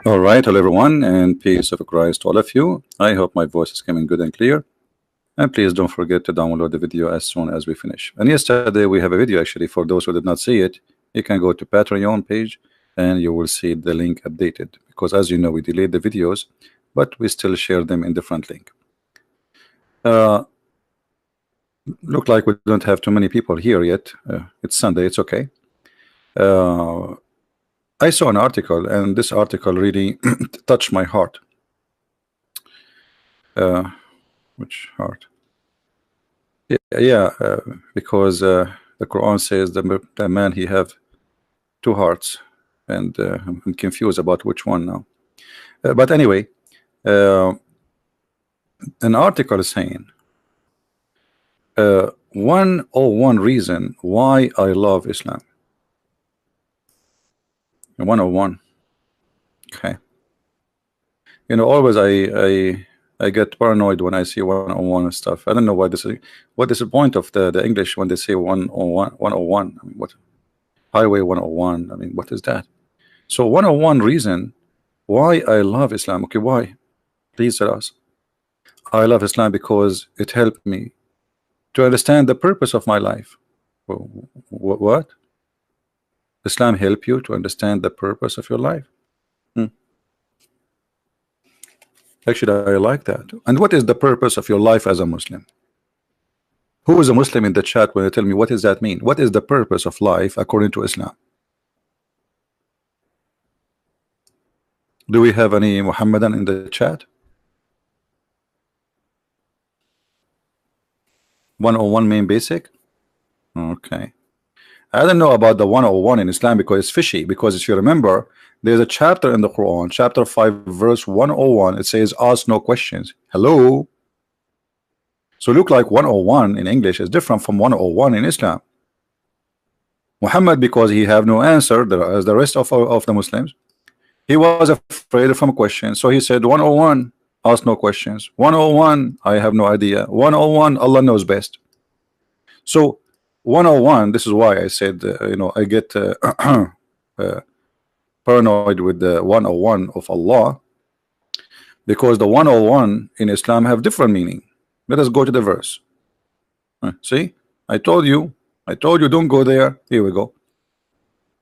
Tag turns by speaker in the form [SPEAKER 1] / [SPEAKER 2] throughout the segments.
[SPEAKER 1] All right, hello everyone, and peace of Christ to all of you. I hope my voice is coming good and clear. And please don't forget to download the video as soon as we finish. And yesterday we have a video actually. For those who did not see it, you can go to Patreon page and you will see the link updated. Because as you know, we delete the videos, but we still share them in different link. Look like we don't have too many people here yet. It's Sunday, it's okay. I saw an article, and this article really touched my heart. Which heart? Yeah, because the Quran says the man he have two hearts, and I'm confused about which one now. But anyway, an article is saying 101 reason why I love Islam. 101. Okay. You know, always I get paranoid when I see 101 and stuff. I don't know why this is. What is the point of the English when they say 101? 101. I mean, what? Highway 101. I mean, what is that? So 101 reason why I love Islam. Okay, why? Please tell us. I love Islam because it helped me to understand the purpose of my life. What? Islam help you to understand the purpose of your life? Actually, I like that. And what is the purpose of your life as a Muslim? Who is a Muslim in the chat? When you tell me what does that mean? What is the purpose of life according to Islam? Do we have any Muhammadan in the chat? 101 main basic? Okay. I don't know about the 101 in Islam because it's fishy. Because if you remember, there's a chapter in the Quran, chapter 5, verse 101. It says, ask no questions. Hello? So look like 101 in English is different from 101 in Islam. Muhammad, because he have no answer, as the rest of the Muslims, he was afraid from questions. So he said, 101, ask no questions. 101, I have no idea. 101, Allah knows best. So 101, this is why I said, you know, I get paranoid with the 101 of Allah, because the 101 in Islam have different meaning. Let us go to the verse. See, I told you don't go there. Here we go.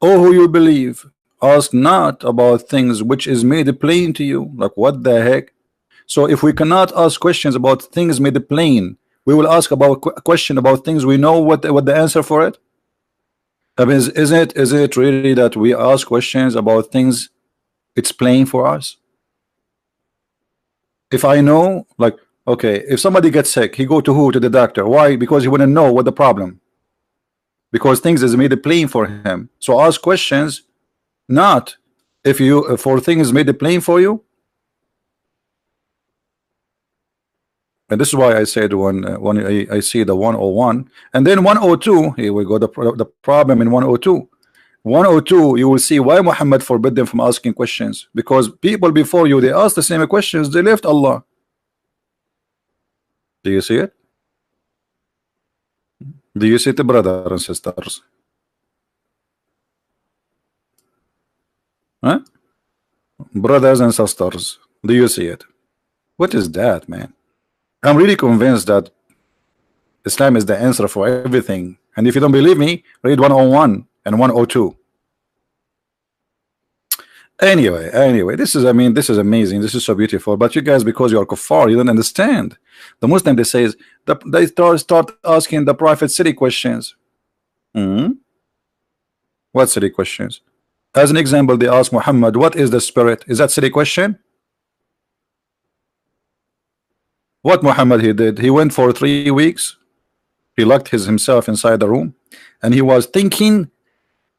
[SPEAKER 1] Oh, who you believe, ask not about things which is made plain to you. Like, what the heck? So if we cannot ask questions about things made plain, we will ask about a question about things we know what the answer for it. I mean, is it really that we ask questions about things it's plain for us? If I know, like, okay, if somebody gets sick, he go to who? To the doctor. Why? Because he wouldn't know what the problem. Because things is made plain for him. So ask questions, not if you for things made plain for you. And this is why I said when I see the 101 and then 102, here we go, the problem in 102. 102, you will see why Muhammad forbid them from asking questions, because people before you, they asked the same questions, they left Allah. Do you see it? Do you see it, brothers and sisters? Huh? Brothers and sisters, do you see it? What is that, man? I'm really convinced that Islam is the answer for everything. And if you don't believe me, read 101 and 102. Anyway, this is, I mean, this is amazing. This is so beautiful. But you guys, because you are kuffar, you don't understand. The Muslim, they say, they start asking the Prophet silly questions. What silly questions? As an example, they ask Muhammad, what is the spirit? Is that silly question? What Muhammad he did? He went for 3 weeks. He locked himself inside the room, and he was thinking,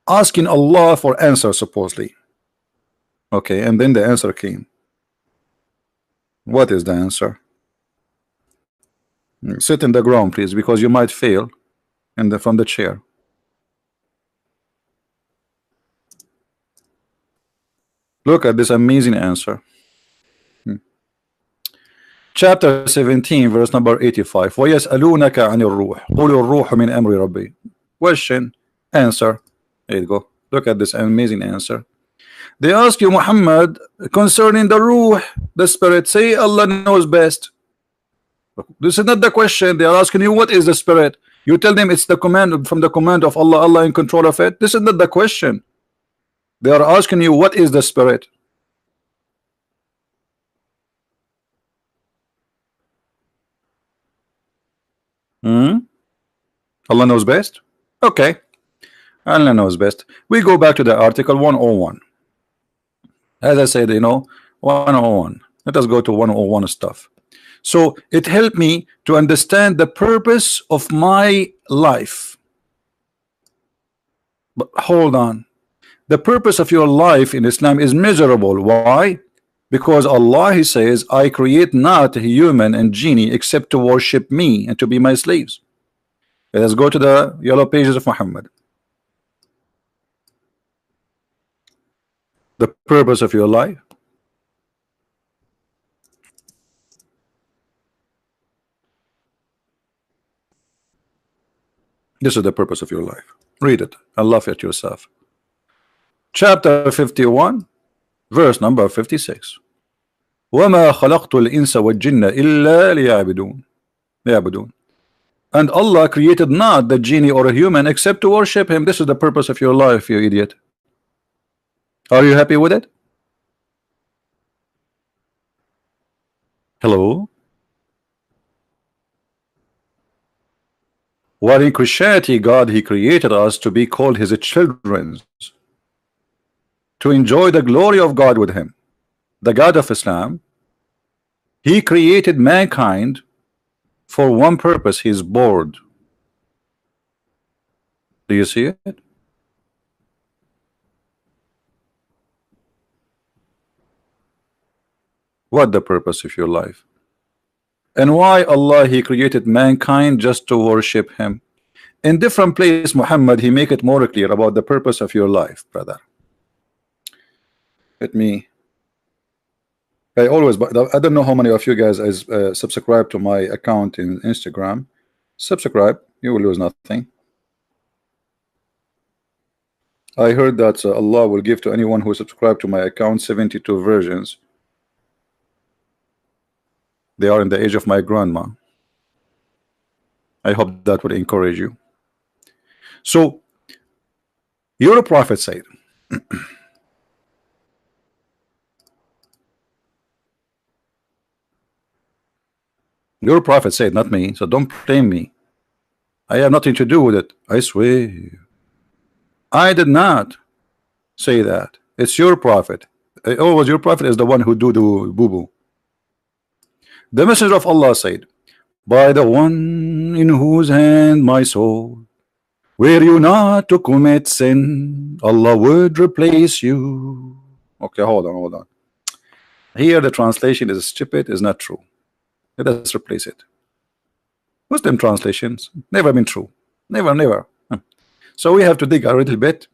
[SPEAKER 1] asking Allah for answer supposedly. Okay, and then the answer came. What is the answer? Sit in the ground, please, because you might fail from the chair. Look at this amazing answer. Chapter 17, verse number 85. وَيَسْأَلُونَكَ عَنِ الرُّوحِ قُلِ الرُّوحُ مِنْ أَمْرِ رَبِّي. Question, answer. There you go. Look at this amazing answer. They ask you, Muhammad, concerning the ruh, the spirit. Say Allah knows best. This is not the question. They are asking you, what is the spirit? You tell them it's the command from the command of Allah. Allah in control of it. This is not the question. They are asking you, what is the spirit? Allah knows best. Okay, Allah knows best. We go back to the article 101. As I said, 101. Let us go to 101 stuff. So it helped me to understand the purpose of my life. But hold on. The purpose of your life in Islam is miserable. Why? Because Allah, He says, I create not a human and genie except to worship me and to be my slaves. Let us go to the yellow pages of Muhammad. The purpose of your life. This is the purpose of your life. Read it and laugh at yourself. Chapter 51, verse number 56. وَمَا خَلَقْتُ الْإِنسَ وَالْجِنَّ إِلَّا لِيَعْبُدُونَ. And Allah created not the genie or a human except to worship Him. This is the purpose of your life, you idiot. Are you happy with it? Hello? While in Christianity, God, He created us to be called His children, to enjoy the glory of God with Him. The God of Islam, He created mankind for one purpose. He's bored. Do you see it? What the purpose of your life? And why Allah, He created mankind just to worship Him? In different place, Muhammad, He make it more clear about the purpose of your life, brother. Let me. I don't know how many of you guys is subscribe to my account in Instagram. Subscribe, you will lose nothing. I heard that Allah will give to anyone who subscribe to my account 72 versions. They are in the age of my grandma. I hope that would encourage you. So your prophet said your prophet said, not me, so don't blame me. I have nothing to do with it. I swear I did not say that. It's your prophet. Always your prophet is the one who do the boo-boo. The messenger of Allah said, by the one in whose hand my soul, were you not to commit sin, Allah would replace you. Okay, hold on. Here the translation is stupid, is not true. Let us replace it. Muslim translations never been true. Never. So we have to dig a little bit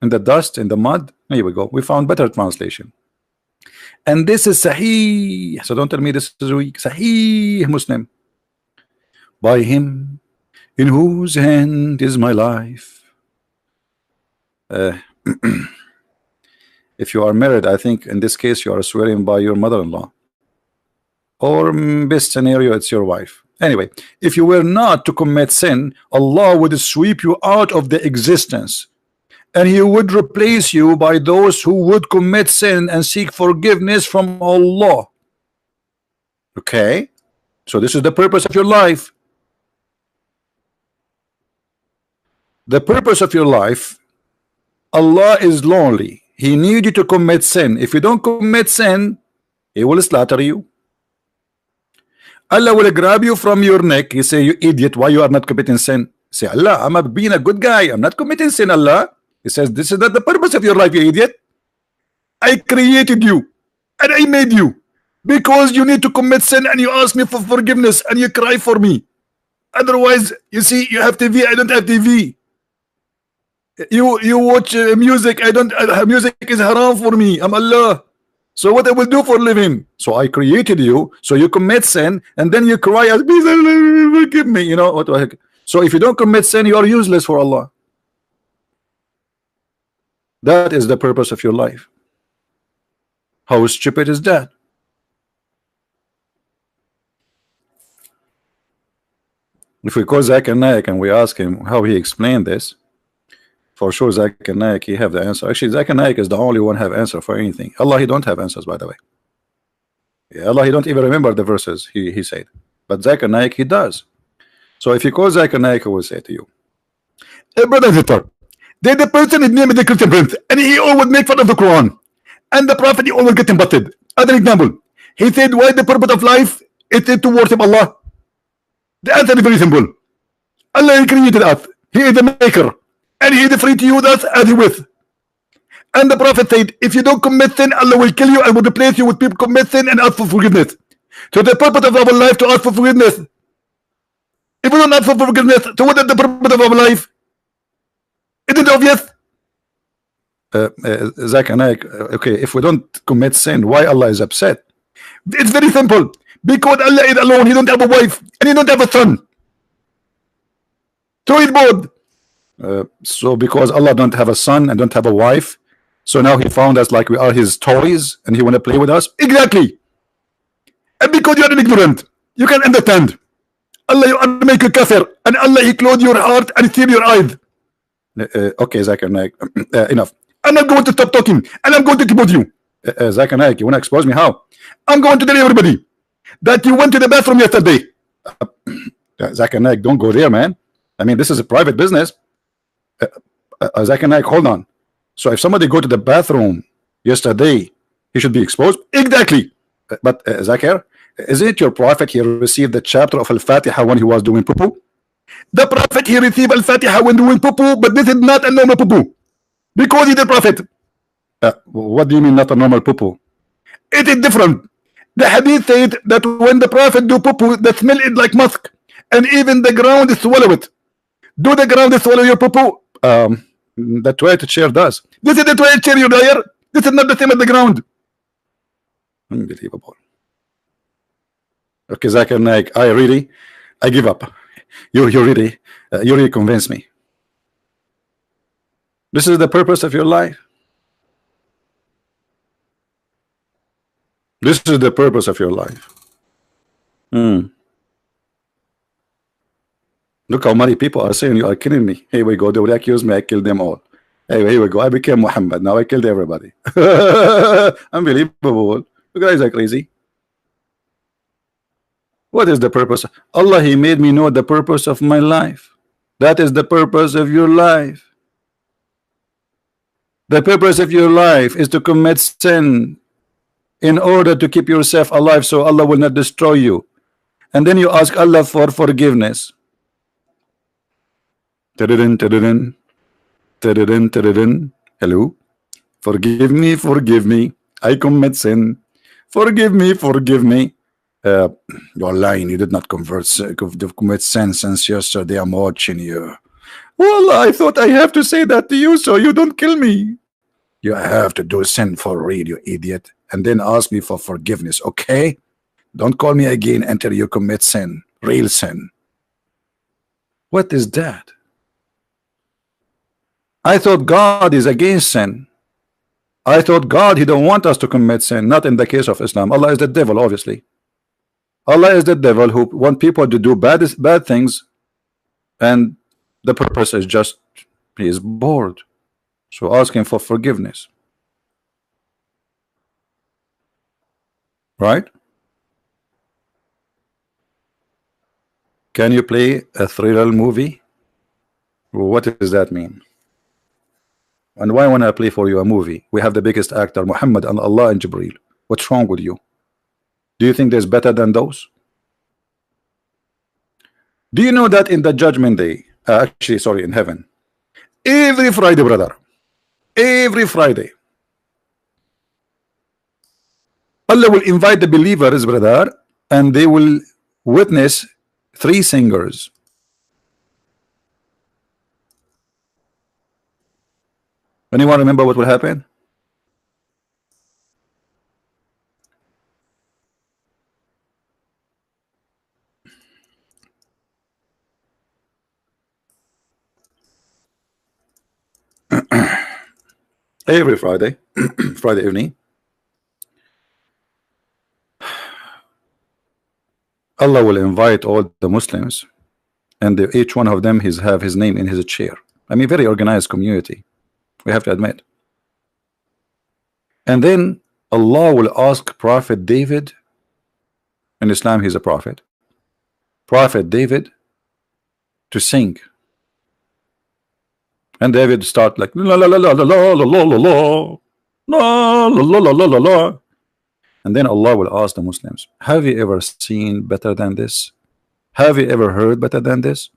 [SPEAKER 1] in the dust, in the mud. Here we go. We found better translation. And this is Sahih. So don't tell me this is weak. Sahih Muslim. By him in whose hand is my life. If you are married, I think in this case you are swearing by your mother-in-law. Or best scenario, it's your wife. Anyway, if you were not to commit sin, Allah would sweep you out of the existence, and He would replace you by those who would commit sin and seek forgiveness from Allah. Okay, so this is the purpose of your life. The purpose of your life, Allah is lonely. He needs you to commit sin. If you don't commit sin, He will slaughter you. Allah will grab you from your neck. He say, you idiot, why you are not committing sin? Say, Allah, I'm being a good guy. I'm not committing sin, Allah. He says, this is not the purpose of your life, you idiot. I created you and I made you because you need to commit sin and you ask me for forgiveness and you cry for me. Otherwise, you see, you have TV, I don't have TV. You watch music, I don't. Music is haram for me. I'm Allah. So what I will do for living? So I created you, so you commit sin, and then you cry, please forgive me. You know what? So if you don't commit sin, you are useless for Allah. That is the purpose of your life. How stupid is that? If we call Zakir Naik and we ask him how he explained this, for sure Zakir Naik he have the answer. Actually, Zakir Naik is the only one have answer for anything. Allah, he don't have answers, by the way. Yeah, Allah, he don't even remember the verses he said. But Zakir Naik he does. So if you call Zakir Naik, he will say to you, hey, brother Zitar, there's the person his name is the Christian Prince, and he always make fun of the Quran. And the Prophet he always get him butted. Other example, he said, why the purpose of life is to worship Allah? The answer is very simple. Allah created us. He is the maker. And he is free to use us as he wills. And the Prophet said, if you don't commit sin, Allah will kill you and will replace you with people commit sin and ask for forgiveness. So the purpose of our life to ask for forgiveness. If we don't ask for forgiveness, so what is the purpose of our life? Isn't it obvious? Zakir Naik, okay, if we don't commit sin, why Allah is upset? It's very simple. Because Allah is alone, he don't have a wife, and he don't have a son. So he's bored. So because Allah don't have a son and don't have a wife, so now he found us like we are his toys, and he want to play with us? Exactly. And because you are ignorant, you can understand. Allah make you kafir, and Allah he close your heart and seal your eyes. Okay, Zakir Naik, enough. I'm not going to stop talking, and I'm going to keep with you. Zakir Naik, you want to expose me? How? I'm going to tell everybody that you went to the bathroom yesterday. Zakir Naik, don't go there, man. I mean, this is a private business. Zakir Naik, hold on. So if somebody go to the bathroom yesterday, he should be exposed? Exactly. But Zakir, is it your prophet he received the chapter of Al-Fatiha when he was doing poo-poo? The prophet he received Al-Fatiha when doing poo-poo, but this is not a normal poo-poo. Because he's the prophet. What do you mean not a normal poo-poo? It is different. The hadith said that when the prophet do poo-poo, the smell is like musk, and even the ground swallow it. Do the ground swallow your poo-poo? The toilet chair does. This is the toilet chair, you liar. This is not the same as the ground. Unbelievable. Okay, Zakir Naik, I give up. You really convinced me. This is the purpose of your life. This is the purpose of your life. Look how many people are saying you are killing me. Here we go. They will accuse me. I killed them all. Hey, here we go. I became Muhammad. Now I killed everybody. Unbelievable. You guys are crazy. What is the purpose? Allah, he made me know the purpose of my life. That is the purpose of your life. The purpose of your life is to commit sin in order to keep yourself alive so Allah will not destroy you. And then you ask Allah for forgiveness. Hello? Forgive me. I commit sin. Forgive me. You're lying. You did not commit sin since yesterday. I'm watching you. Well, I thought I have to say that to you so you don't kill me. You have to do sin for real, you idiot, and then ask me for forgiveness, okay? Don't call me again until you commit sin, real sin. What is that? I thought God is against sin. I thought God, he don't want us to commit sin. Not in the case of Islam. Allah is the devil, obviously. Allah is the devil who want people to do bad things, and the purpose is just he is bored. So ask him for forgiveness. Right? Can you play a thriller movie? What does that mean? And why when I play for you a movie, we have the biggest actor, Muhammad and Allah and Jibreel. What's wrong with you? Do you think there's better than those? Do you know that in the judgment day, actually, sorry, in heaven, every Friday, brother, every Friday, Allah will invite the believers, brother, and they will witness 3 singers. Anyone remember what will happen? Every Friday, Friday evening, Allah will invite all the Muslims, and each one of them have his name in his chair. I mean, very organized community, we have to admit. And then Allah will ask Prophet David, in Islam he's a prophet, Prophet David, to sing. And David start like la la la la la la la la la la la la la la la. And then Allah will ask the Muslims, have you ever seen better than this? Have you ever heard better than this?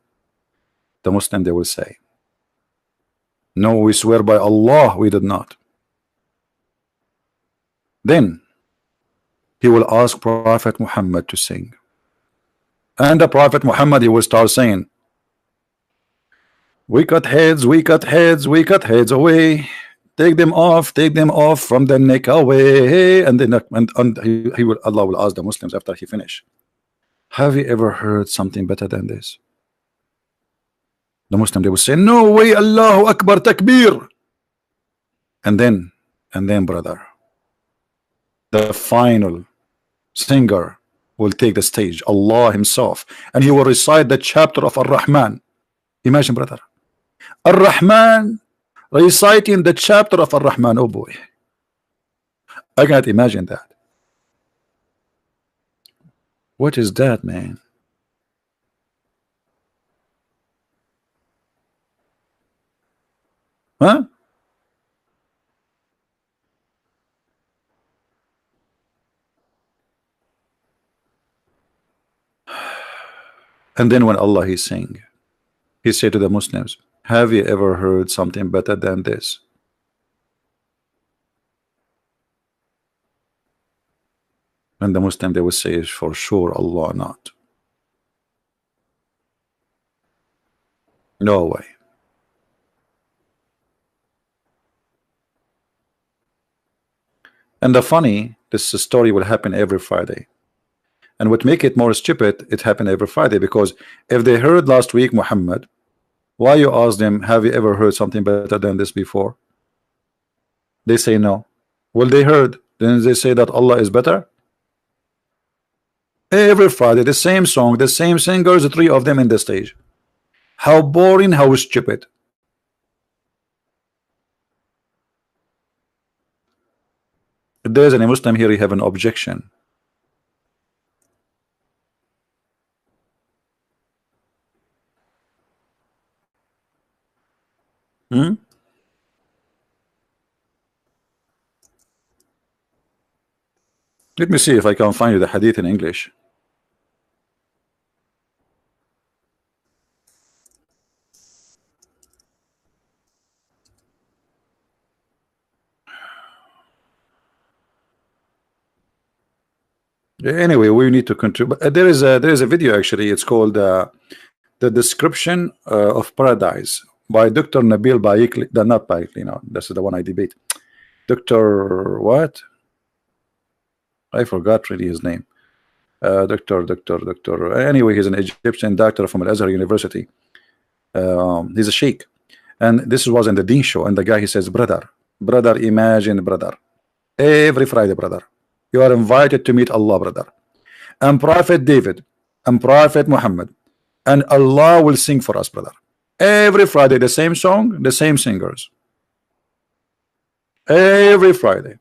[SPEAKER 1] The Muslim, they will say, no, we swear by Allah, we did not. Then he will ask Prophet Muhammad to sing, and the Prophet Muhammad, he will start saying, we cut heads, we cut heads, we cut heads away, take them off from the neck away. And then he will, Allah will ask the Muslims after he finish, have you ever heard something better than this? The Muslim, they will say, no way, Allahu Akbar, takbir. And then brother, the final singer will take the stage, Allah himself, and he will recite the chapter of Ar-Rahman. Imagine, brother, Ar-Rahman reciting the chapter of Ar-Rahman. Oh boy, I can't imagine that. What is that, man? Huh? And then when Allah he sing, he said to the Muslims, have you ever heard something better than this? And the Muslim, they will say, for sure, Allah not. No way. And the funny, this story will happen every Friday. And what make it more stupid, it happened every Friday, because if they heard last week Muhammad, why you ask them, have you ever heard something better than this before? They say no. Well, they heard, then they say that Allah is better. Every Friday, the same song, the same singers, the three of them in the stage. How boring, how stupid. If there's any Muslim here, you have an objection. Let me see if I can find you the hadith in English. Anyway, we need to contribute. There is a video actually. It's called the description of paradise by Dr. Nabil Baikli. Not Baikli, no, this is the one I debate. Dr. what? I forgot really his name. Doctor. Anyway, he's an Egyptian doctor from Al-Azhar University. He's a sheikh, and this was in the Deen show. And the guy, he says, brother, imagine, brother, every Friday, brother, you are invited to meet Allah, brother, and Prophet David and Prophet Muhammad, and Allah will sing for us, brother. Every Friday, the same song, the same singers. Every Friday.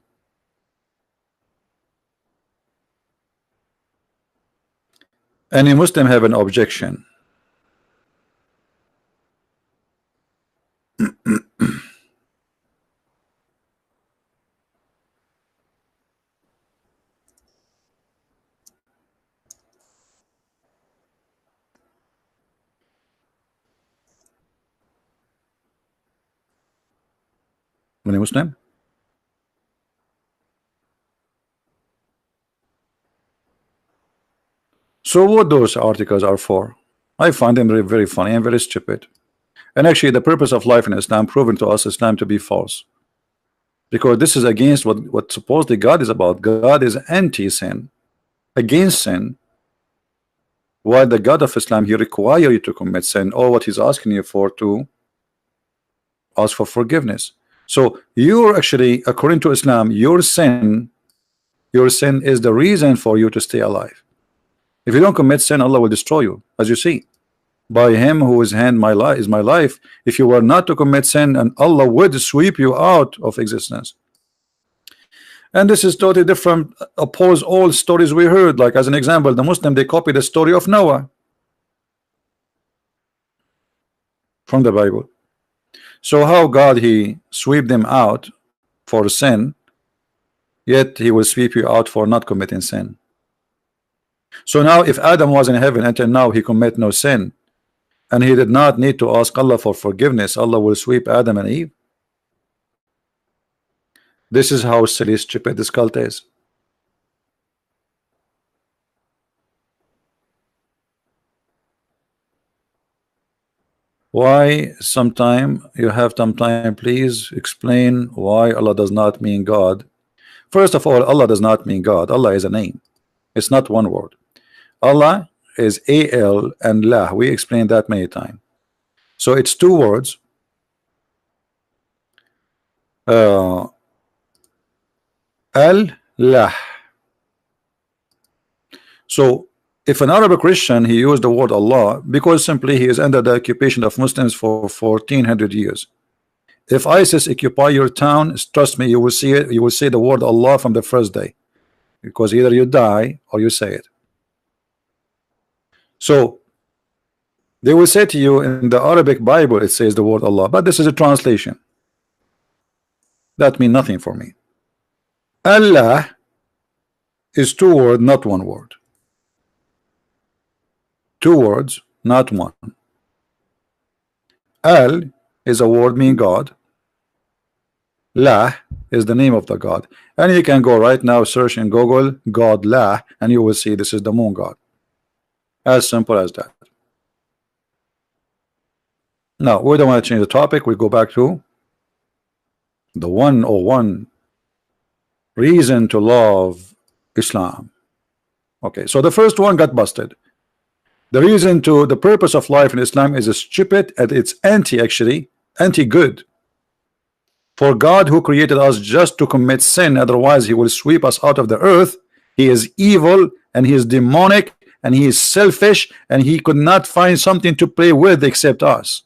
[SPEAKER 1] Any Muslim have an objection? Any Muslim? So what those articles are for? I find them very, very funny and very stupid. And actually, the purpose of life in Islam, proven to us Islam to be false, because this is against what supposedly God is about. God is anti-sin, against sin. While the God of Islam, he requires you to commit sin, or what he's asking you for, to ask for forgiveness. So you're actually, according to Islam, your sin is the reason for you to stay alive. If you don't commit sin, Allah will destroy you, as you see. By him whose hand my life is my life, if you were not to commit sin, and Allah would sweep you out of existence. And this is totally different, oppose all stories we heard. Like as an example, the Muslim, they copy the story of Noah from the Bible. So how God he sweep them out for sin, yet he will sweep you out for not committing sin. So now if Adam was in heaven until now he commit no sin, and he did not need to ask Allah for forgiveness, Allah will sweep Adam and Eve. This is how silly, stupid this cult is. Why sometime you have some time, please explain why Allah does not mean God. First of all, Allah does not mean God. Allah is a name. It's not one word. Allah is A-L and La. We explained that many times. So it's two words. Al-Lah. So if an Arabic Christian, he used the word Allah because simply he is under the occupation of Muslims for 1400 years. If ISIS occupy your town, trust me, you will see it. You will say the word Allah from the first day, because either you die or you say it. So they will say to you in the Arabic Bible it says the word Allah, but this is a translation. That means nothing for me. Allah is two words, not one word. Two words, not one. Al is a word meaning God. La is the name of the God. And you can go right now, search in Google God La, and you will see this is the moon God. As simple as that. Now we don't want to change the topic. We go back to the 101 reason to love Islam. Okay, so the first one got busted. The reason to the purpose of life in Islam is stupid and it's anti-good. For God who created us just to commit sin, otherwise he will sweep us out of the earth. He is evil and he is demonic and he is selfish and he could not find something to play with except us.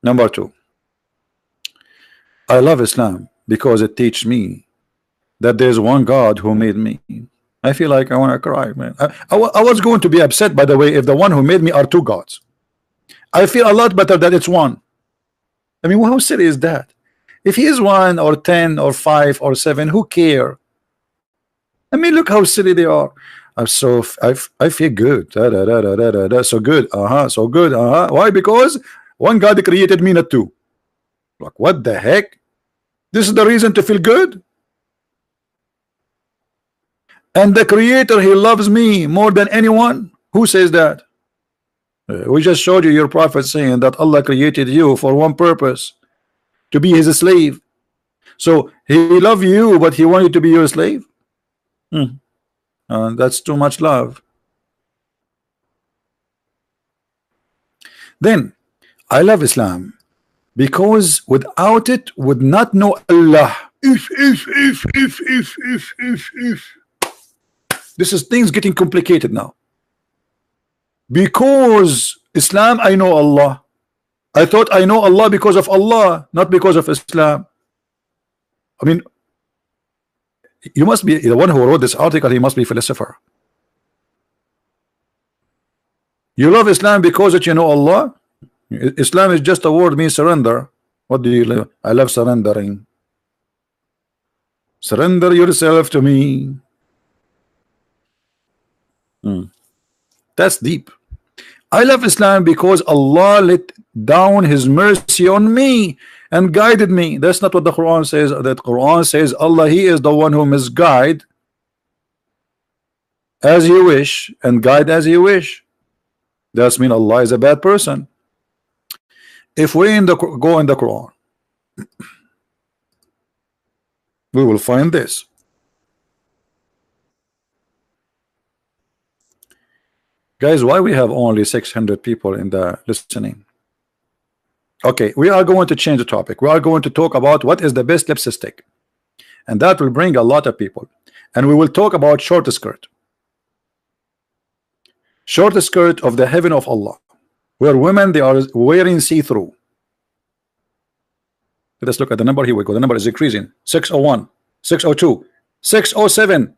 [SPEAKER 1] Number two, I love Islam because it teaches me that there's one God who made me. I feel like I want to cry, man. I was going to be upset, by the way, if the one who made me are two gods. I feel a lot better that it's one. I mean, how silly is that? If he is 1 or 10 or 5 or 7, who care? I mean, look how silly they are. I feel good. So good. So good. Why? Because one God created me, not two. Like, what the heck? This is the reason to feel good? And the creator, he loves me more than anyone. Who says that? We just showed you your prophet saying that Allah created you for one purpose, to be his slave. So he loved you, but he wanted to be your slave. That's too much love. Then I love Islam because without it would not know Allah. If this is things getting complicated now. Because Islam, I know Allah. I thought I know Allah because of Allah, not because of Islam. I mean, you must be the one who wrote this article. He must be a philosopher. You love Islam because that you know Allah. Islam is just a word means surrender. What do you love? I love surrendering. Surrender yourself to me. That's deep. I love Islam because Allah let down his mercy on me and guided me. That's not what the Quran says. That Quran says Allah, he is the one who misguide as you wish and guide as you wish. That's mean Allah is a bad person. If we go in the Quran, we will find this. Guys, why we have only 600 people in the listening? Okay, we are going to change the topic. We are going to talk about what is the best lipstick, and that will bring a lot of people. And we will talk about short skirt of the heaven of Allah, where women they are wearing see-through. Let us look at the number. Here we go. The number is increasing. 601, 602, 607.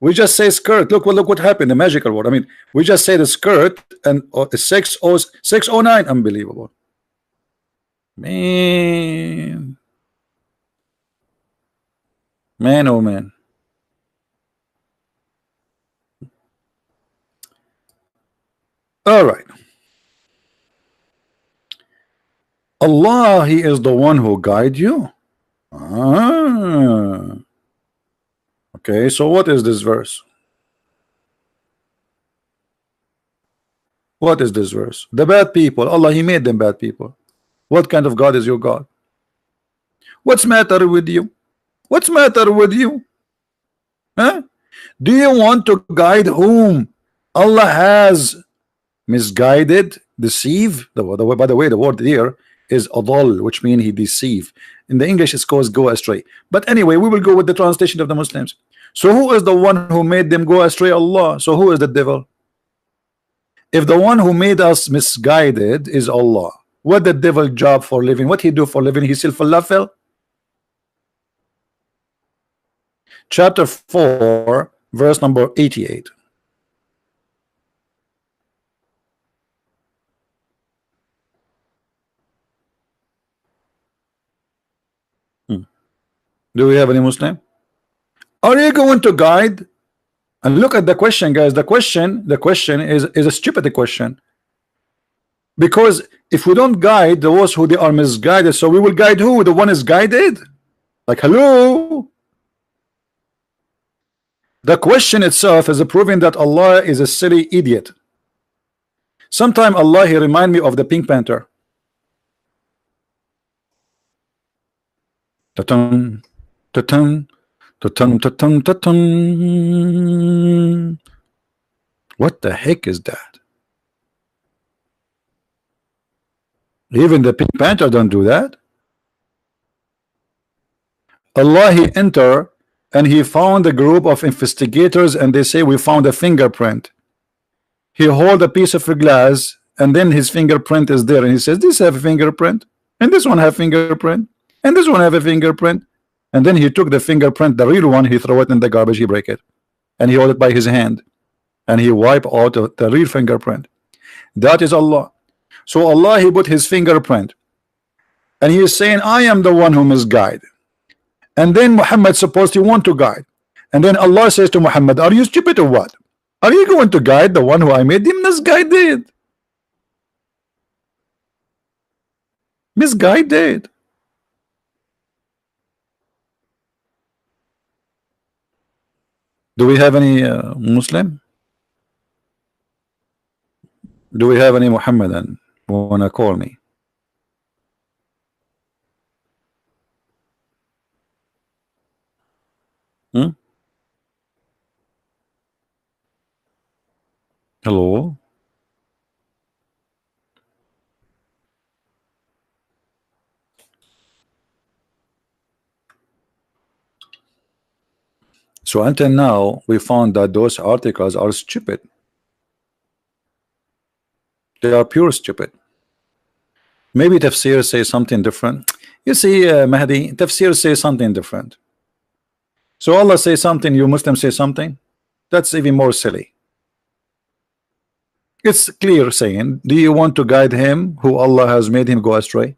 [SPEAKER 1] We just say skirt. Look what happened. The magical word. I mean, we just say the skirt and 609. Unbelievable. Man, oh man. All right. Allah, He is the one who guide you. Okay, so what is this verse? What is this verse? The bad people, Allah, He made them bad people. What kind of God is your God? What's matter with you? What's matter with you? Huh? Do you want to guide whom Allah has misguided, deceive? By the way, the word here is adal, which means he deceive. In the English, it's called go astray. But anyway, we will go with the translation of the Muslims. So who is the one who made them go astray? Allah. So who is the devil? If the one who made us misguided is Allah, what the devil job for living? What he do for living? He still falafel. Chapter 4, verse number 88. Do we have any Muslim? Are you going to guide? And look at the question, guys. The question is a stupid question. Because if we don't guide those who they are misguided, so we will guide who? The one is guided? Like, hello? The question itself is proving that Allah is a silly idiot. Sometime Allah, He remind me of the Pink Panther. Ta-tum, ta-tum, ta-tum, ta-tum, ta-tum. What the heck is that? Even the Pink Panther don't do that. Allah, He enter and He found a group of investigators and they say we found a fingerprint. He hold a piece of glass and then his fingerprint is there and he says this have a fingerprint and this one have fingerprint and this one have a fingerprint, and then he took the fingerprint, the real one, he throw it in the garbage, he break it, and he hold it by his hand and he wipe out the real fingerprint. That is Allah. So Allah, He put His fingerprint and He is saying I am the one who misguide, and then Muhammad supposed to want to guide, and then Allah says to Muhammad, are you stupid or what? Are you going to guide the one who I made him misguided? Misguided. Do we have any Muslim? Do we have any Muhammadan who wanna call me? Hello? So until now, we found that those articles are stupid. They are pure stupid. Maybe Tafsir says something different. You see, Mahdi, Tafsir says something different. So Allah says something, you Muslims say something. That's even more silly. It's clear saying, do you want to guide him who Allah has made him go astray?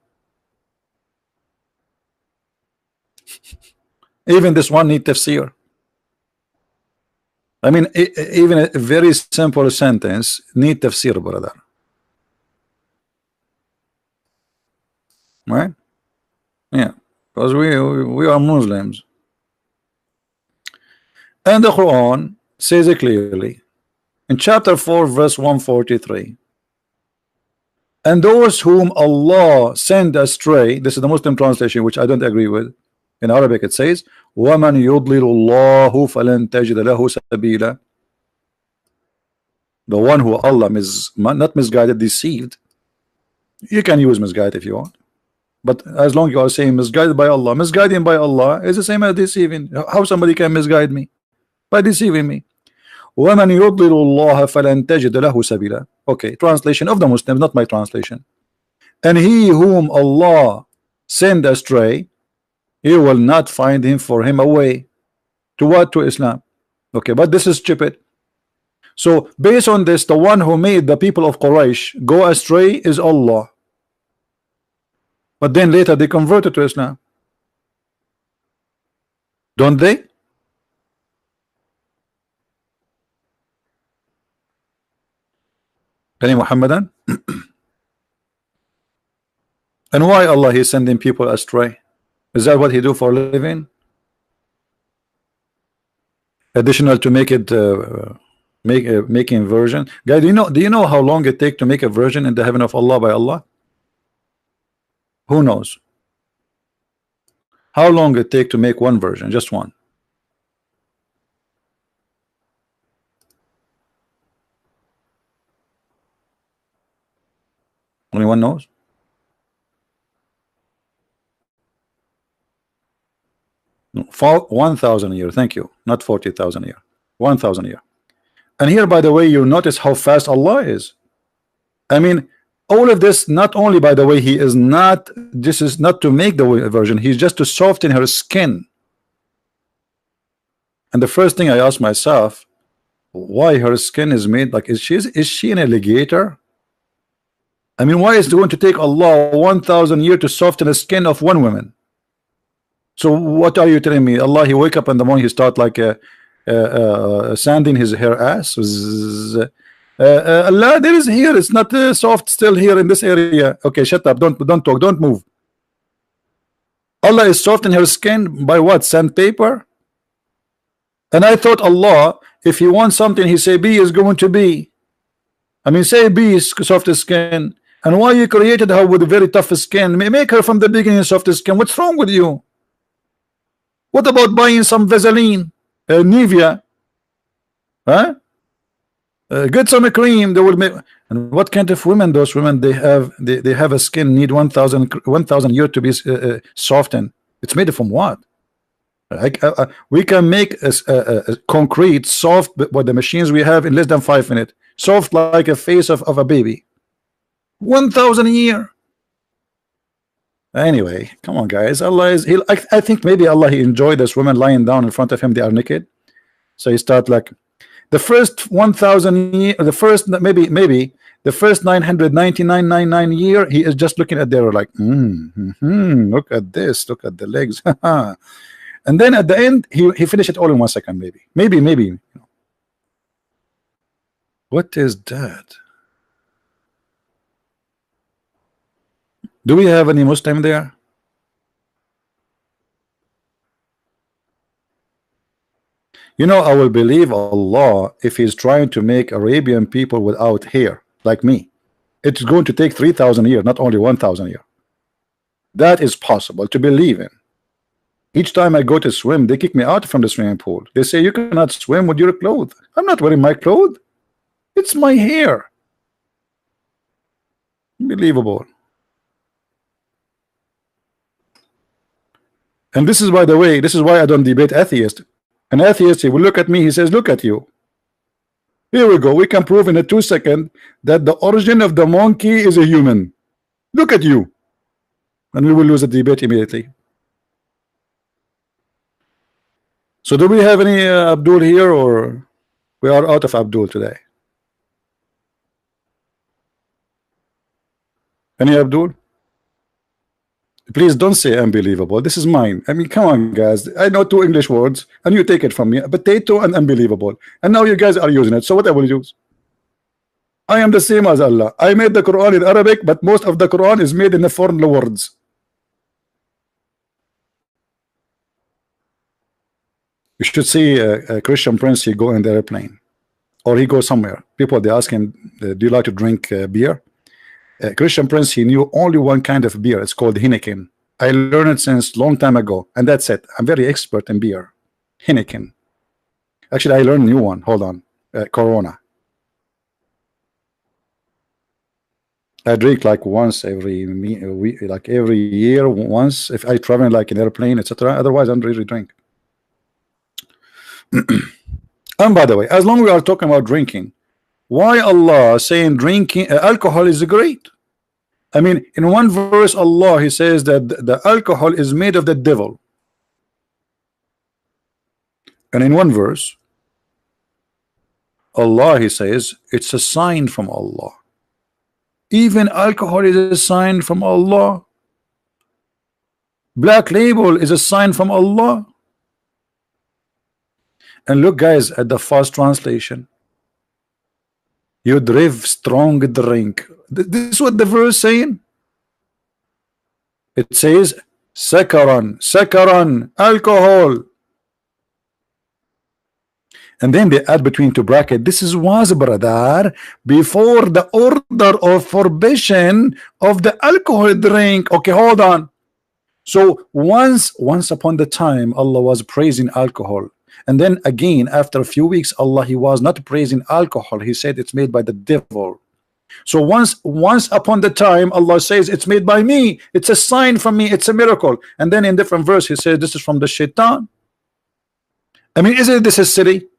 [SPEAKER 1] Even this one need Tafsir. I mean, even a very simple sentence need Tafsir, brother. Right? Yeah, because we are Muslims. And the Quran says it clearly in chapter 4 verse 143, and those whom Allah send astray, this is the Muslim translation which I don't agree with. In Arabic it says وَمَنْ يُضْلِلُ اللَّهُ فَلَنْ تَجِدَ لَهُ سَبِيلًا. The one who Allah not misguided, deceived, You can use misguide if you want, but as long as you are saying misguided by Allah, misguiding by Allah is the same as deceiving. How somebody can misguide me? By deceiving me. وَمَنْ يُضْلِلُ اللَّهَ فَلَنْ تَجِدَ لَهُ سَبِيلًا. Okay, translation of the Muslims, not my translation. And he whom Allah send astray, he will not find him for him a way. To what? To Islam. Okay, but this is stupid. So based on this, the one who made the people of Quraysh go astray is Allah. But then later they converted to Islam. Don't they? Any Muhammadan? And why Allah is sending people astray? Is that what he do for a living? Additional to make it making version. Guys, do you know how long it take to make a version in the heaven of Allah by Allah? Who knows? How long it take to make one version? Just one. Anyone knows? No, 1,000 a year. Thank you. Not 40,000 a year. 1,000 a year. And here, by the way, you notice how fast Allah is. I mean, all of this, not only, by the way, he is not, this is not to make the version, he's just to soften her skin. And the first thing I ask myself, why her skin is made like, is she an alligator? I mean, why is it going to take Allah 1,000 years to soften the skin of one woman? So what are you telling me? Allah, he wake up in the morning, he start like sanding his hair ass. Allah, there is here. It's not soft still here in this area. Okay, shut up. Don't talk. Don't move. Allah is soft in her skin by what? Sandpaper. And I thought Allah, if he wants something, he say B is going to be. I mean, say B is soft skin. And why you created her with a very tough skin? Make her from the beginning soft skin. What's wrong with you? What about buying some Vaseline, Nivea? Huh? Get some cream. They will make. And what kind of women? Those women, they have a skin need 1,000 years to be softened. It's made from what? Like we can make a concrete soft with the machines we have in less than 5 minutes. Soft like a face of a baby. 1,000 a year. Anyway, come on, guys. Allah is. I think maybe Allah he enjoyed this woman lying down in front of him. They are naked, so he start like the first 1,000 year, the first maybe the first 999 year. He is just looking at their like, look at this, look at the legs, and then at the end he finished it all in 1 second. Maybe. What is that? Do we have any Muslim there? You know, I will believe Allah if he's trying to make Arabian people without hair like me. It's going to take 3,000 years, not only 1,000 years. That is possible to believe in. Each time I go to swim, they kick me out from the swimming pool. They say you cannot swim with your clothes. I'm not wearing my clothes. It's my hair. Unbelievable. And this is, by the way, this is why I don't debate atheists. An atheist, he will look at me, he says, look at you. Here we go. We can prove in a 2 seconds that the origin of the monkey is a human. Look at you. And we will lose the debate immediately. So do we have any Abdul here, or we are out of Abdul today? Any Abdul? Please don't say unbelievable. This is mine. I mean, come on, guys. I know 2 English words, and you take it from me. Potato and unbelievable. And now you guys are using it. So what I will use? I am the same as Allah. I made the Quran in Arabic, but most of the Quran is made in the foreign words. You should see a Christian prince. He go in the airplane, or he goes somewhere. People, they ask him, do you like to drink beer? Christian prince, he knew only one kind of beer. It's called Heineken. I learned it since long time ago, and that's it. I'm very expert in beer. Heineken. Actually, I learned a new one. Hold on. Corona. I drink like once every week, like every year once if I travel like in airplane, etc. Otherwise, I don't really drink. And by the way, as long as we are talking about drinking, why Allah saying drinking alcohol is great? I mean, in one verse, Allah He says that the alcohol is made of the devil, and in one verse, Allah He says it's a sign from Allah. Even alcohol is a sign from Allah. Black label is a sign from Allah. And look, guys, at the fast translation. You drive strong drink. This is what the verse saying. It says sakaran, sakaran, alcohol. And then they add between two brackets. This is was, brother, before the order of prohibition of the alcohol drink. Okay, hold on. So once upon the time, Allah was praising alcohol. And then again, after a few weeks, Allah He was not praising alcohol. He said it's made by the devil. So once upon the time, Allah says it's made by me. It's a sign from me. It's a miracle. And then in different verse, He says this is from the shaitan. I mean, isn't this a silly?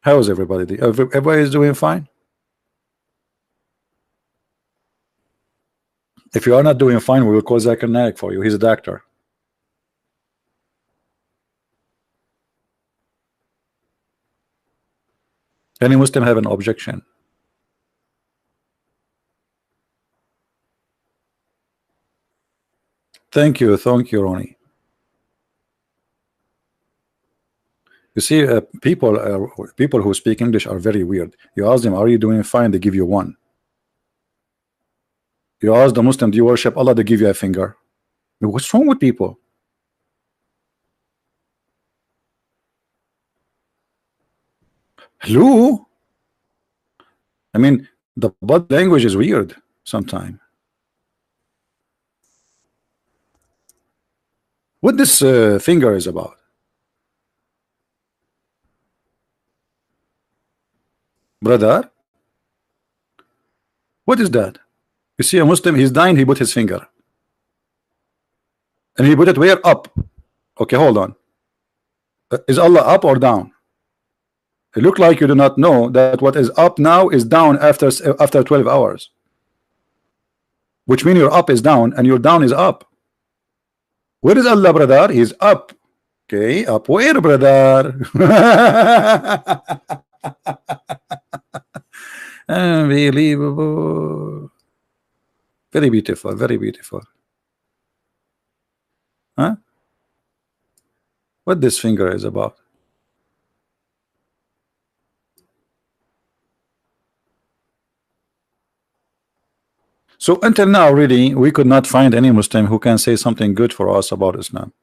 [SPEAKER 1] How is everybody? Everybody is doing fine? If you are not doing fine, we will call Zakir Naik for you. He's a doctor. Any Muslim have an objection? Thank you, Ronnie. You see, people who speak English are very weird. You ask them, "Are you doing fine?" They give you one. You ask the Muslim, "Do you worship Allah?" They give you a finger. What's wrong with people? Hello? I mean, the body language is weird sometimes. What this finger is about? Brother, what is that? You see a Muslim, he's dying, he put his finger. And he put it where? Up. Okay, hold on. Is Allah up or down? It look like you do not know that what is up now is down after 12 hours. Which means your up is down and your down is up. Where is Allah, brother? He's up. Okay, up where, brother? Unbelievable. Very beautiful, very beautiful. Huh? What this finger is about? So until now, really, we could not find any Muslim who can say something good for us about Islam.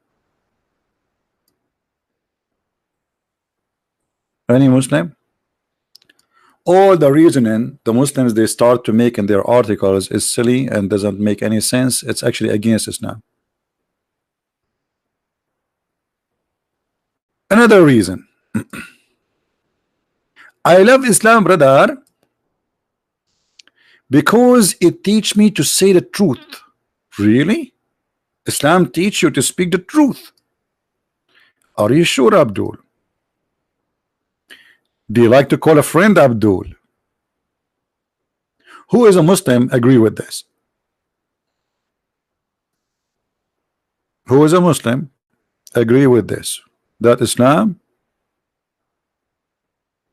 [SPEAKER 1] Any Muslim? All the reasoning the Muslims they start to make in their articles is silly and doesn't make any sense. It's actually against Islam. Another reason. I love Islam, brother, because it teach me to say the truth. Really? Islam teach you to speak the truth. Are you sure, Abdul? Do you like to call a friend Abdul? Who is a Muslim agree with this? Who is a Muslim agree with this? That Islam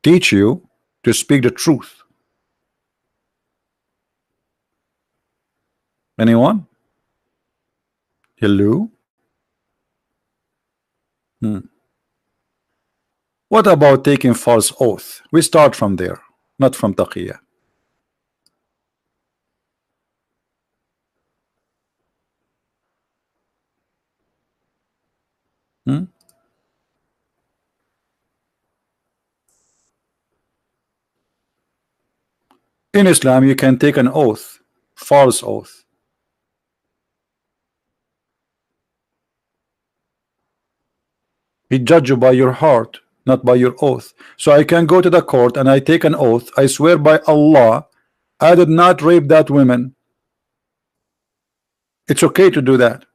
[SPEAKER 1] teach you to speak the truth. Anyone? Hello? What about taking false oath? We start from there, not from taqiyya. In Islam, you can take an oath, false oath. He judge you by your heart, not by your oath. So I can go to the court and I take an oath. I swear by Allah, I did not rape that woman. It's okay to do that.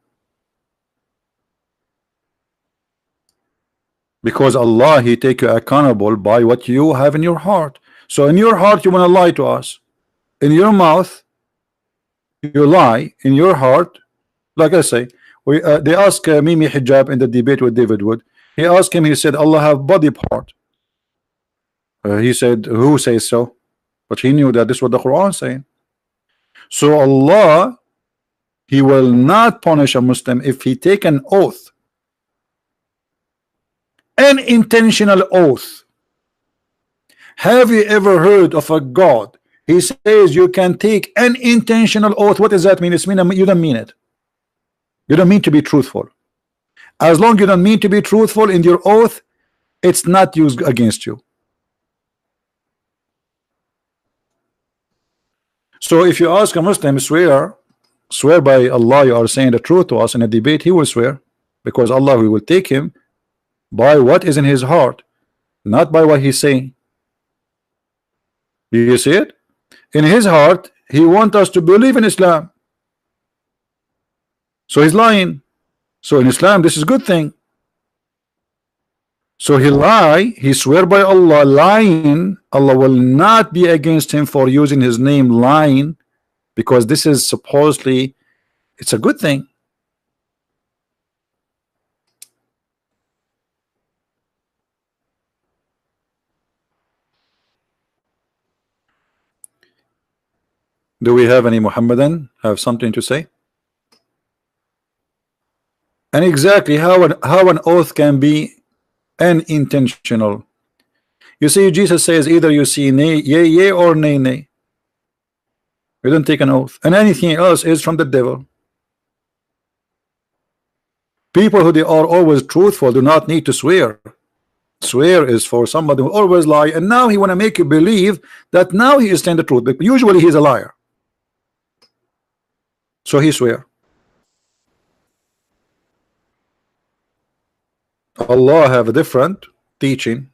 [SPEAKER 1] Because Allah, He take you accountable by what you have in your heart. So in your heart, you want to lie to us. In your mouth, you lie. In your heart, like I say, they ask Mimi Hijab in the debate with David Wood. He asked him, he said, Allah have body part. He said, who says so? But he knew that this is what the Quran saying. So Allah, He will not punish a Muslim if he take an oath, an intentional oath. Have you ever heard of a God? He says you can take an intentional oath. What does that mean? It's mean you don't mean it. You don't mean to be truthful. As long as you don't mean to be truthful in your oath, it's not used against you. So if you ask a Muslim, swear by Allah you are saying the truth to us in a debate, he will swear, because Allah will take him by what is in his heart, not by what he's saying. Do you see it? In his heart, he wants us to believe in Islam. So he's lying. So in Islam, this is a good thing. So he lie, he swear by Allah, lying. Allah will not be against him for using his name lying, because this is supposedly, it's a good thing. Do we have any Muhammadan have something to say? And exactly how an oath can be unintentional. You see, Jesus says either you see nay, yea, yea, or nay, nay. You don't take an oath, and anything else is from the devil. People who they are always truthful do not need to swear. Swear is for somebody who always lie, and now he want to make you believe that now he is saying the truth, but usually he's a liar. So he swear. Allah have a different teaching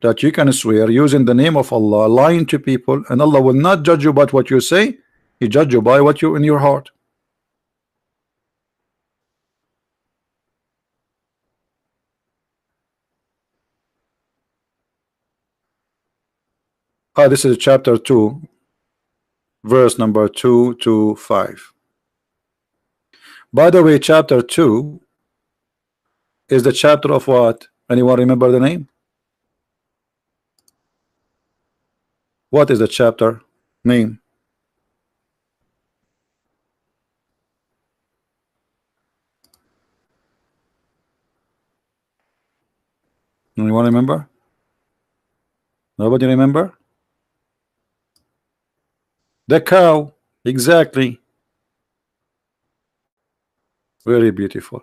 [SPEAKER 1] that you can swear using the name of Allah, lying to people, and Allah will not judge you by what you say. He judge you by what you in your heart. This is chapter 2, verse number 2 to 5. By the way, chapter 2 is the chapter of what? Anyone remember the name? What is the chapter name? Anyone remember? Nobody remember? The cow. Exactly. Very beautiful.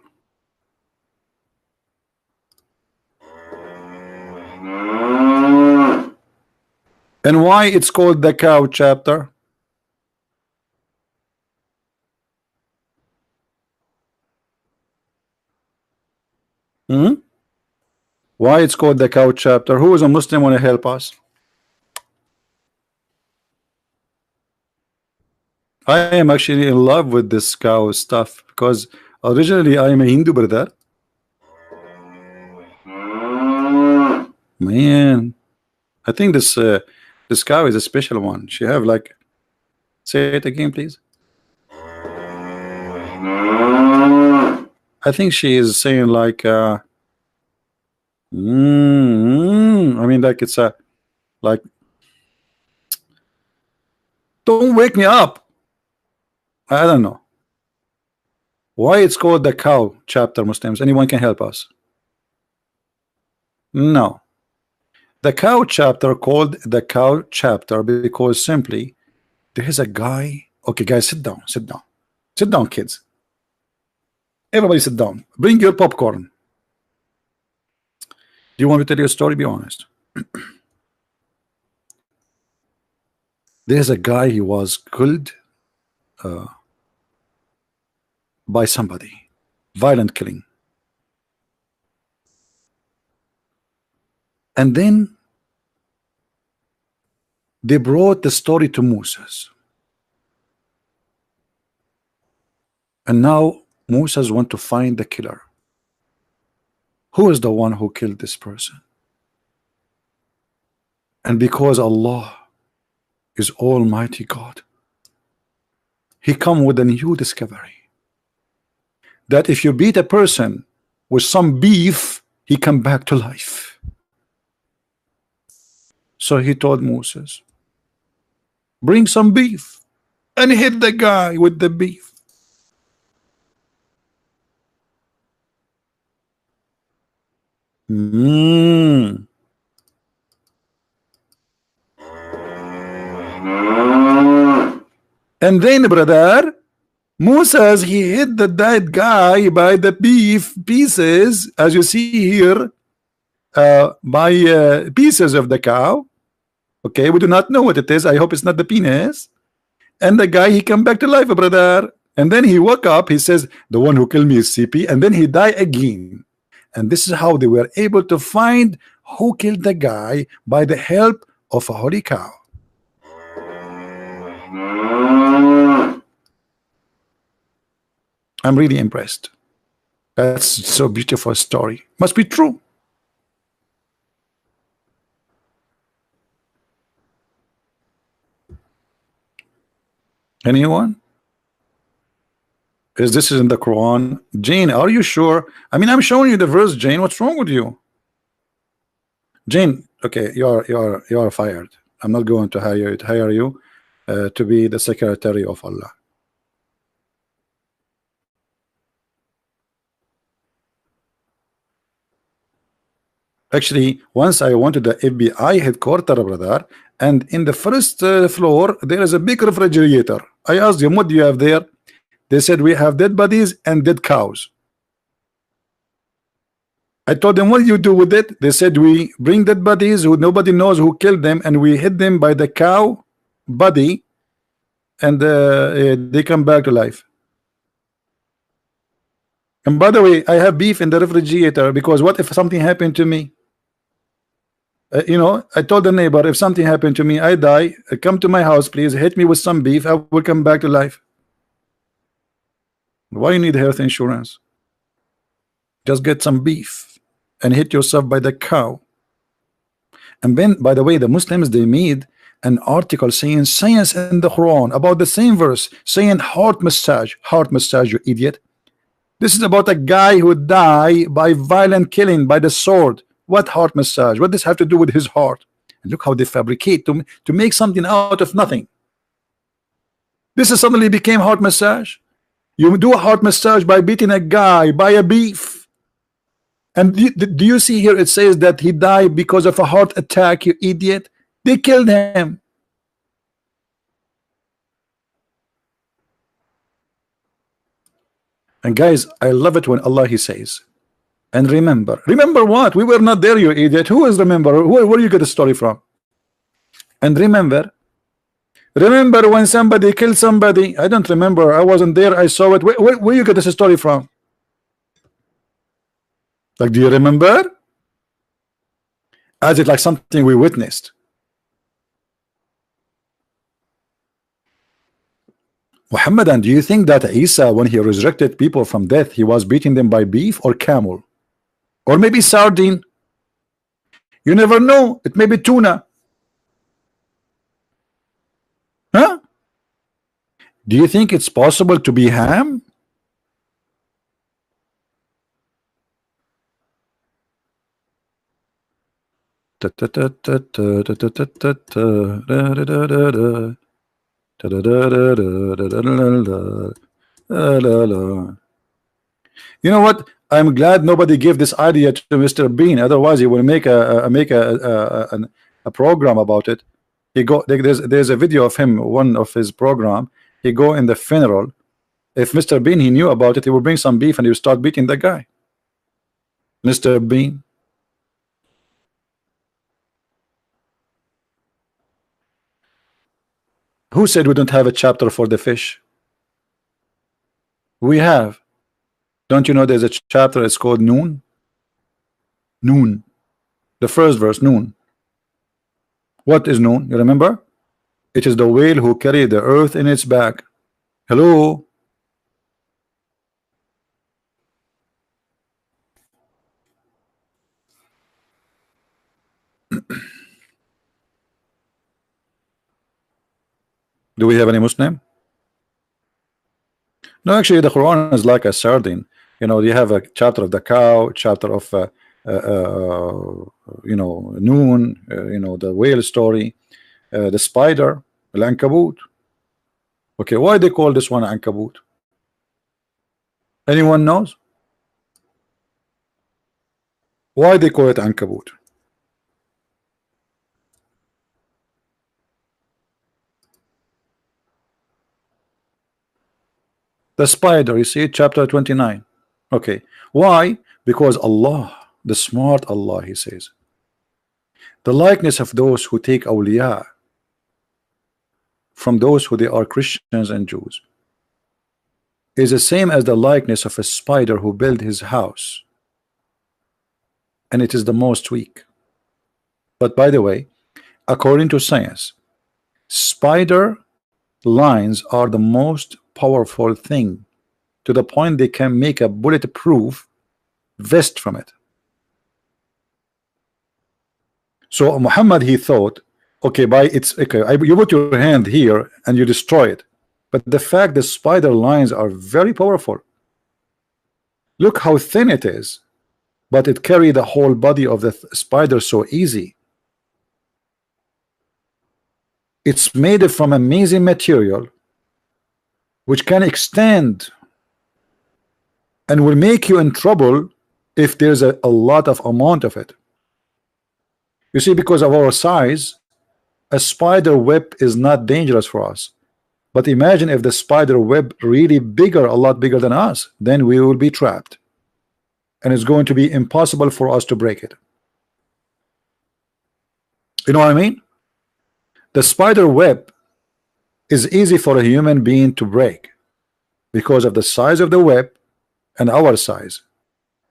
[SPEAKER 1] And why it's called the cow chapter? Why it's called the cow chapter? Who is a Muslim want to help us? I am actually in love with this cow stuff because originally I am a Hindu, brother. Man, I think this cow is a special one. She have like, say it again, please. I think she is saying like, I mean, like it's a, like, don't wake me up. I don't know why it's called the cow chapter. Muslims, anyone can help us? No, the cow chapter called the cow chapter because simply there is a guy. Okay, guys, sit down, sit down, sit down, kids. Everybody sit down. Bring your popcorn. Do you want me to tell you a story? Be honest. There's a guy, he was killed by somebody, violent killing. And then they brought the story to Moses. And now Moses want to find the killer. Who is the one who killed this person? And because Allah is Almighty God, He come with a new discovery that if you beat a person with some beef, he come back to life. So he told Moses, bring some beef and hit the guy with the beef. And then, brother, Moses, he hit the dead guy by the beef pieces, as you see here, by pieces of the cow. Okay, we do not know what it is. I hope it's not the penis. And the guy, he come back to life, brother. And then he woke up. He says, the one who killed me is CP. And then he died again. And this is how they were able to find who killed the guy by the help of a holy cow. I'm really impressed. That's so beautiful story. Must be true. Anyone? Is this in the Quran? Jane, are you sure? I mean, I'm showing you the verse, Jane. What's wrong with you? Jane, okay, you're fired. I'm not going to hire you to be the secretary of Allah. Actually, once I went to the FBI headquarters, brother, and in the first floor there is a big refrigerator. I asked them, what do you have there? They said, we have dead bodies and dead cows. I told them, what do you do with it? They said, we bring dead bodies who nobody knows who killed them, and we hit them by the cow body, and they come back to life. And by the way, I have beef in the refrigerator, because what if something happened to me? You know, I told the neighbor, if something happened to me, I die, come to my house, please, hit me with some beef, I will come back to life. Why you need health insurance? Just get some beef and hit yourself by the cow. And then, by the way, the Muslims, they made an article saying science in the Quran about the same verse, saying heart massage, you idiot. This is about a guy who died by violent killing by the sword. What heart massage? What does this have to do with his heart? And look how they fabricate to make something out of nothing. This is suddenly became heart massage. You do a heart massage by beating a guy by a beef. And do you see here it says that he died because of a heart attack, you idiot? They killed him. And guys, I love it when Allah, He says, and remember what? We were not there, you idiot. Who is remember? Where you get the story from? And remember when somebody killed somebody. I don't remember. I wasn't there. I saw it. Where you get this story from? Like, do you remember? As it like something we witnessed. Muhammad, and do you think that Isa, when he resurrected people from death, he was beating them by beef or camel? Or maybe sardine? You never know. It may be tuna. Huh? Do you think it's possible to be ham? You know what? I'm glad nobody gave this idea to Mr. Bean. Otherwise, he will make a program about it. He go there's a video of him, one of his program. He go in the funeral. If Mr. Bean he knew about it, he would bring some beef and he would start beating the guy. Mr. Bean. Who said we don't have a chapter for the fish? We have. Don't you know there's a chapter, it's called Noon? Noon. The first verse, Noon. What is Noon? You remember? It is the whale who carried the earth in its back. Hello? Do we have any Muslim? No, actually, the Quran is like a sardine. You know, you have a chapter of the cow, chapter of Noon, the whale story, the spider, Al-Ankabut. Okay, why they call this one Ankabut? Anyone knows? Why they call it Ankabut? The spider, you see, chapter 29. Okay, why? Because Allah, the smart Allah, he says, the likeness of those who take awliya from those who they are Christians and Jews is the same as the likeness of a spider who built his house, and it is the most weak. But by the way, according to science, spider lines are the most powerful thing, to the point they can make a bulletproof vest from it. So Muhammad, he thought, okay, you put your hand here and you destroy it, but the fact the spider lines are very powerful. Look how thin it is, but it carry the whole body of the spider so easy. It's made from amazing material which can extend and will make you in trouble if there's a lot of amount of it. You see, because of our size, a spider web is not dangerous for us. But imagine if the spider web really bigger, a lot bigger than us, then we will be trapped. And it's going to be impossible for us to break it. You know what I mean? The spider web is easy for a human being to break because of the size of the web and our size,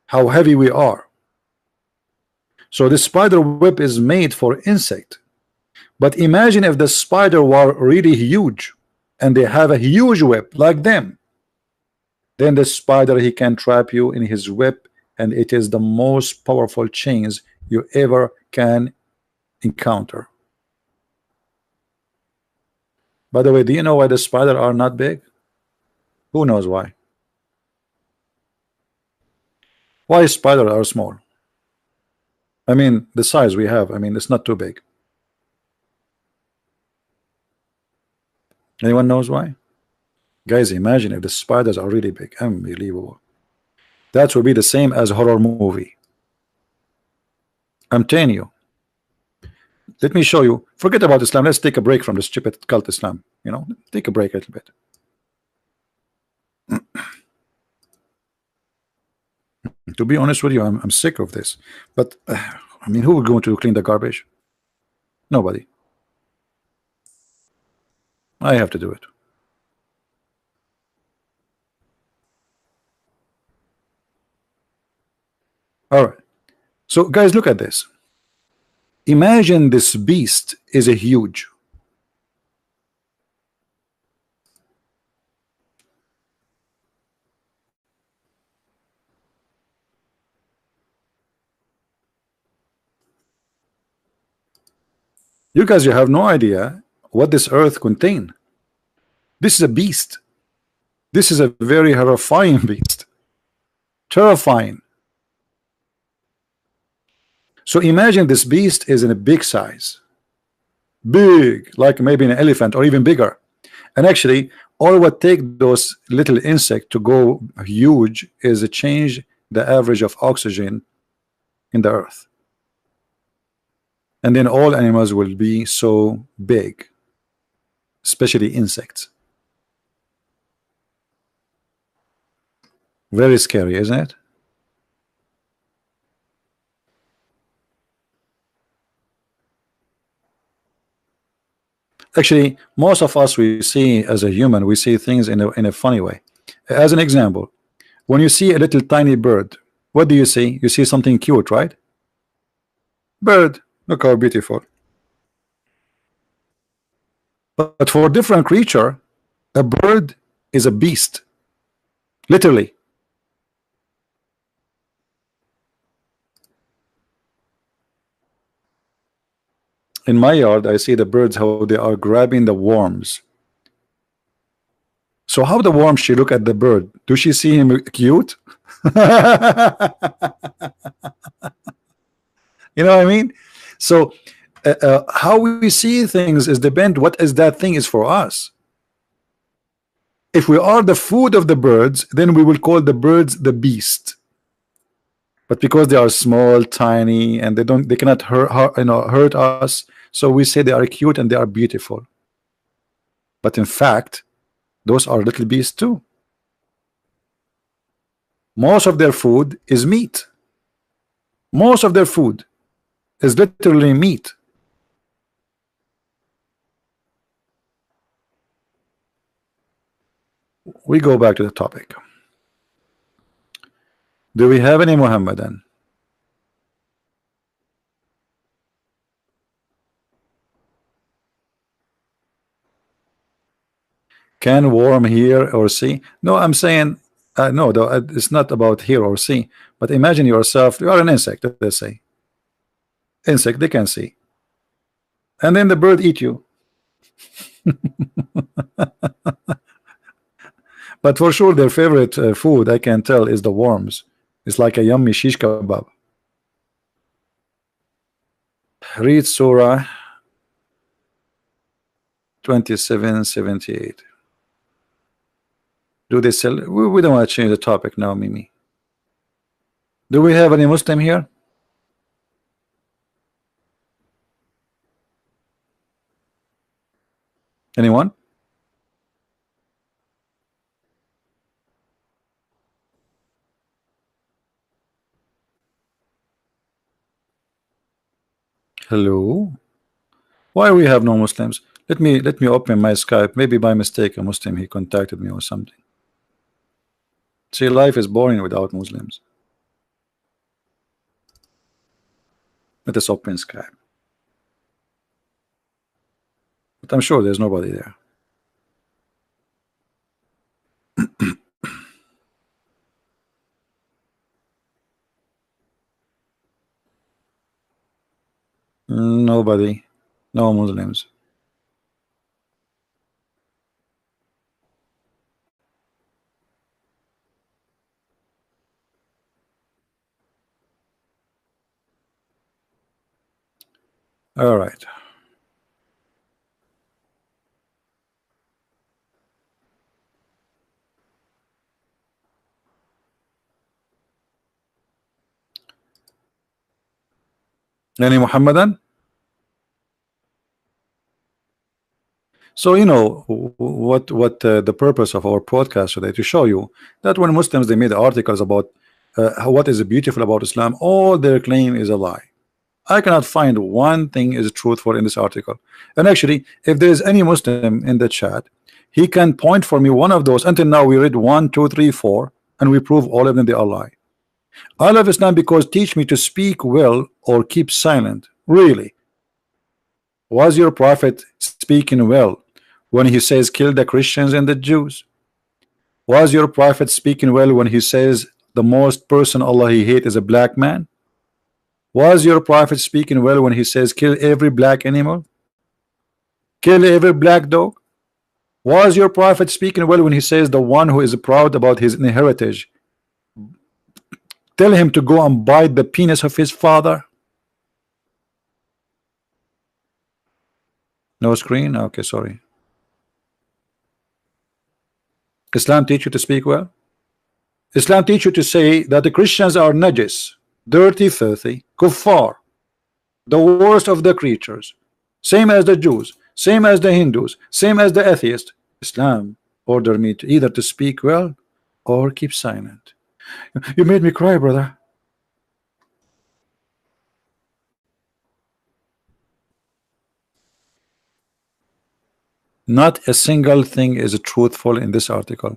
[SPEAKER 1] how heavy we are. So the spider web is made for insect. But imagine if the spider were really huge and they have a huge web like them, then the spider, he can trap you in his web, and it is the most powerful chains you ever can encounter. By the way, do you know why the spider are not big? Who knows why? Why spiders are small? I mean, the size we have, I mean, it's not too big. Anyone knows why? Guys, imagine if the spiders are really big. Unbelievable. That would be the same as a horror movie. I'm telling you. Let me show you. Forget about Islam. Let's take a break from the stupid cult Islam. You know, take a break a little bit. To be honest with you, I'm sick of this. But I mean, who will go to clean the garbage? Nobody. I have to do it. All right. So guys, look at this. Imagine this beast is a huge. You guys, you have no idea what this earth contains. This is a beast. This is a very horrifying beast. Terrifying. So imagine this beast is in a big size. Big, like maybe an elephant or even bigger. And actually, all what take those little insects to go huge is to change the average of oxygen in the earth. And then all animals will be so big, especially insects. Very scary, isn't it? Actually, most of us, we see as a human, we see things in a funny way. As an example, when you see a little tiny bird, what do you see? You see something cute, right? Bird, look how beautiful. But for different creature, a bird is a beast, literally. In my yard, I see the birds how they are grabbing the worms. So how the worm she look at the bird? Do she see him cute? You know what I mean? So how we see things is depend what is that thing is for us. If we are the food of the birds, then we will call the birds the beast. But because they are small, tiny, and they cannot hurt us, so we say they are cute and they are beautiful. But in fact, those are little beasts too. Most of their food is meat. Most of their food is literally meat. We go back to the topic. Do we have any Muhammadan? Can worm hear or see? No, I'm saying no, though it's not about hear or see. But imagine yourself, you are an insect, let's say. Insect, they can see. And then the bird eat you. But for sure their favorite food, I can tell, is the worms. It's like a yummy shish kebab. Read Surah 27:78. Do they sell? We don't want to change the topic now, Mimi. Do we have any Muslim here? Anyone? Hello? Why we have no Muslims? Let me open my Skype. Maybe by mistake a Muslim he contacted me or something. See, life is boring without Muslims. Let us open Skype. But I'm sure there's nobody there. Nobody. No Muslims. All right. Any Muhammadan? So you know what the purpose of our podcast today, to show you that when Muslims they made articles about what is beautiful about Islam, all their claim is a lie. I cannot find one thing is truthful in this article. And actually, if there is any Muslim in the chat, he can point for me one of those. Until now we read 1, 2, 3, 4, and we prove all of them they are lie. I love Islam because teach me to speak well or keep silent. Really? Was your prophet speaking well when he says kill the Christians and the Jews? Was your prophet speaking well when he says the most person Allah he hate is a black man? Was your prophet speaking well when he says kill every black animal? Kill every black dog? Was your prophet speaking well when he says the one who is proud about his heritage, tell him to go and bite the penis of his father? No screen? Okay, sorry. Islam teach you to speak well? Islam teach you to say that the Christians are najis, dirty, filthy, kuffar, the worst of the creatures, same as the Jews, same as the Hindus, same as the atheists. Islam ordered me to either to speak well or keep silent. You made me cry, brother. Not a single thing is truthful in this article.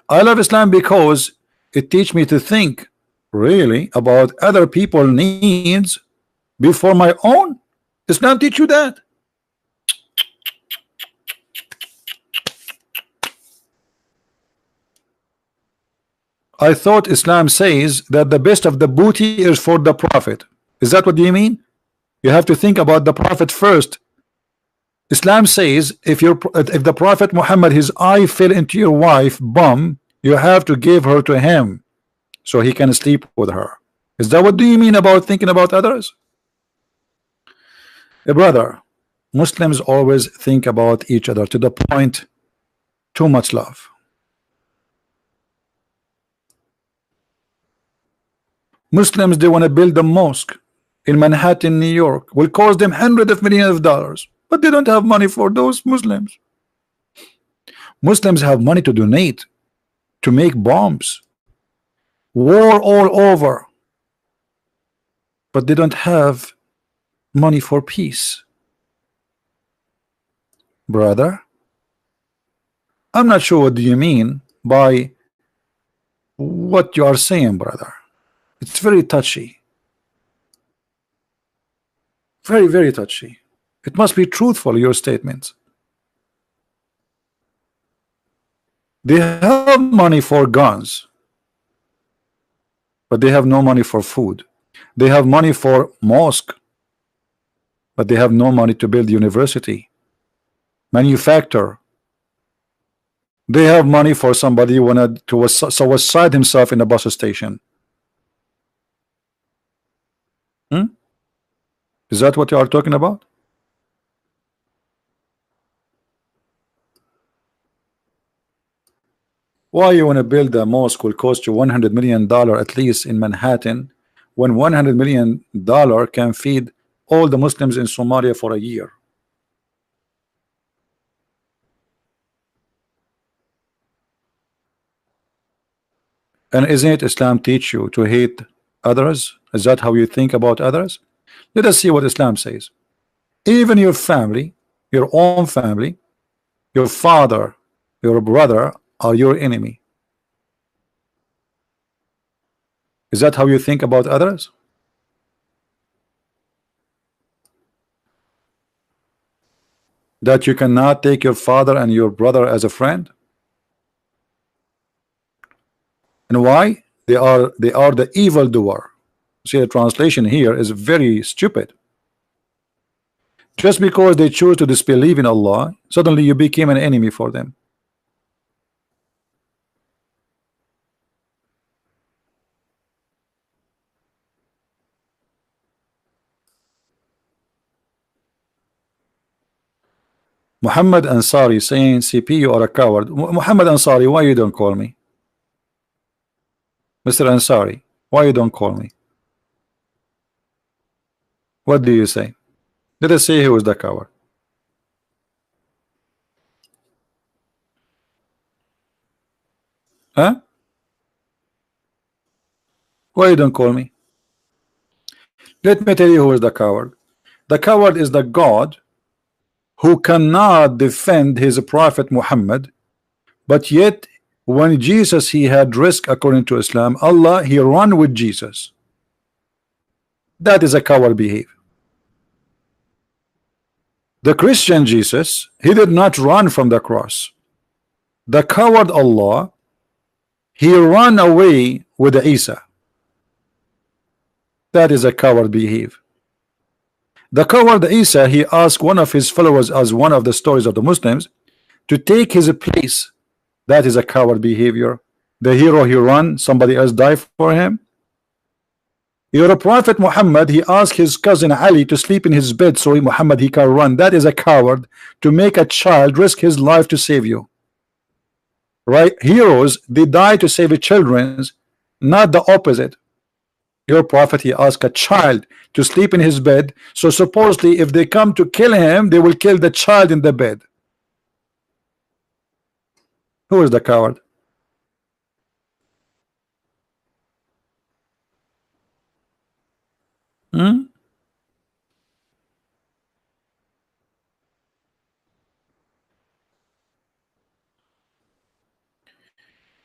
[SPEAKER 1] I love Islam because it teach me to think really about other people's needs before my own? Islam teach you that? I thought Islam says that the best of the booty is for the Prophet. Is that what you mean? You have to think about the Prophet first. Islam says if the Prophet Muhammad, his eye fell into your wife bum, you have to give her to him so he can sleep with her. Is that what do you mean about thinking about others? Brother, Muslims always think about each other to the point too much love. Muslims, they want to build a mosque in Manhattan, New York, will cost them hundreds of millions of dollars, but they don't have money for those Muslims. Muslims have money to donate, to make bombs, war all over, but they don't have money for peace. Brother, I'm not sure what do you mean by what you are saying, brother. It's very touchy. Very, very touchy. It must be truthful, your statements. They have money for guns, but they have no money for food. They have money for mosque, but they have no money to build university, manufacture. They have money for somebody who wanted to suicide himself in a bus station. Is that what you are talking about? Why you want to build a mosque will cost you $100 million at least in Manhattan, when $100 million can feed all the Muslims in Somalia for a year? And isn't Islam teach you to hate others? Is that how you think about others? Let us see what Islam says. Even your family, your own family, your father, your brother are your enemy. Is that how you think about others? That you cannot take your father and your brother as a friend? And why? They are the evildoer. See, the translation here is very stupid. Just because they choose to disbelieve in Allah, suddenly you became an enemy for them. Muhammad Ansari saying, CP, you are a coward. Muhammad Ansari, why you don't call me? Mr. Ansari, why you don't call me? What do you say? Let us see who is the coward. Huh? Why you don't call me? Let me tell you who is the coward. The coward is the God who cannot defend his prophet Muhammad, but yet when Jesus he had risk according to Islam, Allah he run with Jesus. That is a coward behavior. The Christian Jesus, he did not run from the cross. The coward Allah, he ran away with Isa. That is a coward behavior. The coward Isa, he asked one of his followers, as one of the stories of the Muslims, to take his place. That is a coward behavior. The hero he run, somebody else die for him. Your prophet Muhammad, he asked his cousin Ali to sleep in his bed so Muhammad he can run. That is a coward to make a child risk his life to save you. Right? Heroes, they die to save children, not the opposite. Your prophet, he asked a child to sleep in his bed, so supposedly if they come to kill him, they will kill the child in the bed. Who is the coward?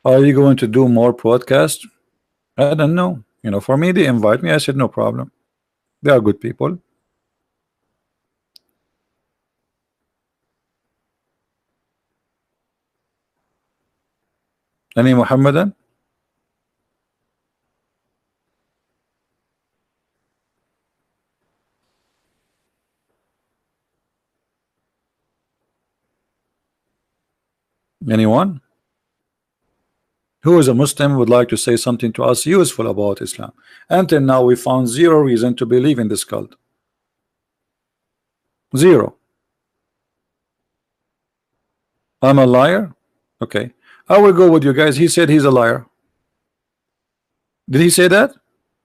[SPEAKER 1] Are you going to do more podcasts? I don't know. You know, for me, they invite me. I said no problem. They are good people. Any Muhammadan? Anyone who is a Muslim would like to say something to us useful about Islam? Until now we found zero reason to believe in this cult. Zero. I'm a liar? Okay, I will go with you guys. He said he's a liar. Did he say that?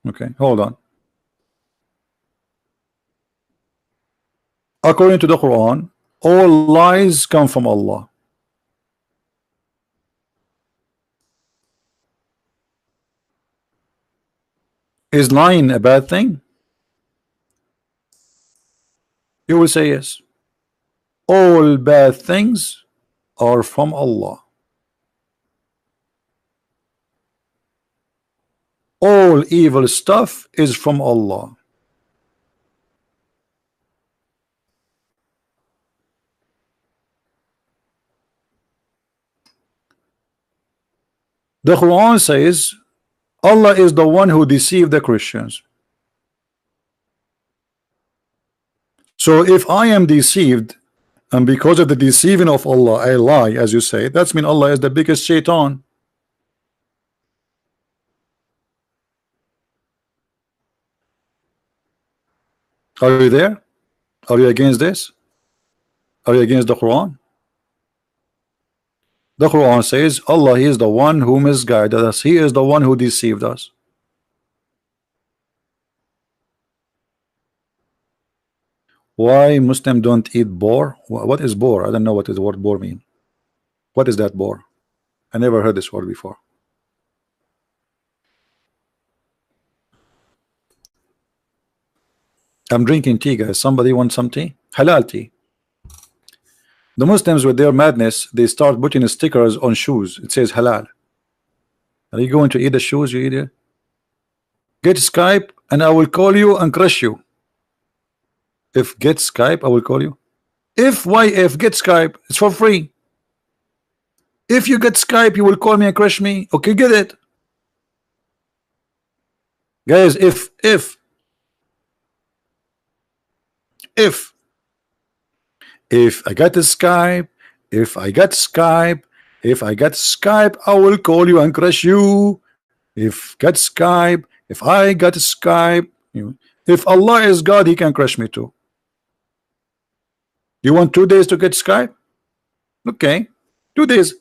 [SPEAKER 1] Okay, hold on. According to the Quran, all lies come from Allah. Is lying a bad thing? You will say yes. All bad things are from Allah. All evil stuff is from Allah. The Quran says Allah is the one who deceived the Christians. So if I am deceived, and because of the deceiving of Allah I lie, as you say, that's mean Allah is the biggest shaitan. Are you there? Are you against this? Are you against the Quran? The Quran says Allah is the one who misguided us. He is the one who deceived us. Why Muslim don't eat boar? What is boar? I don't know what the word boar mean. What is that boar? I never heard this word before. I'm drinking tea, guys. Somebody want some tea? Halal tea. The Muslims with their madness, they start putting stickers on shoes. It says halal. Are you going to eat the shoes, you idiot? Get Skype and I will call you and crush you. If get Skype, I will call you. If get Skype, it's for free. If you get Skype, you will call me and crush me. Okay, get it. Guys, if I got the Skype, if I got Skype, I will call you and crush you. If got Skype, if I got Skype, if Allah is God, He can crush me too. You want 2 days to get Skype? Okay, 2 days.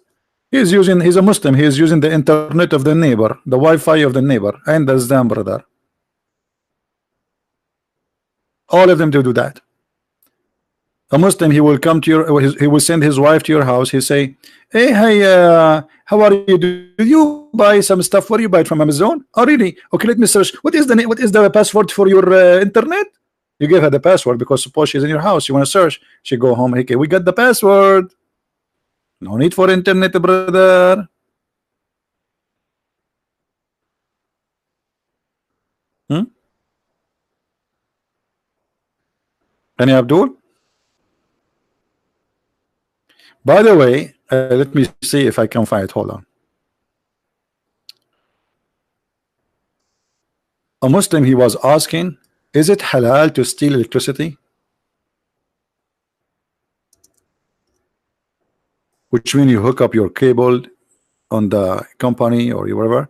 [SPEAKER 1] He's a Muslim. He is using the internet of the neighbor, the Wi-Fi of the neighbor. I understand, brother. All of them to do that. A Muslim, he will come to your, he will send his wife to your house. He say, hey, how are you? Do you buy some stuff? Where you buy it from Amazon? Oh, really? Okay, let me search. What is the name? What is the password for your internet? You give her the password because suppose she's in your house. You want to search. She go home. Okay, we got the password. No need for internet, brother. Any Abdul? By the way, let me see if I can find it. Hold on. A Muslim, he was asking, is it halal to steal electricity? Which means you hook up your cable on the company or whatever.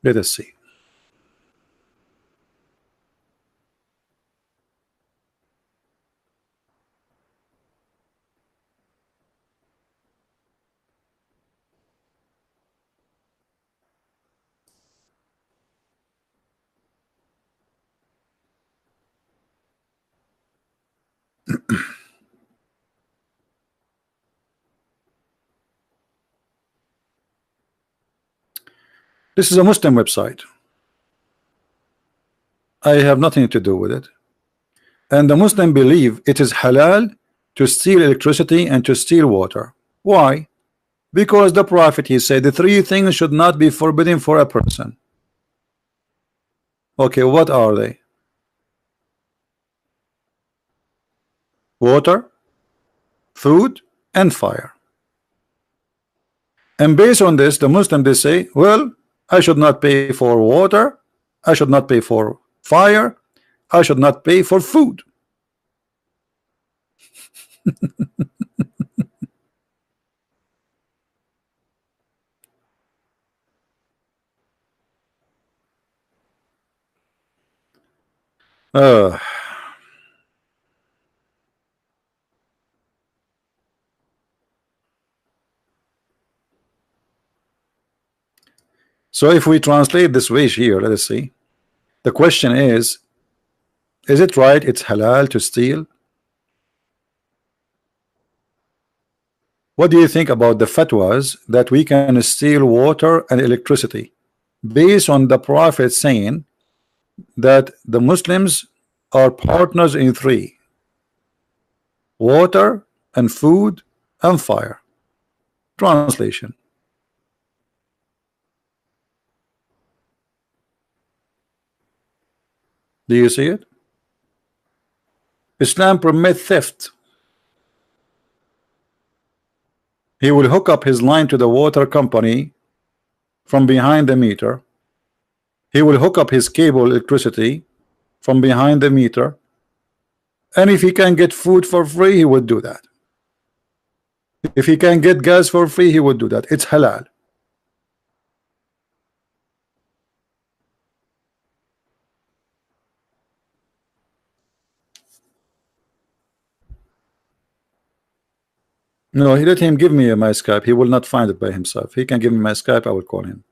[SPEAKER 1] Let us see. This is a Muslim website. I have nothing to do with it. And the Muslim believe it is halal to steal electricity and to steal water. Why? Because the Prophet, he said, the three things should not be forbidden for a person. Okay, what are they? Water, food, and fire. And based on this, the Muslim, they say, well, I should not pay for water, I should not pay for fire, I should not pay for food. uh, so if we translate this way here, let us see. The question is it right, it's halal to steal? What do you think about the fatwas that we can steal water and electricity based on the Prophet saying that the Muslims are partners in three: water and food and fire? Translation. Do you see it? Islam permits theft. He will hook up his line to the water company from behind the meter. He will hook up his cable electricity from behind the meter. And if he can get food for free, he would do that. If he can get gas for free, he would do that. It's halal. No, he let him give me my Skype. He will not find it by himself. He can give me my Skype, I will call him.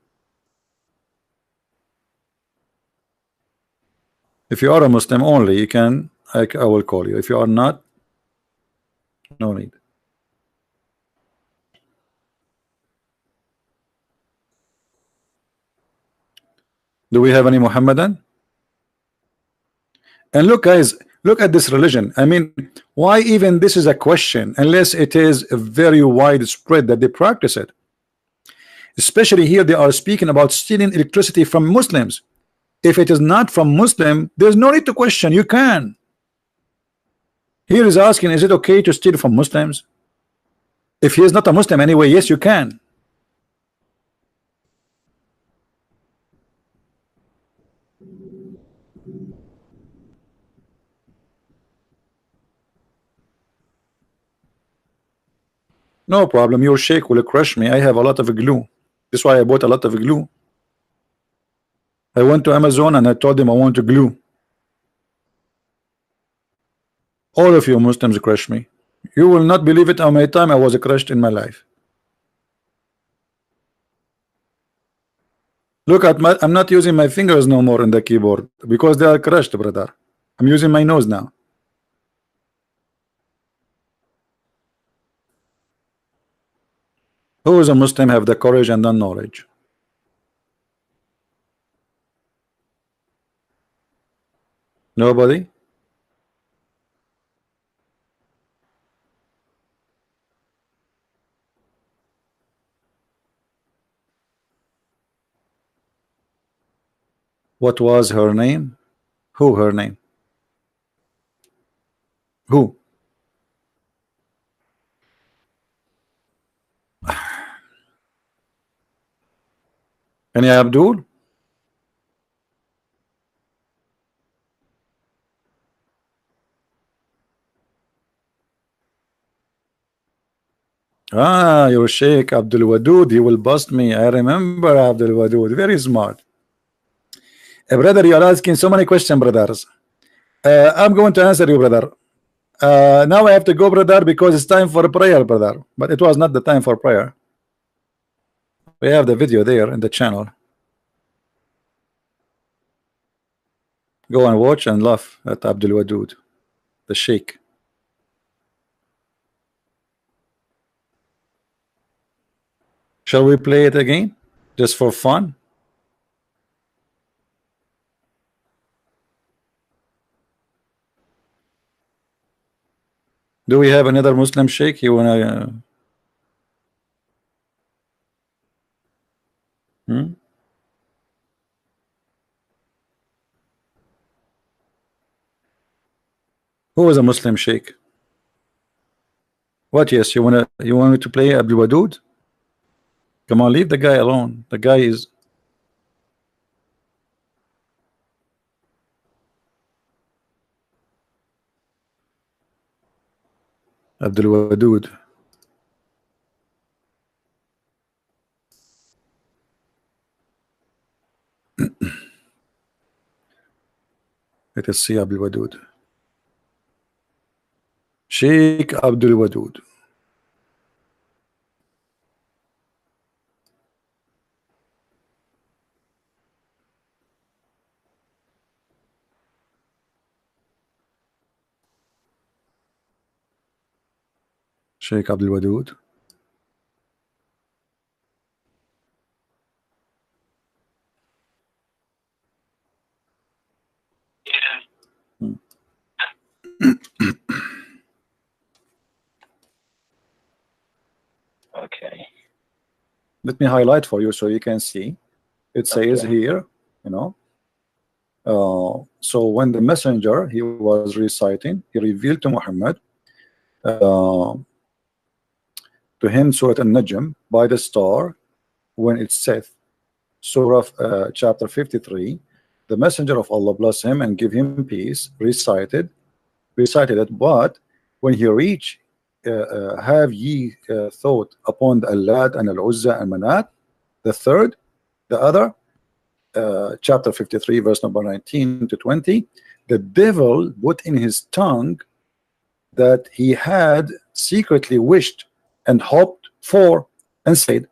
[SPEAKER 1] If you are a Muslim only, you can, I will call you. If you are not, no need. Do we have any Muhammadan? And look, guys, look at this religion. I mean, why even this is a question unless it is very widespread that they practice it? Especially here, they are speaking about stealing electricity from Muslims. If it is not from Muslim, there's no need to question. You can. Here is asking, is it okay to steal from Muslims? If he is not a Muslim anyway, yes, you can. No problem. Your sheikh will crush me. I have a lot of glue. That's why I bought a lot of glue. I went to Amazon and I told them I want to glue. All of you Muslims crush me. You will not believe it how many times I was crushed in my life. Look at my, I'm not using my fingers no more in the keyboard because they are crushed, brother. I'm using my nose now. Who is a Muslim have the courage and the knowledge? Nobody? What was her name? Who her name? Who? Any Abdul? Ah, your Sheikh Abdul Wadud, he will bust me. I remember Abdul Wadud, very smart. Brother, you are asking so many questions, brothers. I'm going to answer you, brother. Now I have to go, brother, because it's time for prayer, brother. But it was not the time for prayer. We have the video there in the channel. Go and watch and laugh at Abdul Wadud, the Sheikh. Shall we play it again? Just for fun? Do we have another Muslim sheikh? You wanna? Hmm? Who is a Muslim sheikh? What? Yes, you want me to play Abdul Wadud? Come on, leave the guy alone. The guy is Abdul Wadud. Let us see Abdul Wadud. Sheikh Abdul Wadud. Sheikh Abdul Wadud.
[SPEAKER 2] Okay.
[SPEAKER 1] Let me highlight for you so you can see. It says here, you know. So when the messenger he was reciting, he revealed to Muhammad to him Surah An-Najm by the star when it saith, Surah chapter 53, the messenger of Allah bless him and give him peace recited it, but when he reached have ye thought upon the Allat and Al-Uzza and Manat, the third, the other, chapter 53 verse number 19 to 20, the devil put in his tongue that he had secretly wished and hoped for, and said,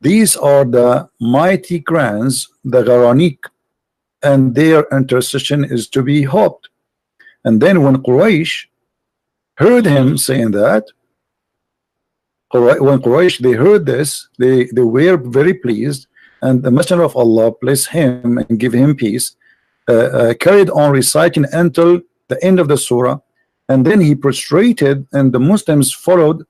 [SPEAKER 1] these are the mighty grants, the Gharanik, and their intercession is to be hoped. And then when Quraysh heard him saying that, when Quraysh they heard this, they were very pleased, and the messenger of Allah bless him and give him peace, carried on reciting until the end of the surah, and then he prostrated, and the Muslims followed,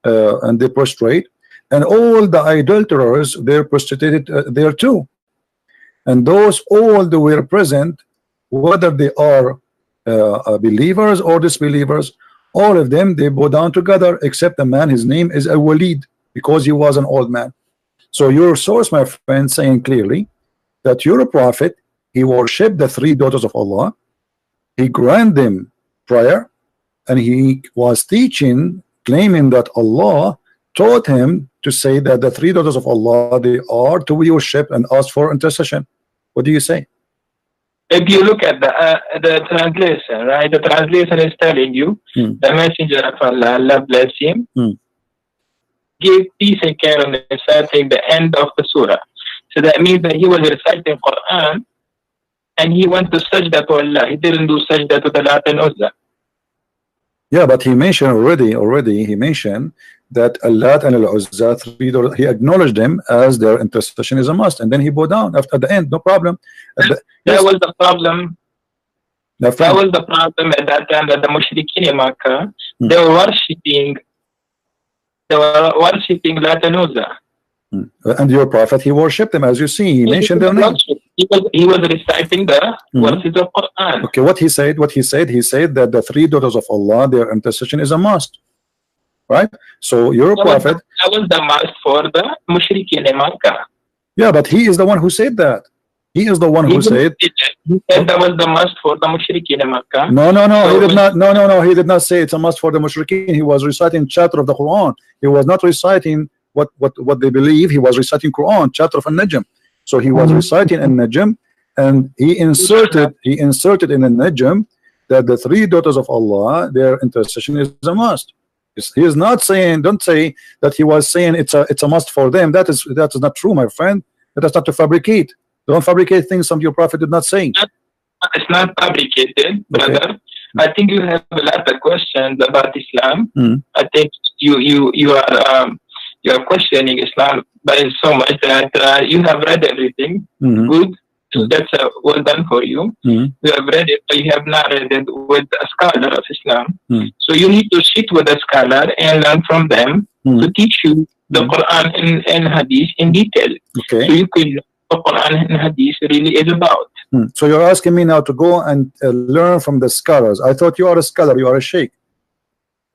[SPEAKER 1] and they prostrate, and all the idolaters they prostrated there too, and those all that were present, whether they are believers or disbelievers, all of them they bow down together, except the man, his name is Al-Walid, because he was an old man. So your source, my friend, saying clearly that you're a prophet, he worshipped the three daughters of Allah, he granted them prayer, and he was teaching, claiming that Allah taught him to say that the three daughters of Allah, they are to be worshipped and ask for intercession. What do you say?
[SPEAKER 2] If you look at the translation, right? The translation is telling you the messenger of Allah, Allah bless him, gave peace and care on reciting the end of the surah. So that means that he was reciting Quran and he went to sajda to Allah. He didn't do sajda to the Lat and Uzza.
[SPEAKER 1] Yeah, but he mentioned already he mentioned that Allat and Al-Uzza, he acknowledged them as their intercession is a must, and then he bowed down after the end, no problem.
[SPEAKER 2] That was the problem. That was the problem at that time, that the Mushrikeen in Makkah, they were worshipping Lat and Uzza.
[SPEAKER 1] And your prophet, he worshipped them, as you see, he mentioned their names.
[SPEAKER 2] He was reciting the verses of Quran.
[SPEAKER 1] Okay, what he said, he said that the three daughters of Allah, their intercession is a must, right? So your prophet,
[SPEAKER 2] that was the must for the Mushrikeen in Makkah.
[SPEAKER 1] Yeah, but he is the one who said that. He is the one who said.
[SPEAKER 2] He said that was the must for the Mushrikeen in Makkah.
[SPEAKER 1] No, he did not. No, he did not say it's a must for the Mushrikeen. He was reciting chapter of the Quran. He was not reciting what they believe. He was reciting Quran, chapter of An-Najm. So he was reciting An-Najm, and he inserted in An-Najm that the three daughters of Allah, their intercession is a must. He is not saying, don't say that he was saying it's a must for them. That is not true, my friend. That is not to fabricate. Don't fabricate things some your prophet did not say.
[SPEAKER 2] It's not fabricated, brother. I think you have a lot of questions about Islam. I think you are questioning Islam by so much that you have read everything. Good. That's well done for you. You have read it, but you have not read it with a scholar of Islam. So you need to sit with a scholar and learn from them to teach you the Quran and Hadith in detail. So you can know what Quran and Hadith really is about.
[SPEAKER 1] So you're asking me now to go and learn from the scholars. I thought you are a scholar, you are a sheikh.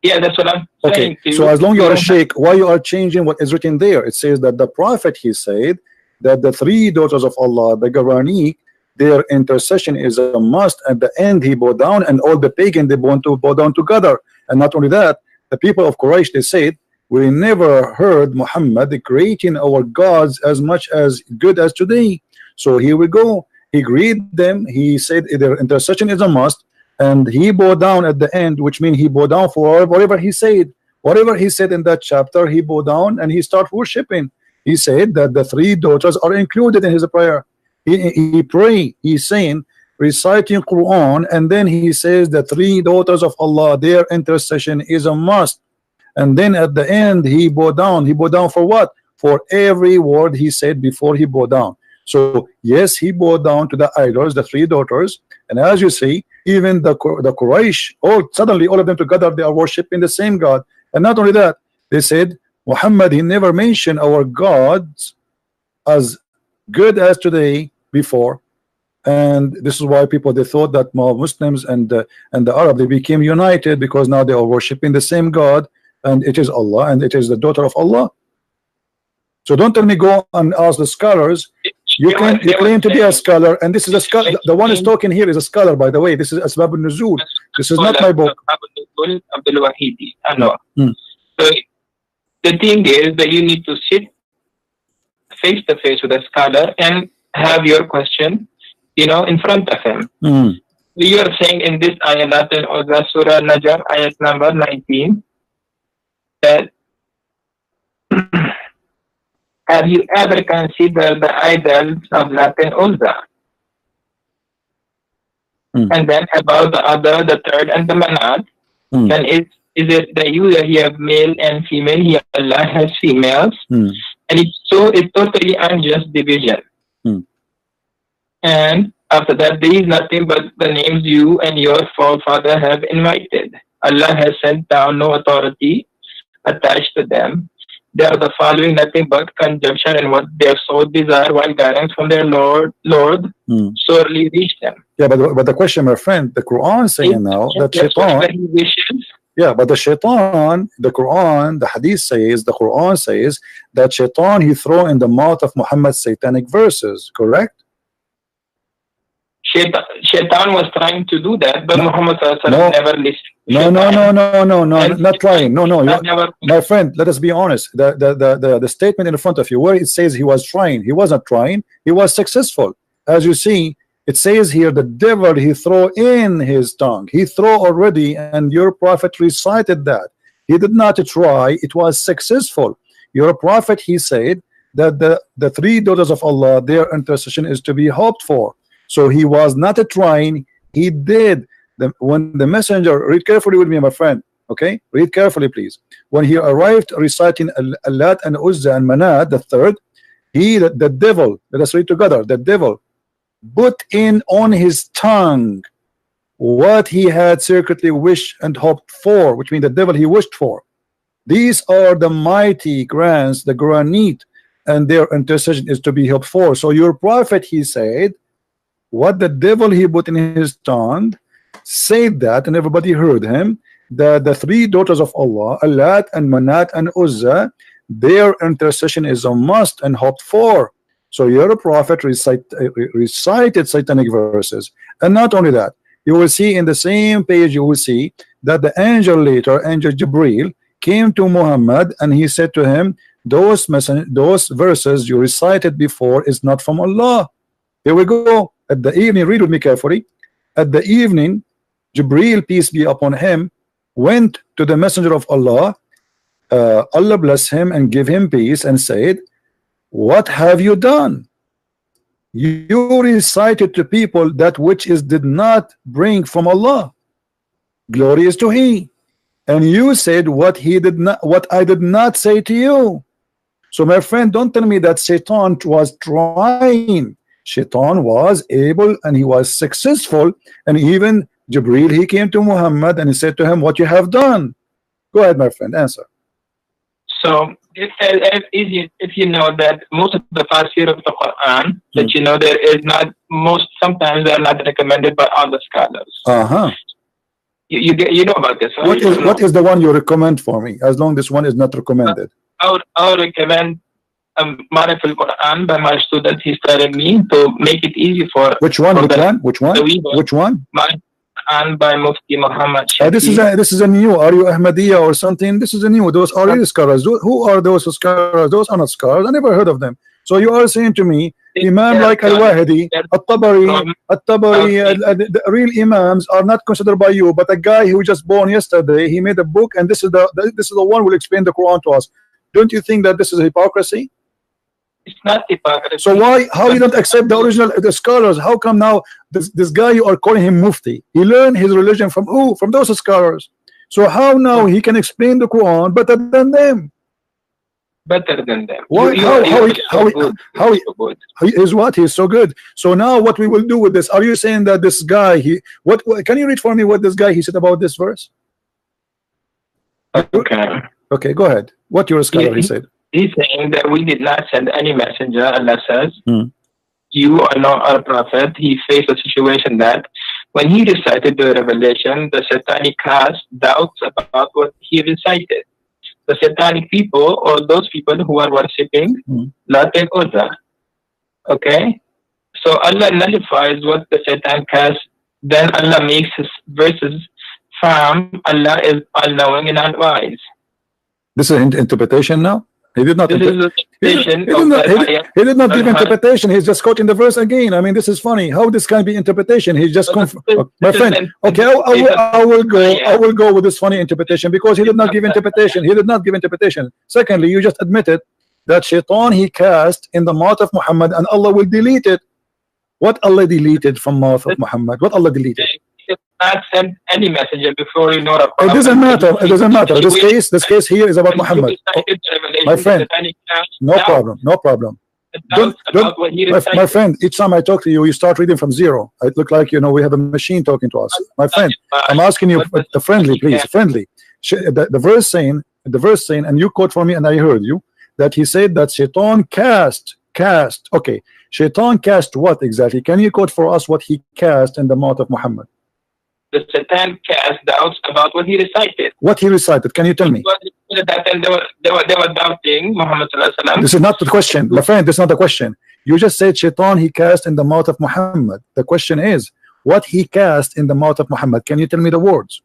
[SPEAKER 2] Yeah, that's what I'm saying.
[SPEAKER 1] So as long as you are a sheikh, why you are changing what is written there? It says that the prophet, he said that the three daughters of Allah, the Garaniq, their intercession is a must. At the end, he bowed down, and all the pagan, they want to bow down together. And not only that, the people of Quraysh, they said, we never heard Muhammad creating our gods as much as good as today. So here we go. He agreed them. He said their intercession is a must, and he bowed down at the end, which means he bowed down for whatever he said. Whatever he said in that chapter, he bowed down and he started worshiping. He said that the three daughters are included in his prayer. He pray. He's saying, reciting Quran, and then he says the three daughters of Allah, their intercession is a must. And then at the end, he bowed down. He bowed down for what? For every word he said before he bowed down. So yes, he bowed down to the idols, the three daughters, and as you see, even the Quraysh, suddenly all of them together, they are worshiping the same God. And not only that, they said Muhammad, he never mentioned our gods as good as today before. And this is why people, they thought that Muslims and the Arab, they became united because now they are worshiping the same God, and it is Allah, and it is the daughter of Allah. So don't tell me go and ask the scholars. You claim to be a scholar, and this is a scholar. The one who's talking here is a scholar, by the way. This is Asbab al-Nuzul. This is not my book.
[SPEAKER 2] So the thing is that you need to sit face to face with a scholar and have your question, in front of him. You are saying in this ayat or the Surah Najm, ayat number 19, that have you ever considered the idols of Lat and Uzza? And then about the third and the Manat, then is it that you have male and female? Allah has females, and it's totally unjust division. And after that, there is nothing but the names you and your forefather have invited. Allah has sent down no authority attached to them. They are the following nothing but conjunction, and what their soul desire, while guidance from their Lord sorely reach them.
[SPEAKER 1] Yeah, but the question, my friend, the Quran is saying now that Shaitan. Yeah, but the Shaitan, the Quran, the Hadith says, the Quran says that Shaitan, he throw in the mouth of Muhammad satanic verses, correct?
[SPEAKER 2] Shaitan was trying to do that, but Muhammad never listened.
[SPEAKER 1] No, not trying. My friend, let us be honest. The statement in front of you, where it says he was trying, he wasn't trying, he was successful. As you see, it says here, the devil, he throw in his tongue. He throw already, and your prophet recited that. He did not try, it was successful. Your prophet, he said that the three daughters of Allah, their intercession is to be hoped for. So he was not trying, he did. When the messenger, read carefully with me, my friend, okay? Read carefully, please. When he arrived reciting Lat and Uzza and Manat, the third, the devil, let us read together, the devil put in on his tongue what he had secretly wished and hoped for, which means the devil he wished for. These are the mighty grants, the granite, and their intercession is to be hoped for. So your prophet, he said, what the devil he put in his tongue, said that, and everybody heard him, that the three daughters of Allah, Lat and Manat and Uzza, their intercession is a must and hoped for. So your prophet recited satanic verses. And not only that, you will see in the same page, you will see that the angel later, angel Jibril, came to Muhammad and he said to him, those verses you recited before is not from Allah. Here we go. At the evening, read with me carefully. At the evening, Jibril, peace be upon him, went to the messenger of Allah, Allah bless him and give him peace, and said, what have you done? You recited to people that which did not bring from Allah. Glory is to He. And you said what I did not say to you. So my friend, don't tell me that Satan was trying. Shaitan was able and he was successful, and even Jibreel, he came to Muhammad and he said to him, what you have done. Go ahead, my friend, answer.
[SPEAKER 2] So if you know that most of the tafsir of the Quran, that you know there is not sometimes they are not recommended by all the scholars. You know about this, right?
[SPEAKER 1] What is the one you recommend for me? As long this one is not recommended.
[SPEAKER 2] I would recommend Marif al-Quran by my student. He's telling me to make it easy for
[SPEAKER 1] which one? Which one?
[SPEAKER 2] And by Mufti Muhammad.
[SPEAKER 1] This is a new. Are you Ahmadiyya or something? This is a new. Those are really scholars. Who are those scholars? Those are not scholars. I never heard of them. So you are saying to me, Imam like Al-Wahidi, At-Tabari, the real Imams are not considered by you, but a guy who just born yesterday, he made a book, and this is the one who will explain the Quran to us. Don't you think that this is hypocrisy?
[SPEAKER 2] It's not hypocrisy.
[SPEAKER 1] So how you don't accept the scholars? How come now this guy you are calling him Mufti? He learned his religion from who? From those scholars. So how now he can explain the Quran better than them?
[SPEAKER 2] Better than them.
[SPEAKER 1] Why? How he is what? He is so good. So now what we will do with this? Are you saying that this guy what can you read for me what this guy he said about this verse? Okay, go ahead. What your scholar he said?
[SPEAKER 2] He's saying that we did not send any messenger. Allah says, you are not our prophet. He faced a situation that when he recited the revelation, the satanic cast doubts about what he recited. The satanic people, or those people who are worshipping Lat and Uzza. Okay? So Allah nullifies what the Satan cast. Then Allah makes his verses firm. Allah is all-knowing and all-wise.
[SPEAKER 1] This is an interpretation now? He did not.
[SPEAKER 2] He did
[SPEAKER 1] not give interpretation. He's just quoting the verse again. I mean, this is funny. How this can be interpretation? He's just my friend. Okay, I will go with this funny interpretation because he did not give interpretation. He did not give interpretation. Secondly, you just admitted that Shaitan he cast in the mouth of Muhammad, and Allah will delete it. What Allah deleted from mouth of Muhammad? What Allah deleted?
[SPEAKER 2] Not send any messenger before you know a
[SPEAKER 1] it doesn't matter. It doesn't matter. This case here is about Muhammad. My friend, no problem. My friend, each time I talk to you, you start reading from zero. It look like we have a machine talking to us. My friend, I'm asking you, friendly, please, friendly. The verse saying, and you quote for me, and I heard you that he said that Shaitan cast. Okay, Shaitan cast what exactly? Can you quote for us what he cast in the mouth of Muhammad?
[SPEAKER 2] The Satan cast doubts about what he recited.
[SPEAKER 1] What he recited? Can you tell me?
[SPEAKER 2] They were doubting Muhammad.
[SPEAKER 1] This is not the question, my friend. This is not the question. You just said Shaitan he cast in the mouth of Muhammad. The question is what he cast in the mouth of Muhammad. Can you tell me the words?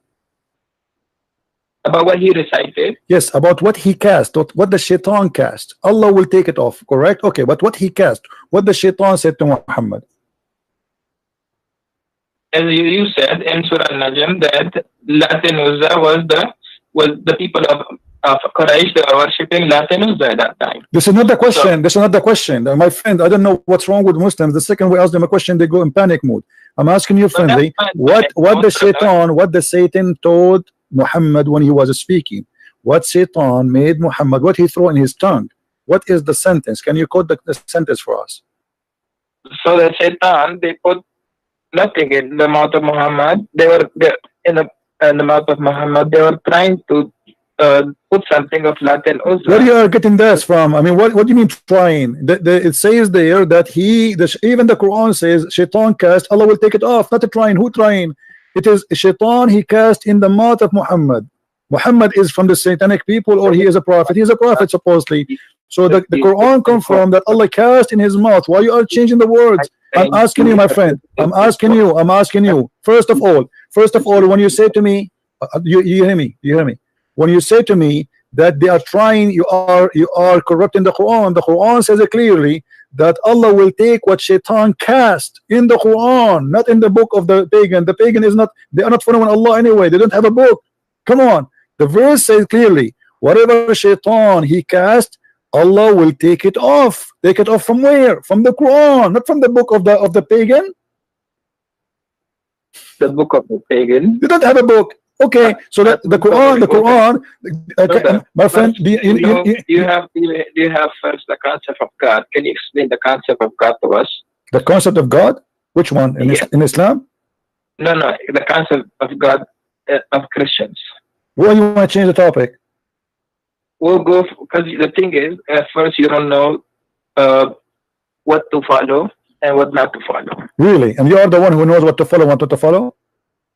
[SPEAKER 2] About what he recited?
[SPEAKER 1] Yes, about what he cast. What the Shaitan cast. Allah will take it off, correct? Okay, but what he cast. What the Shaitan said to Muhammad.
[SPEAKER 2] As you said in Surah Al-Najm that Lat and Uzza was the people of Quraysh that were worshipping Lat and Uzza at that time.
[SPEAKER 1] This is not the question. This is not the question. My friend, I don't know what's wrong with Muslims. The second we ask them a question, they go in panic mode. I'm asking you friendly, what the Satan told Muhammad when he was speaking? What Satan made Muhammad, what he threw in his tongue? What is the sentence? Can you quote the sentence for us?
[SPEAKER 2] So the Satan, they put nothing in the mouth of Muhammad. They were in the mouth of Muhammad. They were trying to put something of Lat and Uzza.
[SPEAKER 1] Where you are getting this from? I mean, what do you mean trying? It says there that even the Quran says Shaitan cast. Allah will take it off. Not a trying. Who trying? It is Shaitan he cast in the mouth of Muhammad. Muhammad is from the satanic people, or he is a prophet. He is a prophet supposedly. So the Quran confirmed that Allah cast in his mouth. Why you are changing the words? I'm asking you, my friend. I'm asking you. First of all, when you say to me, you hear me? When you say to me that they are trying, you are corrupting the Quran. The Quran says it clearly that Allah will take what Shaitan cast in the Quran, not in the book of the pagan. The pagan is not. They are not following Allah anyway. They don't have a book. Come on. The verse says clearly, whatever Shaitan he cast, Allah will take it off. Take it off from where? From the Quran, not from the book of the pagan.
[SPEAKER 2] The book of the pagan.
[SPEAKER 1] You don't have a book. Okay, so that the Quran. Okay, my friend,
[SPEAKER 2] do you have first the concept of God? Can you explain the concept of God to us?
[SPEAKER 1] The concept of God? Which one? In Islam?
[SPEAKER 2] No, the concept of God of Christians.
[SPEAKER 1] Why you want to change the topic?
[SPEAKER 2] We'll go because the thing is, at first you don't know what to follow and what not to follow.
[SPEAKER 1] Really? And you are the one who knows what to follow and what not to follow?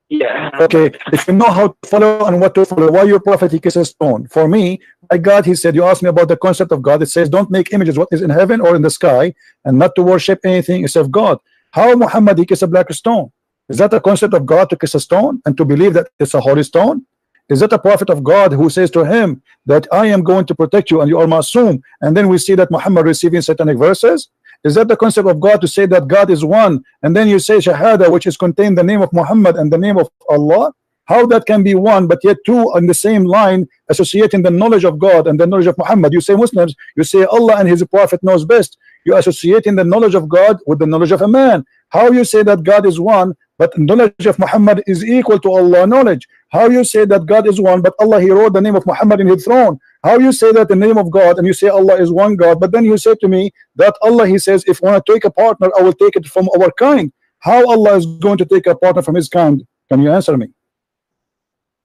[SPEAKER 2] Yeah.
[SPEAKER 1] Okay, if you know how to follow and what to follow, why your prophet he kisses stone? For me, by God, he said, you asked me about the concept of God. It says, don't make images what is in heaven or in the sky, and not to worship anything except God. How Muhammad he kiss a black stone? Is that a concept of God to kiss a stone and to believe that it's a holy stone? Is that a prophet of God who says to him that I am going to protect you and you are Masum? And then we see that Muhammad receiving satanic verses. Is that the concept of God to say that God is one, and then you say Shahada, which is contained the name of Muhammad and the name of Allah? How that can be one, but yet two on the same line, associating the knowledge of God and the knowledge of Muhammad? You say Muslims, you say Allah and his prophet knows best. You associating the knowledge of God with the knowledge of a man. How you say that God is one, but knowledge of Muhammad is equal to Allah knowledge? How you say that God is one, but Allah he wrote the name of Muhammad in his throne? How you say that the name of God and you say Allah is one God, but then you say to me that Allah he says, if I want to take a partner, I will take it from our kind. How Allah is going to take a partner from his kind? Can you answer me?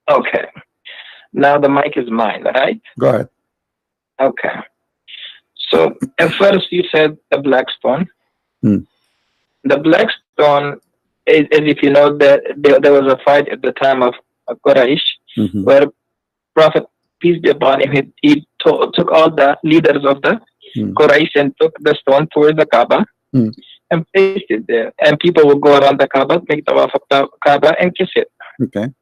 [SPEAKER 2] Okay. Now the mic is mine, right?
[SPEAKER 1] Go ahead.
[SPEAKER 2] Okay. So at first you said the black stone. The black stone is, if you know that there was a fight at the time of Quraysh, where Prophet peace be upon him, he took all the leaders of the Quraysh and took the stone towards the Kaaba and placed it there, and people will go around the Kaaba, make tawaf of the Kaaba and kiss it.
[SPEAKER 1] Okay.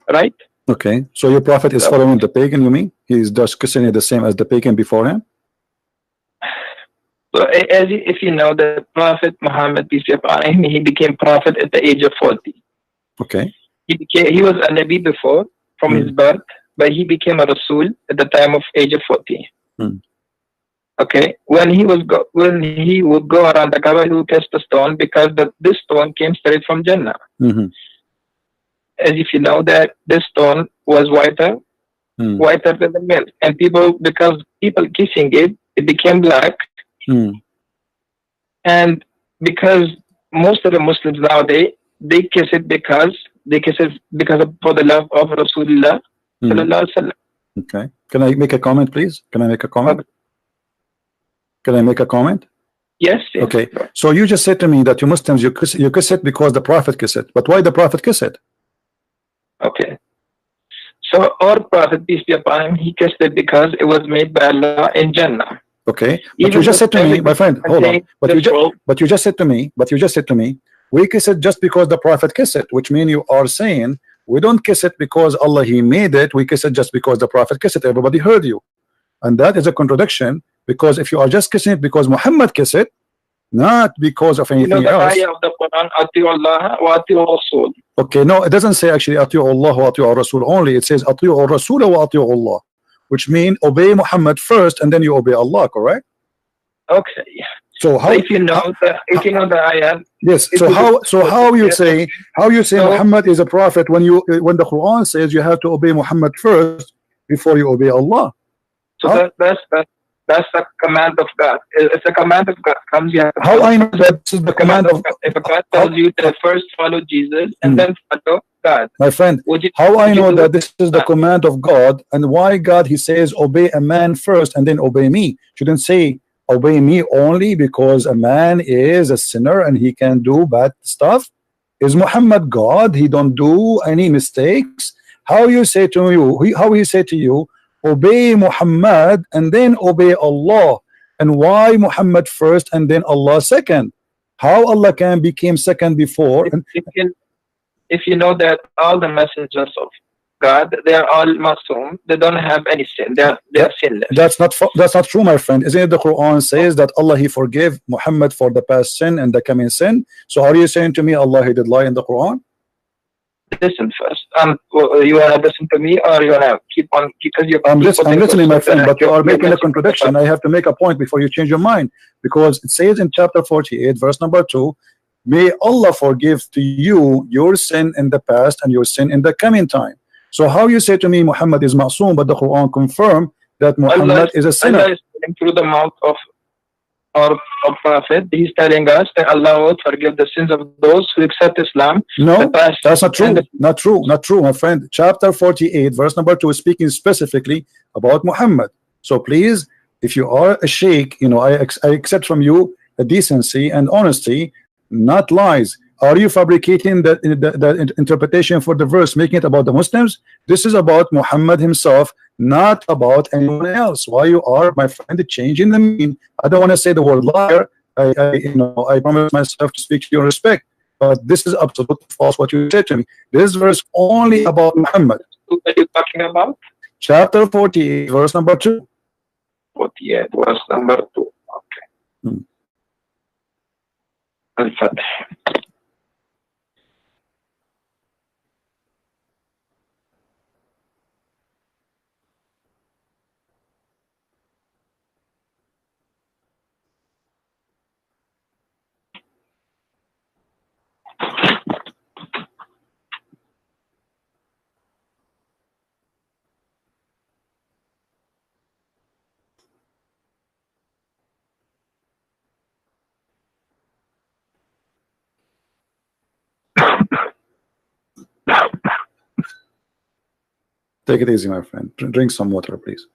[SPEAKER 2] Right?
[SPEAKER 1] Okay. So your prophet is following the pagan, you mean? He's just kissing it the same as the pagan before him?
[SPEAKER 2] So if you know, the Prophet Muhammad peace be upon him, he became prophet at the age of 40.
[SPEAKER 1] Okay.
[SPEAKER 2] He was a Nabi before from his birth, but he became a Rasul at the time of age of 40. Okay, when he would go around the Kaaba, he would kiss the stone because this stone came straight from Jannah. As if you know that this stone was whiter than the milk, and because people kissing it, it became black. And because most of the Muslims nowadays they kiss it because for the love of Rasulullah.
[SPEAKER 1] Okay. Can I make a comment, please? Can I make a comment? Can I make a comment?
[SPEAKER 2] Yes.
[SPEAKER 1] Okay. So you just said to me that you Muslims you kiss it because the Prophet kiss it. But why the Prophet kiss it?
[SPEAKER 2] Okay. So our Prophet peace be upon him, he kissed it because it was made by Allah in Jannah.
[SPEAKER 1] Okay. But you just said to me, my friend, hold on. But you just said to me, we kiss it just because the Prophet kissed it, which means you are saying we don't kiss it because Allah he made it, we kiss it just because the Prophet kissed it. Everybody heard you. And that is a contradiction, because if you are just kissing it because Muhammad kissed it, not because of anything else.
[SPEAKER 2] Ayah of the Quran, Ati'u Allah wa Ati'u Rasul.
[SPEAKER 1] Okay, no, it doesn't say actually Ati'u Allah wa Ati'u Rasul only. It says Ati'u Rasul wa Ati'u Allah, which means obey Muhammad first and then you obey Allah, correct?
[SPEAKER 2] Okay.
[SPEAKER 1] So how,
[SPEAKER 2] if you know the ayah.
[SPEAKER 1] Yes. So how you say Muhammad is a prophet when the Quran says you have to obey Muhammad first before you obey Allah?
[SPEAKER 2] So that's the command of God. It's a command of God.
[SPEAKER 1] How I know that this is the command of God?
[SPEAKER 2] If God tells you to first follow Jesus and then follow God,
[SPEAKER 1] my friend, how I know that this is the command of God, and why God he says obey a man first and then obey me? Shouldn't say obey me only because a man is a sinner and he can do bad stuff. Is Muhammad God? He don't do any mistakes. How he say to you obey Muhammad and then obey Allah, and why Muhammad first and then Allah second? How Allah can become second before?
[SPEAKER 2] If you know that all the messengers of God, they are all Masum, they don't have any sin, they are sinless.
[SPEAKER 1] That's not true, my friend. Isn't it the Quran says that Allah he forgave Muhammad for the past sin and the coming sin? So are you saying to me Allah he did lie in the Quran?
[SPEAKER 2] Listen first. You wanna listen to me, or you wanna keep on? Because
[SPEAKER 1] I'm listening, my friend, but you are making a contradiction. I have to make a point before you change your mind, because it says in chapter 48, verse number 2, may Allah forgive to you your sin in the past and your sin in the coming time. So how you say to me Muhammad is ma'soom, but the Quran confirm that Muhammad is a sinner?
[SPEAKER 2] Allah is speaking through the mouth of or prophet, he's telling us that Allah would forgive the sins of those who accept Islam.
[SPEAKER 1] No, that's not true. Not true. Not true, my friend. Chapter 48, verse number 2 is speaking specifically about Muhammad. So please, if you are a sheikh, you know, I accept from you a decency and honesty, not lies. Are you fabricating the interpretation for the verse, making it about the Muslims? This is about Muhammad himself, not about anyone else. Why you are, my friend, changing the meaning? I don't want to say the word liar. I promise myself to speak to your respect, but this is absolutely false what you said to me. This verse only about Muhammad.
[SPEAKER 2] What are you talking about?
[SPEAKER 1] Chapter 48, verse number 2.
[SPEAKER 2] 48, verse number 2. Okay. Al-Fatih.
[SPEAKER 1] Take it easy, my friend. Drink some water, please.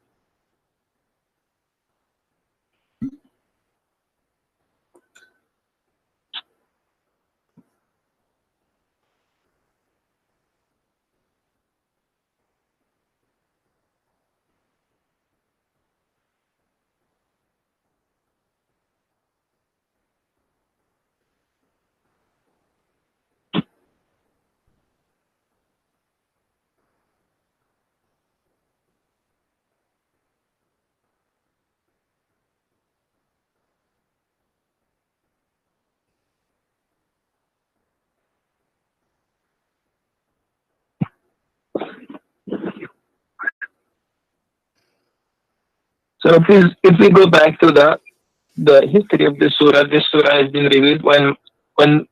[SPEAKER 2] So if we go back to the history of this surah has been revealed when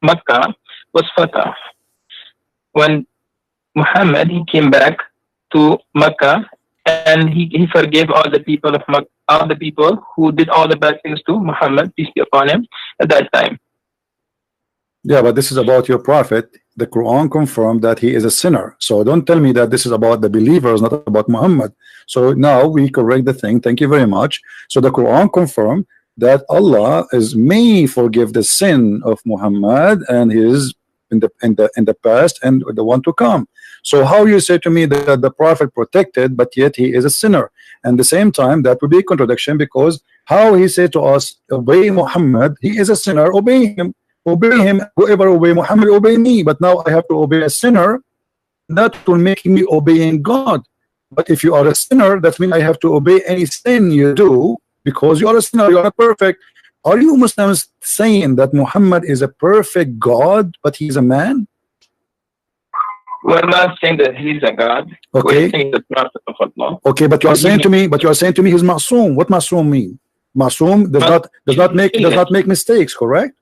[SPEAKER 2] Makkah was fatah. When Muhammad, he came back to Makkah and he forgave all the people of Makkah, all the people who did all the bad things to Muhammad, peace be upon him, at that time.
[SPEAKER 1] Yeah, but this is about your prophet. The Quran confirmed that he is a sinner. So don't tell me that this is about the believers, not about Muhammad. So now we correct the thing. Thank you very much. So the Quran confirmed that Allah may forgive the sin of Muhammad and his in the past and the one to come. So how you say to me that the prophet protected, but yet he is a sinner? And the same time, that would be a contradiction, because how he said to us, obey Muhammad, he is a sinner, obey him. Obey him. Whoever obey Muhammad, obey me. But now I have to obey a sinner. That will make me obeying God. But if you are a sinner, that means I have to obey any sin you do, because you are a sinner, you are not perfect. Are you Muslims saying that Muhammad is a perfect God, but he is a man?
[SPEAKER 2] We're not saying that he's a God.
[SPEAKER 1] Okay.
[SPEAKER 2] We're saying the prophet of Allah.
[SPEAKER 1] Okay, but you are saying to me, he's Ma'soom. What Ma'soom mean? Ma'soom does not make mistakes, correct?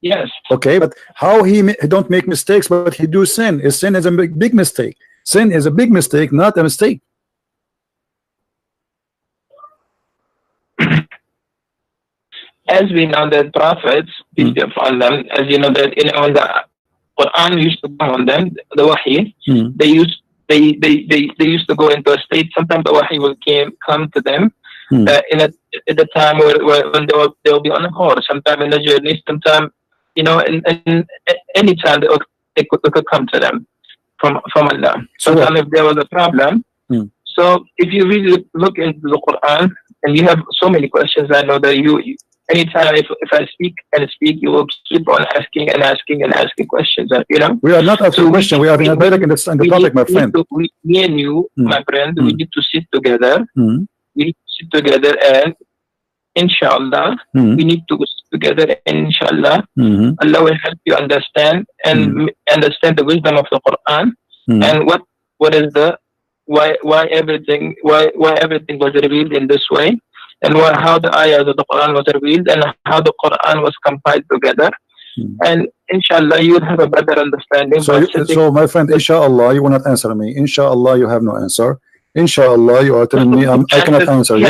[SPEAKER 2] Yes.
[SPEAKER 1] Okay, but how he don't make mistakes, but he do sin? Sin is a big mistake. Sin is a big mistake, not a mistake.
[SPEAKER 2] As we know that prophets, peace be upon them, as you know that on the Quran used to come on them, the Wahy, they used to go into a state. Sometimes the Wahy will come to them at the time when they will be on a horse, sometime in the journey, sometime, you know, in any time they could come to them from Allah. Sometimes if there was a problem. So if you really look into the Quran, and you have so many questions, I know that you anytime if I speak, you will keep on asking questions. You know,
[SPEAKER 1] we are not asking questions. We are in the topic, my friend.
[SPEAKER 2] Me and you, my friend, we need to sit together. We need to sit together, and inshallah, we need to sit together, and inshallah, Allah will help you understand and understand the wisdom of the Quran and what is the why everything was revealed in this way, and how the ayahs of the Quran was revealed, and how the Quran was compiled together. And inshallah, you will have a better understanding.
[SPEAKER 1] So my friend, inshallah, you will not answer me. Inshallah, you have no answer. Inshallah, you are telling me I cannot answer you.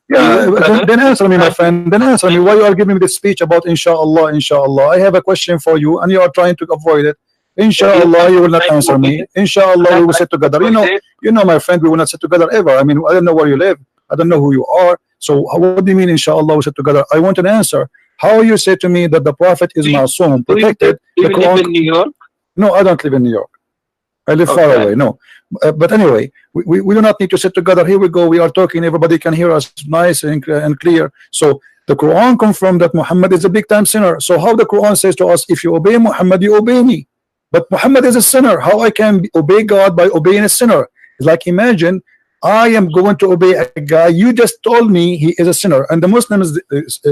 [SPEAKER 1] Yeah, then answer me, my friend. Then answer me. Why you are giving me this speech about inshallah, inshallah? I have a question for you, and you are trying to avoid it. Inshallah, you will not answer me. Inshallah, we will sit together. You know, my friend, we will not sit together ever. I mean, I don't know where you live. I don't know who you are. So what do you mean, inshallah, we sit together? I want an answer. How you say to me that the Prophet is Masoom, protected?
[SPEAKER 2] Do you live in New York?
[SPEAKER 1] No, I don't live in New York. I live far away. No, but anyway, we do not need to sit together. Here we go. We are talking. Everybody can hear us nice and clear. So the Quran confirmed that Muhammad is a big time sinner. So how the Quran says to us, if you obey Muhammad, you obey me. But Muhammad is a sinner. How I can obey God by obeying a sinner? It's like, imagine I am going to obey a guy you just told me he is a sinner, and the Muslims,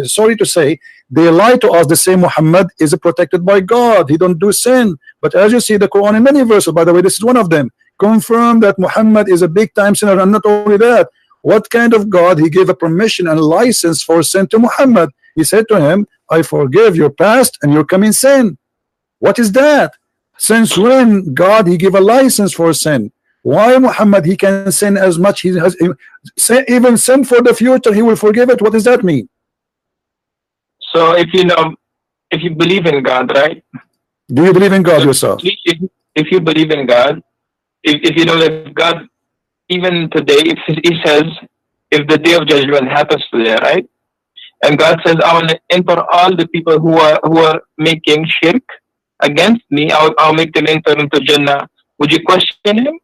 [SPEAKER 1] sorry to say, they lie to us. They say Muhammad is protected by God. He don't do sin. But as you see, the Quran in many verses, by the way, this is one of them, confirm that Muhammad is a big time sinner. And not only that, what kind of God? He gave a permission and license for sin to Muhammad. He said to him, I forgive your past and your coming sin. What is that? Since when God he gave a license for sin? Why Muhammad he can sin as much he has, even sin for the future he will forgive it? What does that mean?
[SPEAKER 2] So if you believe in God, right?
[SPEAKER 1] Do you believe in God yourself?
[SPEAKER 2] If you believe in God, if you know that God, even today, if he says, if the day of judgment happens today, right? And God says, I will enter all the people who are making shirk against me, I'll make them enter into Jannah. Would you question him?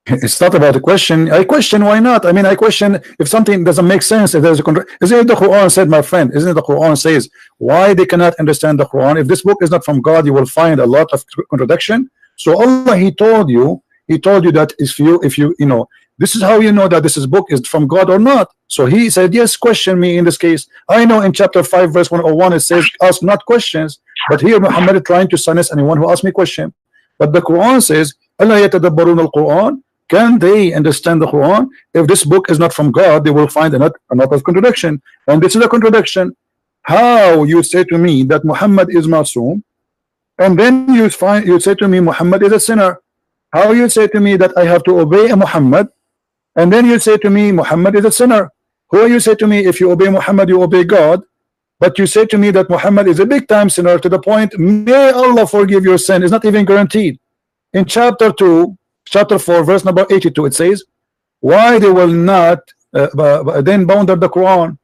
[SPEAKER 1] It's not about a question. I question why not. I mean, I question if something doesn't make sense. If there's a isn't it the Quran said, my friend? Isn't it the Quran says why they cannot understand the Quran? If this book is not from God, you will find a lot of contradiction. So Allah, He told you that if you know, this is how you know that this book is from God or not. So He said, yes, question me in this case. I know in chapter 5 verse 101 it says, ask not questions. But here Muhammad is trying to silence anyone who asks me question. But the Quran says, Allah yatadabbarun al-Quran. Can they understand the Quran? If this book is not from God, they will find another contradiction. And this is a contradiction. How you say to me that Muhammad is Masoom, and then you say to me Muhammad is a sinner? How you say to me that I have to obey a Muhammad, and then you say to me Muhammad is a sinner? Who you say to me if you obey Muhammad you obey God, but you say to me that Muhammad is a big time sinner to the point may Allah forgive your sin is not even guaranteed. In chapter 2, chapter 4 verse number 82 it says, why they will not then bounded the Quran?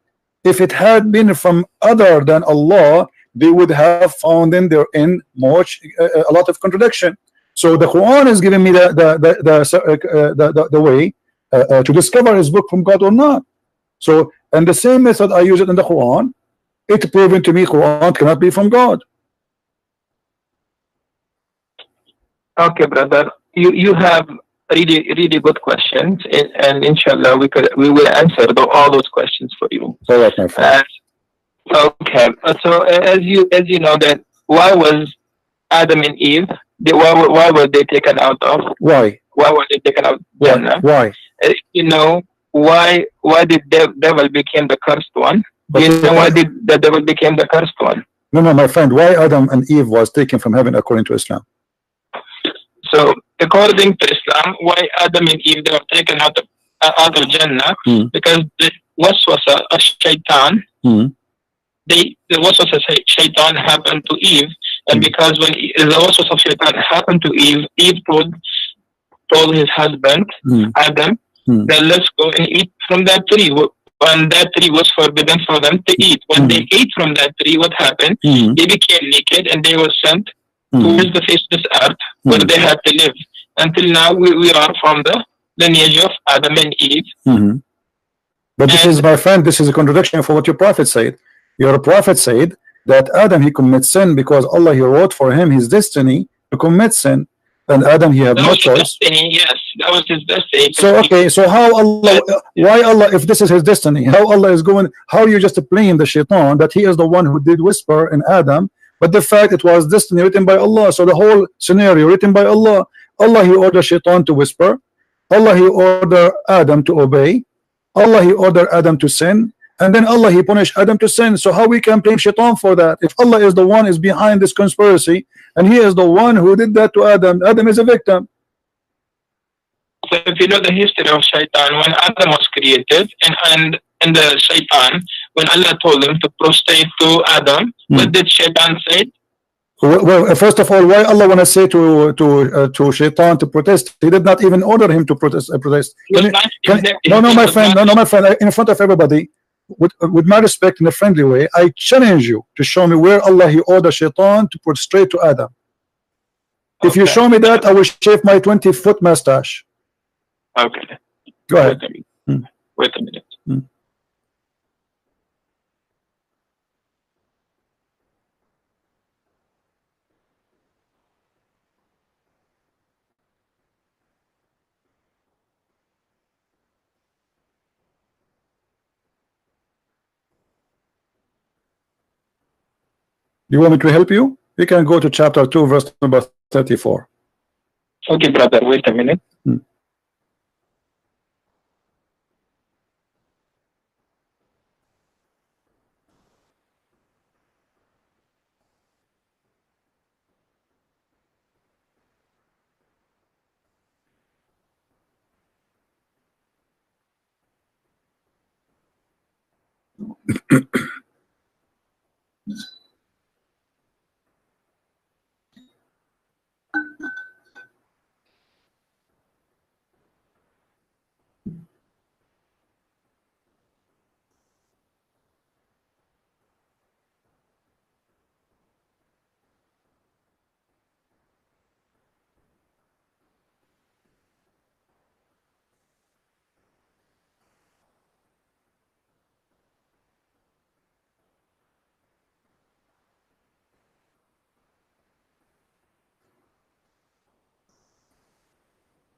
[SPEAKER 1] If it had been from other than Allah, they would have found in therein much a lot of contradiction. So the Quran is giving me the way to discover his book from God or not. So, and the same method I use it in the Quran, it's proven to me Quran cannot be from God.
[SPEAKER 2] Okay, brother. You have really good questions, and inshallah we will answer all those questions for you.
[SPEAKER 1] All right, my friend.
[SPEAKER 2] Okay. So as you know that why was Adam and Eve? Why were they taken out of?
[SPEAKER 1] Why?
[SPEAKER 2] Why were they taken out?
[SPEAKER 1] Why?
[SPEAKER 2] You know why did the devil became the cursed one? Do you know why did the devil became the cursed one?
[SPEAKER 1] No, my friend. Why Adam and Eve was taken from heaven according to Islam?
[SPEAKER 2] So according to Islam, why Adam and Eve they were taken out of Jannah? Because the waswasa of shaitan, the waswasa of shaitan happened to Eve, and because when the waswasa of shaitan happened to Eve, Eve told his husband Adam, then let's go and eat from that tree. When that tree was forbidden for them to eat, when they ate from that tree, what happened? They became naked and they were sent towards the face of this earth where they had to live. Until now, we are from the lineage of Adam and Eve.
[SPEAKER 1] But this is, my friend, this is a contradiction for what your prophet said. Your prophet said that Adam he commits sin because Allah he wrote for him his destiny to commit sin, and Adam he had no choice.
[SPEAKER 2] Destiny, yes, that was his destiny.
[SPEAKER 1] So okay, so how Allah? Why Allah? If this is his destiny, how Allah is going? How you just blame the shaitan that he is the one who did whisper in Adam? But the fact it was destiny written by Allah. So the whole scenario written by Allah. Allah he ordered shaitan to whisper. Allah he ordered Adam to obey. Allah he ordered Adam to sin. And then Allah he punished Adam to sin. So how we can blame shaitan for that? If Allah is the one is behind this conspiracy and he is the one who did that to Adam, Adam is a victim.
[SPEAKER 2] So if you know the history of shaitan, when Adam was created and in the shaitan when Allah told him to prostrate to Adam. What did shaitan say?
[SPEAKER 1] Well, first of all, why Allah want to say to Shaitan to protest? He did not even order him to protest. No, my friend, in front of everybody, with my respect, in a friendly way, I challenge you to show me where Allah he ordered Shaitan to prostrate to Adam. If you show me that, I will shave my 20-foot mustache.
[SPEAKER 2] Okay.
[SPEAKER 1] Go ahead.
[SPEAKER 2] Wait a minute.
[SPEAKER 1] You want me to help you? You can go to chapter 2, verse number 34.
[SPEAKER 2] Okay, brother, wait a minute.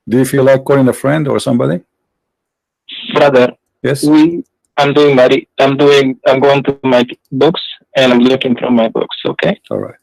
[SPEAKER 1] Do you feel like calling a friend or somebody?
[SPEAKER 2] Brother,
[SPEAKER 1] yes.
[SPEAKER 2] I'm going to my books and I'm looking from my books, okay?
[SPEAKER 1] All right.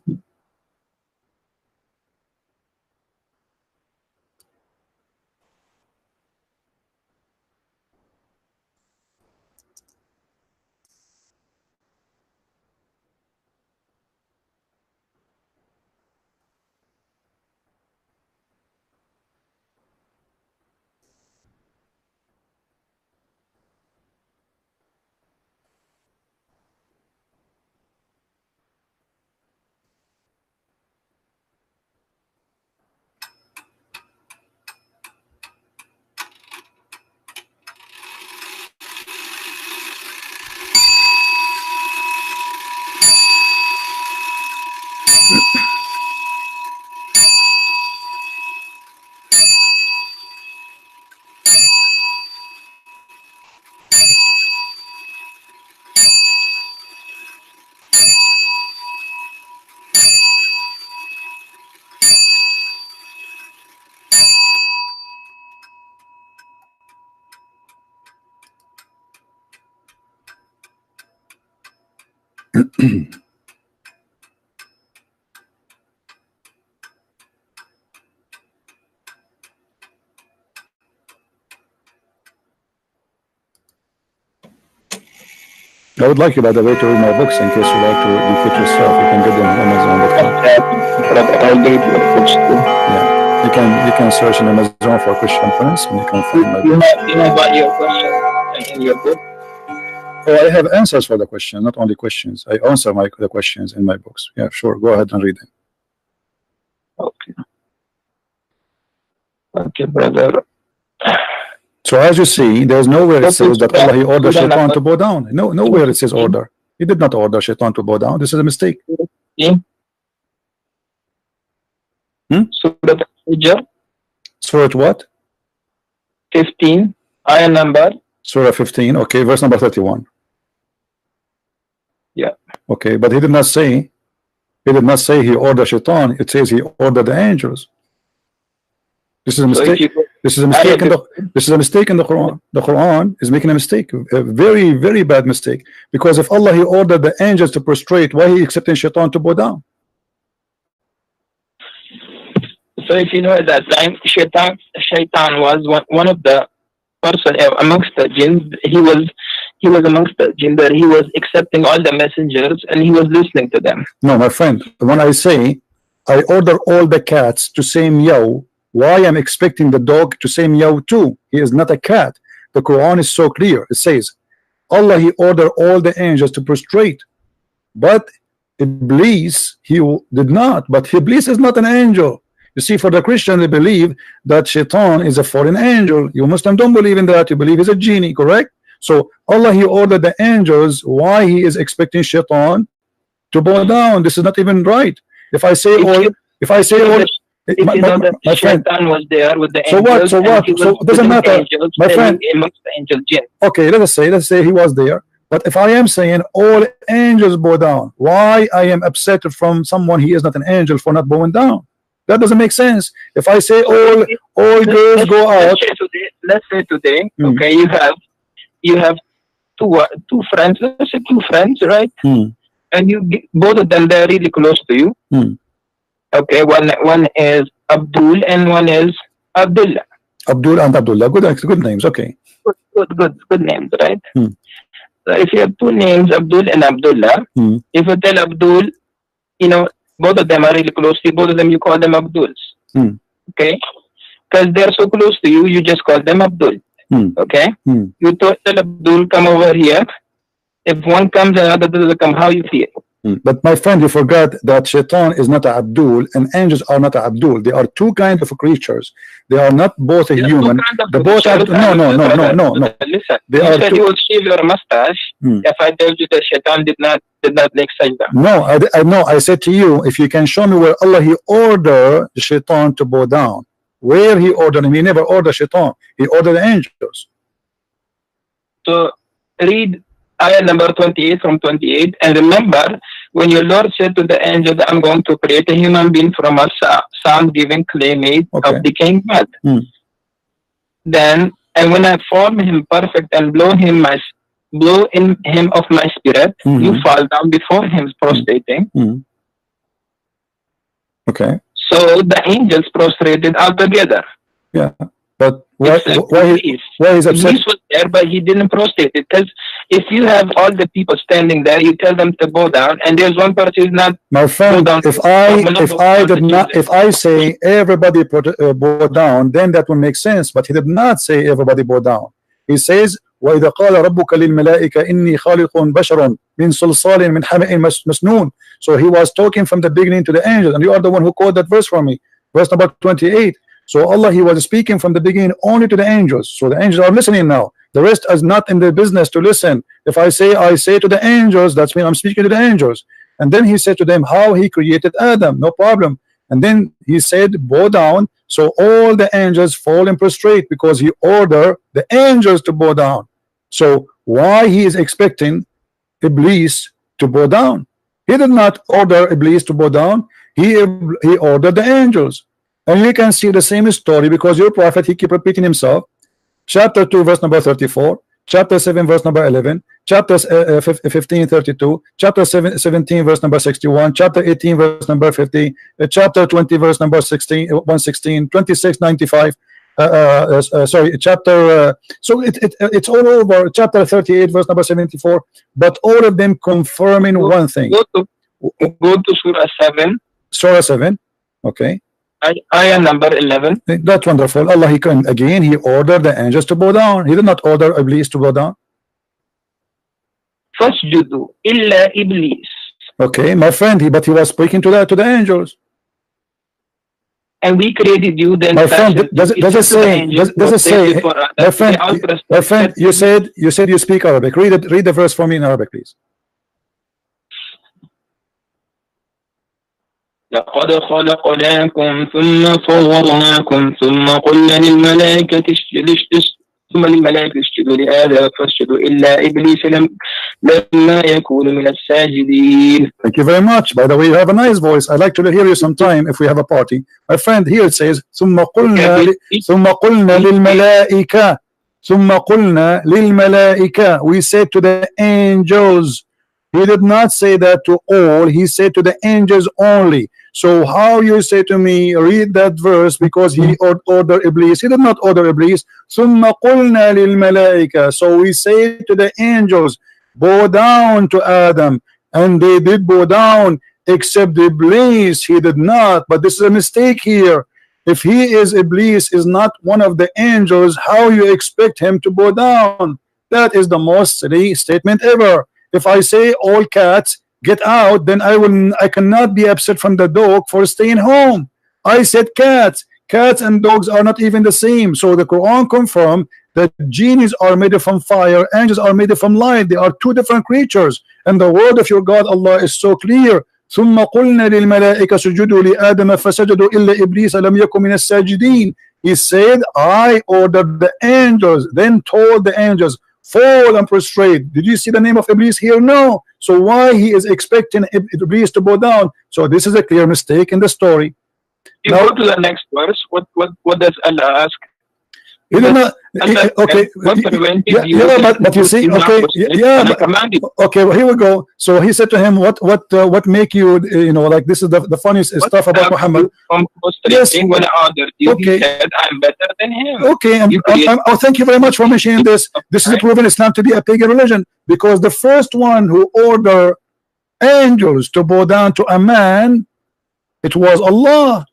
[SPEAKER 1] I would like you, by the way, to read my books in case you like to defeat yourself. You can get them on Amazon.com. Yeah, you can search in Amazon for Christian Prince, and you can find my books.
[SPEAKER 2] You know about your question in your book?
[SPEAKER 1] Oh, I have answers for the question, not only questions. I answer the questions in my books. Yeah, sure. Go ahead and read them.
[SPEAKER 2] Okay. Okay, brother.
[SPEAKER 1] So as you see, there's nowhere it says that Allah he ordered Shaitan to bow down. Nowhere it says order. He did not order Shaitan to bow down. This is a mistake. Surah what?
[SPEAKER 2] 15. Ayah number.
[SPEAKER 1] Surah 15. Okay, verse number 31.
[SPEAKER 2] Yeah.
[SPEAKER 1] Okay, but he did not say he ordered Shaitan. It says he ordered the angels. This is a mistake. This is a mistake in the Quran. The Quran is making a mistake, a very, very bad mistake. Because if Allah he ordered the angels to prostrate, why he accepting Shaitan to bow down?
[SPEAKER 2] So if you know at that time, Shaitan was one of the person amongst the jinn. He was amongst the jinn that he was accepting all the messengers and he was listening to them.
[SPEAKER 1] No, my friend. When I say I order all the cats to say meow, why I'm expecting the dog to say meow too? He is not a cat. The Quran is so clear. It says, Allah, he ordered all the angels to prostrate, but Iblis, he did not. But Iblis is not an angel. You see, for the Christian, they believe that Shaitan is a fallen angel. You Muslim don't believe in that. You believe he's a genie, correct? So Allah, he ordered the angels. Why he is expecting Shaitan to bow down? This is not even right. If I say all, if I say all, my friend,
[SPEAKER 2] Shaitan was there with the
[SPEAKER 1] so
[SPEAKER 2] angels.
[SPEAKER 1] So what? So it doesn't matter,
[SPEAKER 2] angels,
[SPEAKER 1] my friend.
[SPEAKER 2] Amongst the angel jinn.
[SPEAKER 1] Okay, let's say he was there. But if I am saying all angels bow down, why I am upset from someone he is not an angel for not bowing down? That doesn't make sense. If I say all girls go out,
[SPEAKER 2] let's say today, okay, you have two friends. Let's say two friends, right? And both of them, they're really close to you. Okay, one is Abdul and one is Abdullah.
[SPEAKER 1] Abdul and Abdullah, good names. Okay,
[SPEAKER 2] good names, right? So if you have two names, Abdul and Abdullah, if you tell Abdul, you know, both of them are really close to you, both of them you call them Abduls. Okay, because they're so close to you, you just call them Abdul. Okay, you tell Abdul, come over here. If one comes and another doesn't come, how you feel?
[SPEAKER 1] But my friend, you forgot that Shaitan is not a Abdul and angels are not a Abdul. They are two kinds of creatures. They are not both a human. The both are no.
[SPEAKER 2] Listen,
[SPEAKER 1] they
[SPEAKER 2] you
[SPEAKER 1] are
[SPEAKER 2] said you will shave your mustache if I told you that Shaitan did not make sajda.
[SPEAKER 1] No, I know. I said to you, if you can show me where Allah he ordered the Shaitan to bow down, where he ordered him. He never ordered Shaitan. He ordered the angels. So
[SPEAKER 2] read ayah number 28 from 28, and remember when your Lord said to the angel that I'm going to create a human being from a sound-giving clay made of decaying mud. Then, and when I form him perfect and blow in him of my spirit, you fall down before him prostrating.
[SPEAKER 1] Okay.
[SPEAKER 2] So the angels prostrated all together.
[SPEAKER 1] Yeah. But why is upset?
[SPEAKER 2] He was there, but he didn't prostrate. Because if you have all the people standing there, you tell them to bow down, and there's one person who's not.
[SPEAKER 1] My friend, if I say everybody bow down, then that will make sense. But he did not say everybody bow down. He says, وَإِذَا قَالَ رَبُّكَ لِلْمَلَائِكَةِ إِنِّي خَالِقٌ بَشَرًا مِنْ صَلْصَالٍ مِنْ حَمَإٍ مَسْنُونٍ. So he was talking from the beginning to the angels, and you are the one who quoted that verse for me, verse number 28. So Allah, he was speaking from the beginning only to the angels. So the angels are listening now. The rest is not in the business to listen. If I say to the angels, that's mean I'm speaking to the angels. And then he said to them how he created Adam, no problem. And then he said, bow down. So all the angels fall and prostrate because he ordered the angels to bow down. So why he is expecting Iblis to bow down? He did not order Iblis to bow down. He ordered the angels. And you can see the same story because your prophet, he keep repeating himself. Chapter 2 verse number 34, chapter 7 verse number 11, chapter 15 32, chapter 17 verse number 61, chapter 18 verse number 50, chapter 20 verse number 116, 26 95, sorry, chapter so it's all over, chapter 38 verse number 74, but all of them confirming one thing.
[SPEAKER 2] Go to Surah 7.
[SPEAKER 1] Surah 7, okay.
[SPEAKER 2] Ayah number 11.
[SPEAKER 1] That's wonderful. Allah, he ordered the angels to bow down. He did not order Iblis to bow down.
[SPEAKER 2] Fasjudu illa Iblis.
[SPEAKER 1] Okay, my friend, but he was speaking to the angels.
[SPEAKER 2] And we created you. Then
[SPEAKER 1] my friend, does it say? My friend, you said you speak Arabic. Read the verse for me in Arabic, please.
[SPEAKER 2] لقد خلقناكم ثم صورناكم ثم قلنا للملائكة اسجدوا لآدم فاسجدوا إلا إبليس لما يكون من الساجدين.
[SPEAKER 1] Thank you very much. By the way, you have a nice voice. I'd like to hear you sometime if we have a party. My friend, here it says ثم قلنا للملائكة. We said to the angels. He did not say that to all. He said to the angels only. So how you say to me, read that verse because he ordered Iblis? He did not order Iblis. ثم قلنا للملائكة. So we say to the angels, bow down to Adam, and they did bow down, except Iblis. He did not. But this is a mistake here. If he is Iblis, is not one of the angels, how you expect him to bow down? That is the most silly statement ever. If I say all cats get out, then I cannot be upset from the dog for staying home. I said cats. Cats and dogs are not even the same. So the Quran confirmed that genies are made from fire, angels are made from light. They are two different creatures. And the word of your God Allah is so clear. ثم قلنا للملائكة سجدوا لآدم فسجدوا إلا إبليس لم يكن من الساجدين. He said, I ordered the angels, then told the angels, fall and prostrate. Did you see the name of Iblis here? No. So why he is expecting Iblis to bow down? So this is a clear mistake in the story.
[SPEAKER 2] You
[SPEAKER 1] now,
[SPEAKER 2] go to the next verse. What does Allah ask?
[SPEAKER 1] You don't know, okay, but you see, okay, okay, well, here we go. So he said to him, what make you, you know, like this is the funniest stuff about Muhammad. Yes.
[SPEAKER 2] When I ordered you,
[SPEAKER 1] okay.
[SPEAKER 2] He said, I'm better than him.
[SPEAKER 1] Okay, and oh, thank you very much for mentioning this. This is proven Islam to be a pagan religion, because the first one who ordered angels to bow down to a man, it was Allah.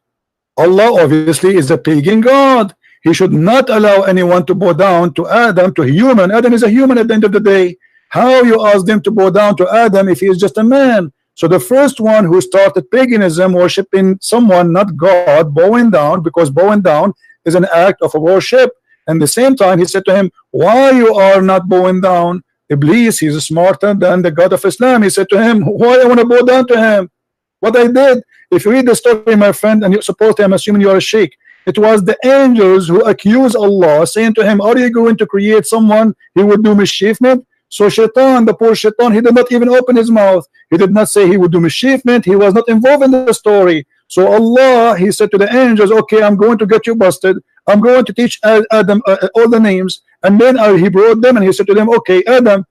[SPEAKER 1] Allah obviously is a pagan God. He should not allow anyone to bow down to Adam, to human. Adam is a human at the end of the day. How you ask them to bow down to Adam if he is just a man? So the first one who started paganism, worshiping someone, not God, bowing down, because bowing down is an act of a worship. And at the same time, he said to him, why you are not bowing down? Iblis, he's smarter than the God of Islam. He said to him, why I want to bow down to him? What I did. If you read the story, my friend, and you're supposed to, I'm assuming you're a sheikh, it was the angels who accused Allah, saying to him, are you going to create someone he would do mischievement? So Shaitan, the poor Shaitan, he did not even open his mouth. He did not say he would do mischievement. He was not involved in the story. So Allah, he said to the angels, okay, I'm going to get you busted. I'm going to teach Adam all the names. And then he brought them and he said to them, okay, Adam,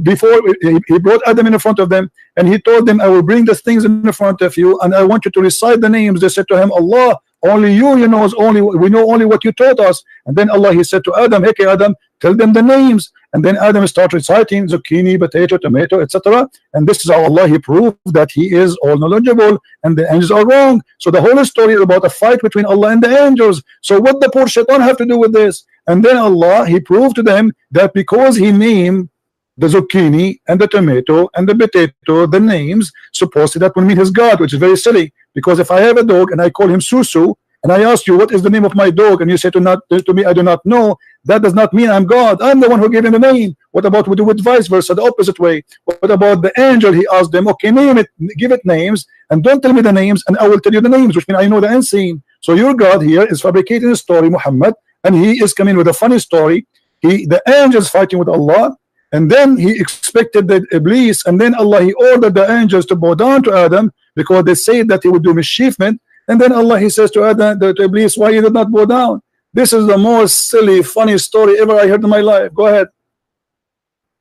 [SPEAKER 1] before he brought Adam in front of them, and he told them, I will bring the things in front of you, and I want you to recite the names. They said to him, Allah, only you knows, we know only what you taught us. And then Allah, he said to Adam, hey Adam, tell them the names. And then Adam started reciting zucchini, potato, tomato, etc. And this is how Allah, he proved that he is all knowledgeable and the angels are wrong. So the whole story is about a fight between Allah and the angels. So what the poor Shaitan have to do with this? And then Allah, he proved to them that because he named the zucchini and the tomato and the potato, the names, supposedly that will mean his God, which is very silly. Because if I have a dog and I call him Susu, and I ask you what is the name of my dog, and you say to me, I do not know, that does not mean I'm God. I'm the one who gave him the name. What about we do it vice versa, the opposite way? What about the angel? He asked them, okay, name it, give it names, and don't tell me the names, and I will tell you the names, which means I know the unseen. So your God here is fabricating a story, Muhammad, and he is coming with a funny story. The angels fighting with Allah. And then he expected that Iblis, and then Allah, he ordered the angels to bow down to Adam because they said that he would do mischievement. And then Allah, he says to Adam, to Iblis, why you did not bow down? This is the most silly, funny story ever I heard in my life. Go ahead.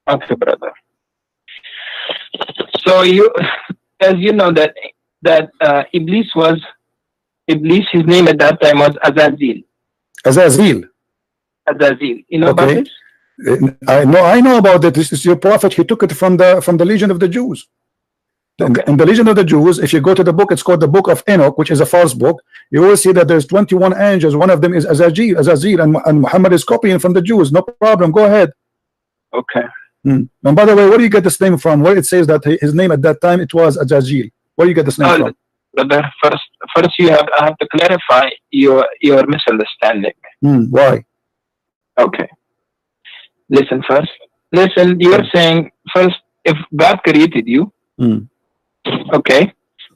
[SPEAKER 2] Okay, brother. So you, as you know that Iblis, his name at that time was Azazel.
[SPEAKER 1] Azazel.
[SPEAKER 2] You know about this?
[SPEAKER 1] I know about that. This is your prophet. He took it from the Legion of the Jews. Okay. In the Legion of the Jews, if you go to the book, it's called the Book of Enoch, which is a false book. You will see that there's 21 angels. One of them is Azazel, and Muhammad is copying from the Jews. No problem. Go ahead.
[SPEAKER 2] Okay.
[SPEAKER 1] And by the way, where do you get this name from? Where it says that his name at that time it was Azazel. Where do you get this name from?
[SPEAKER 2] Brother, first I have to clarify your misunderstanding.
[SPEAKER 1] Why?
[SPEAKER 2] Okay. Listen first. Listen, you are saying first, if God created you, okay,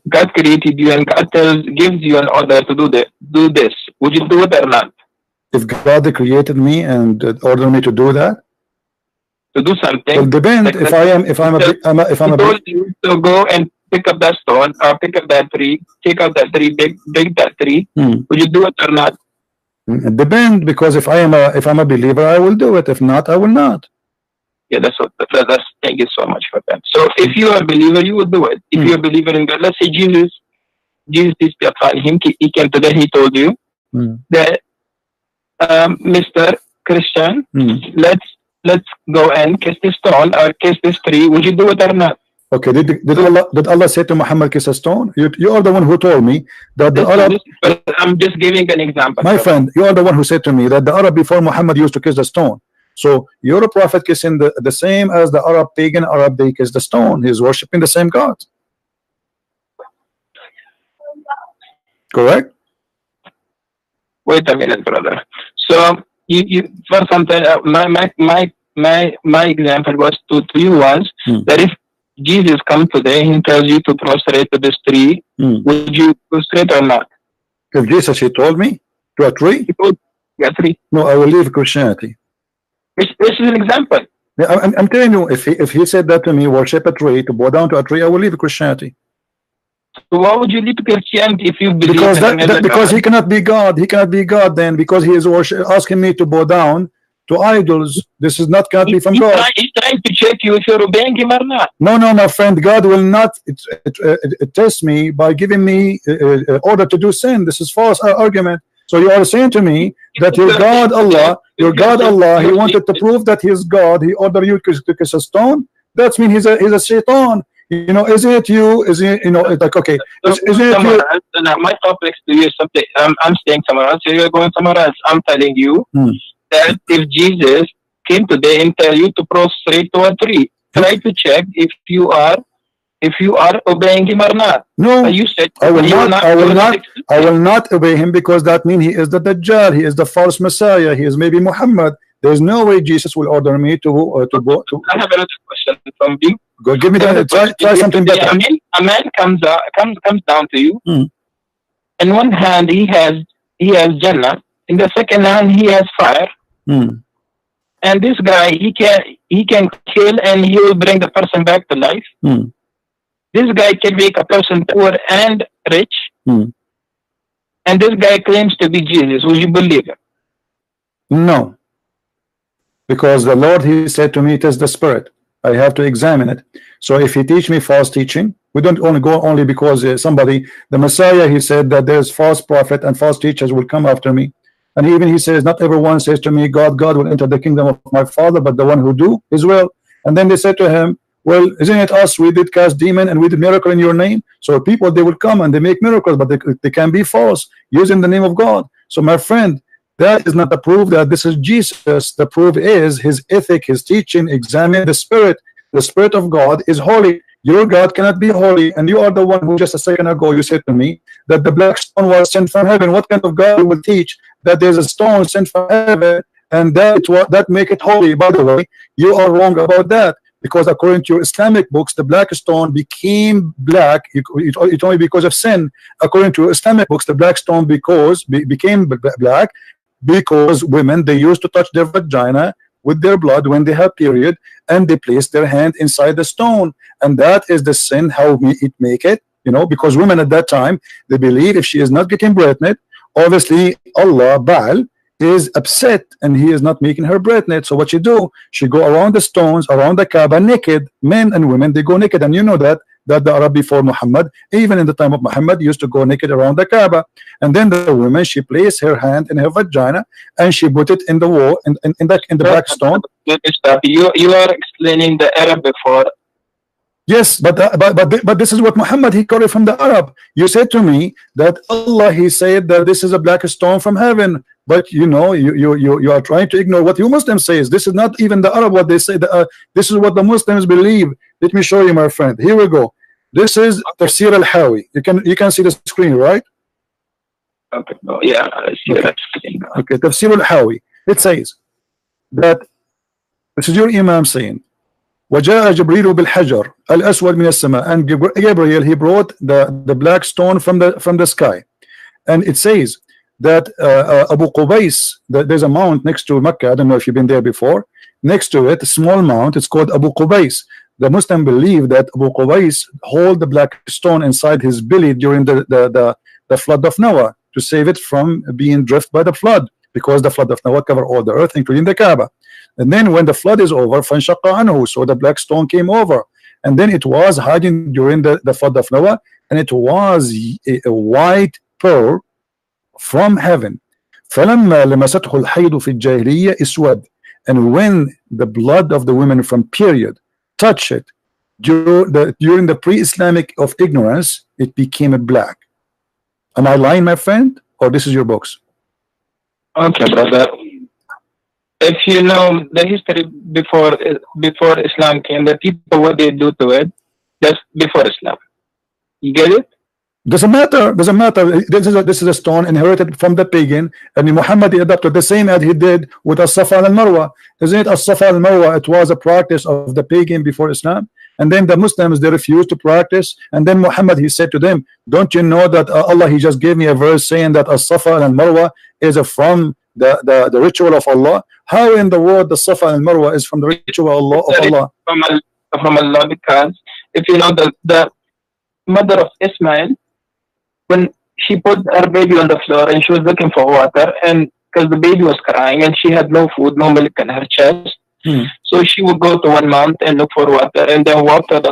[SPEAKER 2] God created you and God gives you an order to do this. Would you do it or not?
[SPEAKER 1] If God created me and ordered me to do that,
[SPEAKER 2] to do something,
[SPEAKER 1] well, depend. Like if I'm a
[SPEAKER 2] told you to go and pick up that stone or pick up that tree, take out that tree, dig that tree. Would you do it or not?
[SPEAKER 1] It depends, because if I'm a believer, I will do it. If not, I will not.
[SPEAKER 2] Yeah, that's thank you so much for that. So if you are a believer, you will do it. If you're a believer in God, let's say Jesus, peace be upon him, he came to that, he told you that Mr. Christian, let's go and kiss this stone or kiss this tree. Would you do it or not?
[SPEAKER 1] Okay, did Allah say to Muhammad kiss a stone? You are the one who told me that the Arab.
[SPEAKER 2] I'm just giving an example.
[SPEAKER 1] My friend, you are the one who said to me that the Arab before Muhammad used to kiss the stone. So your prophet kissing the same as the Arab pagan Arab, they kiss the stone. He's worshiping the same God. Correct?
[SPEAKER 2] Wait a minute, brother. So you for something my example was to you was that if Jesus comes today, he tells you to prostrate to this tree, would you prostrate or not?
[SPEAKER 1] If Jesus, he told me to a tree?
[SPEAKER 2] He told you a tree.
[SPEAKER 1] No, I will leave Christianity.
[SPEAKER 2] This is an example.
[SPEAKER 1] Yeah, I'm telling you, if he said that to me, worship a tree, to bow down to a tree, I will leave Christianity.
[SPEAKER 2] So why would you leave Christianity if you believe?
[SPEAKER 1] Because he cannot be God. He cannot be God then, because he is asking me to bow down to idols. This is not cannot be from God.
[SPEAKER 2] He's trying to check you if you're obeying him or not.
[SPEAKER 1] No, my friend. God will not test me by giving me order to do sin. This is false argument. So you are saying to me that your God Allah, He wanted to prove that He is God. He ordered you to kiss a stone. That means he's a shaitan. You know, isn't it you? Is it, you know, like, okay, isn't it you?
[SPEAKER 2] Now, my topic to you is something. I'm staying somewhere else. You're going somewhere else. I'm telling you that if Jesus came today and tell you to prostrate to a tree, try to check if you are obeying him or not.
[SPEAKER 1] No,
[SPEAKER 2] you said
[SPEAKER 1] I will not obey him, because that means he is the Dajjal. He is the false Messiah. He is maybe Muhammad. There's no way Jesus will order me to
[SPEAKER 2] I have another question from you.
[SPEAKER 1] Go give me that. Try something better.
[SPEAKER 2] A man comes down to you. In one hand he has Jannah. In the second hand he has fire. And this guy he can kill and he will bring the person back to life. This guy can make a person poor and rich. And this guy claims to be Jesus. Would you believe it?
[SPEAKER 1] No. Because the Lord, He said to me, it is the Spirit. I have to examine it. So if He teach me false teaching, we don't only go only because the Messiah, He said that there's false prophet and false teachers will come after me. And even He says, not everyone says to me, God will enter the kingdom of my Father, but the one who do His will. And then they said to Him, well, isn't it us? We did cast demon and we did miracle in your name. So people, they will come and they make miracles, but they can be false using the name of God. So my friend, that is not the proof that this is Jesus. The proof is His ethic, His teaching. Examine the Spirit. The Spirit of God is holy. Your God cannot be holy. And you are the one who just a second ago you said to me that the black stone was sent from heaven. What kind of God will teach that there's a stone sent from heaven and that make it holy? By the way, you are wrong about that. Because according to your Islamic books, the black stone became black. It only because of sin. According to Islamic books, the black stone became black because women, they used to touch their vagina with their blood when they have period, and they place their hand inside the stone, and that is the sin. How it make it, you know, because women at that time, they believe if she is not getting pregnant, obviously Allah Baal is upset and he is not making her pregnant. So what she do, she go around the stones, around the Kaaba naked. Men and women, they go naked. And you know that the Arab before Muhammad, even in the time of Muhammad, used to go naked around the Kaaba. And then the woman, she placed her hand in her vagina and she put it in the wall, in the black stone.
[SPEAKER 2] You are explaining the Arab before.
[SPEAKER 1] Yes, but this is what Muhammad, he got it from the Arab. You said to me that Allah, he said that this is a black stone from heaven, but you know, you are trying to ignore what you Muslims say. This is not even the Arab what they say. This is what the Muslims believe. Let me show you, my friend. Here we go. This is Tafsir al-Hawi. You can see the screen, right?
[SPEAKER 2] Okay. Oh, yeah, I see that.
[SPEAKER 1] Okay, Tafsir al-Hawi. It says that this is your Imam saying, وجاء جبريل بالحجر الأسود من السماء, and Gabriel, he brought the black stone from the sky. And it says that Abu Qubais, there's a mount next to Mecca. I don't know if you've been there before. Next to it, a small mount, it's called Abu Qubais. The Muslim believe that Abu Qubais hold the black stone inside his belly during the flood of Noah to save it from being drifted by the flood, because the flood of Noah covered all the earth, including the Kaaba. And then when the flood is over, فَانْشَقَّ عَنْهُ, so the black stone came over. And then it was hiding during the flood of Noah, and it was a white pearl from heaven. فَلَمَّا لَمَسَتْهُ الْحَيْضُ فِي الْجَاهِلِيَّةِ اسْوَدَ, and when the blood of the women from period touched it during the pre-Islamic of ignorance, it became a black. Am I lying, my friend, or this is your books?
[SPEAKER 2] Okay, brother. if you know the history before Islam came, the people what they do to it just before Islam. You get it?
[SPEAKER 1] Doesn't matter. Doesn't matter. This is a stone inherited from the pagan, and Muhammad adopted the same as he did with as-Safa and Marwa. Isn't it? As-Safa and Marwa, it was a practice of the pagan before Islam, and then the Muslims, they refused to practice, and then Muhammad, he said to them, don't you know that Allah, he just gave me a verse saying that as-Safa and Marwa is from the ritual of Allah? How in the world the Safa and Marwa is from the ritual of Allah?
[SPEAKER 2] From Allah, because if you know the mother of Ismail, when she put her baby on the floor and she was looking for water, and because the baby was crying and she had no food, no milk in her chest, so she would go to one mount and look for water, and then walk to the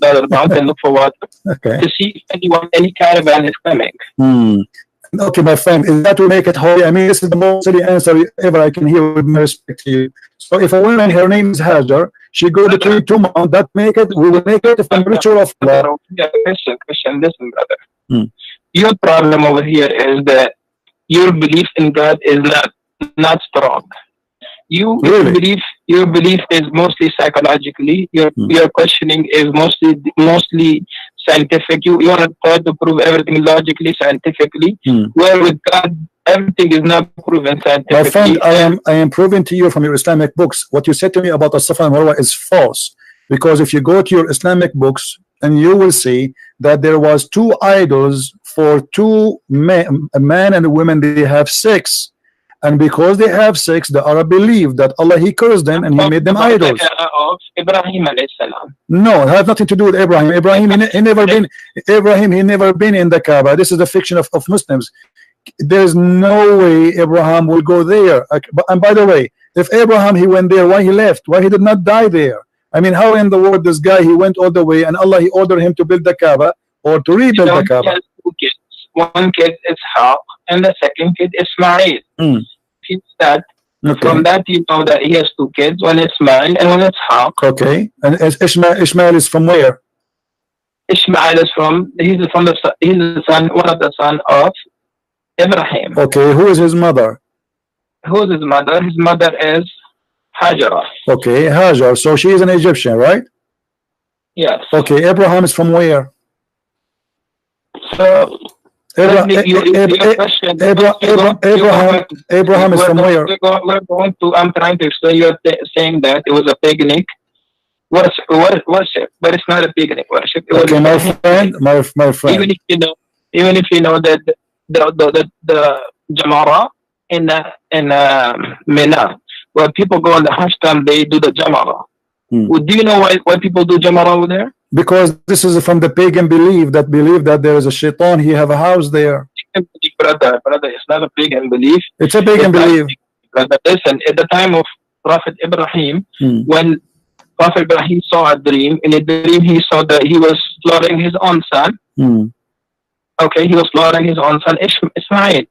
[SPEAKER 2] other mount and look for water to see if any caravan is coming.
[SPEAKER 1] Okay, my friend, is that to make it holy? I mean, this is the most silly answer ever I can hear, with my respect to you. So if a woman, her name is Hajar, she go between two mountains, that make it, we will make it from ritual of Allah.
[SPEAKER 2] Christian, listen, brother. Your problem over here is that your belief in God is not strong. Your belief is mostly psychologically. Your questioning is mostly scientific. You want to try to prove everything logically, scientifically. Where with God, everything is not proven scientifically.
[SPEAKER 1] My friend, I am proving to you from your Islamic books what you said to me about the Safa and Marwa is false. Because if you go to your Islamic books, and you will see that there was two idols for two men, a man and a woman. They have sex, and because they have sex, the Arab believe that Allah, he cursed them and he made them idols.
[SPEAKER 2] Ibrahim alayhi salam.
[SPEAKER 1] No, it has nothing to do with Abraham. Abraham, he never been. Abraham, he never been in the Kaaba. This is a fiction of Muslims. There's no way Abraham will go there. And by the way, if Abraham, he went there, why he left? Why he did not die there? I mean, how in the world this guy, he went all the way, and Allah, he ordered him to build the Kaaba or to rebuild the Kaaba?
[SPEAKER 2] He has two kids. One kid is Ishaq, and the second kid is Ismail. From that, you know that he has two kids. One is Ismail and one is Ishaq.
[SPEAKER 1] Okay, and Ismail is from where?
[SPEAKER 2] Ismail is he's the son, one of the son of Ibrahim.
[SPEAKER 1] Okay, who is his mother?
[SPEAKER 2] Who is his mother? His mother is Hajar.
[SPEAKER 1] Okay, Hajar. So she is an Egyptian, right?
[SPEAKER 2] Yes.
[SPEAKER 1] Okay, Abraham is from where?
[SPEAKER 2] So
[SPEAKER 1] Abraham is from where?
[SPEAKER 2] I'm trying to explain. You're saying that it was a paganic worship, but it's not a paganic worship.
[SPEAKER 1] Okay, my friend.
[SPEAKER 2] Even if you know that the Jamara in Mina, where people go on the Hajj time, they do the Jamara. Do you know why people do Jamara over there?
[SPEAKER 1] Because this is from the pagan belief that there is a shaitan, he have a house there.
[SPEAKER 2] Brother, it's not a pagan belief.
[SPEAKER 1] It's a pagan belief.
[SPEAKER 2] Brother, listen, at the time of Prophet Ibrahim, when Prophet Ibrahim saw a dream, in a dream he saw that he was slaughtering his own son. Okay, he was slaughtering his own son, Ismail.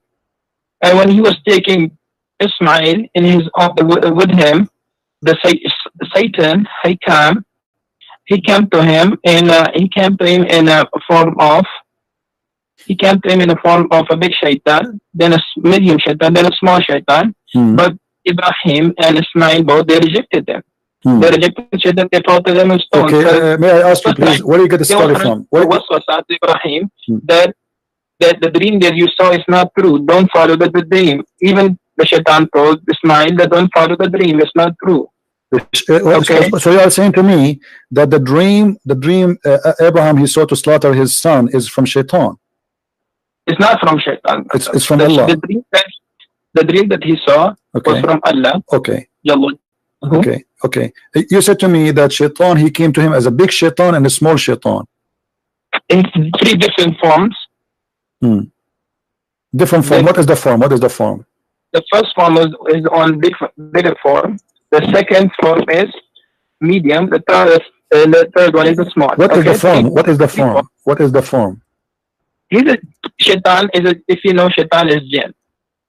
[SPEAKER 2] And when he was taking Ismail with him, the Satan, he came to him in a form of a big shaitan, then a medium shaitan, then a small shaitan. But Ibrahim and Ismail both, they rejected them. They rejected shaitan, they thought to them in stone.
[SPEAKER 1] Okay, may I ask you please, where do you get the story from?
[SPEAKER 2] What was that Ibrahim that the dream that you saw is not true. Don't follow the dream. Even the shaitan told Ismail that don't follow the dream. It's not true.
[SPEAKER 1] Okay. So you are saying to me that the dream Abraham he saw to slaughter his son is from shaitan.
[SPEAKER 2] It's not from shaitan.
[SPEAKER 1] It's from Allah.
[SPEAKER 2] The dream that he saw was from Allah.
[SPEAKER 1] Okay. Okay. You said to me that shaitan, he came to him as a big shaitan and a small shaitan.
[SPEAKER 2] In three different forms.
[SPEAKER 1] Different form. What is the form?
[SPEAKER 2] The first form is on bigger form. The second form is medium. The third one is a small.
[SPEAKER 1] What is the form?
[SPEAKER 2] He's a shaitan. If you know, shaitan is jinn.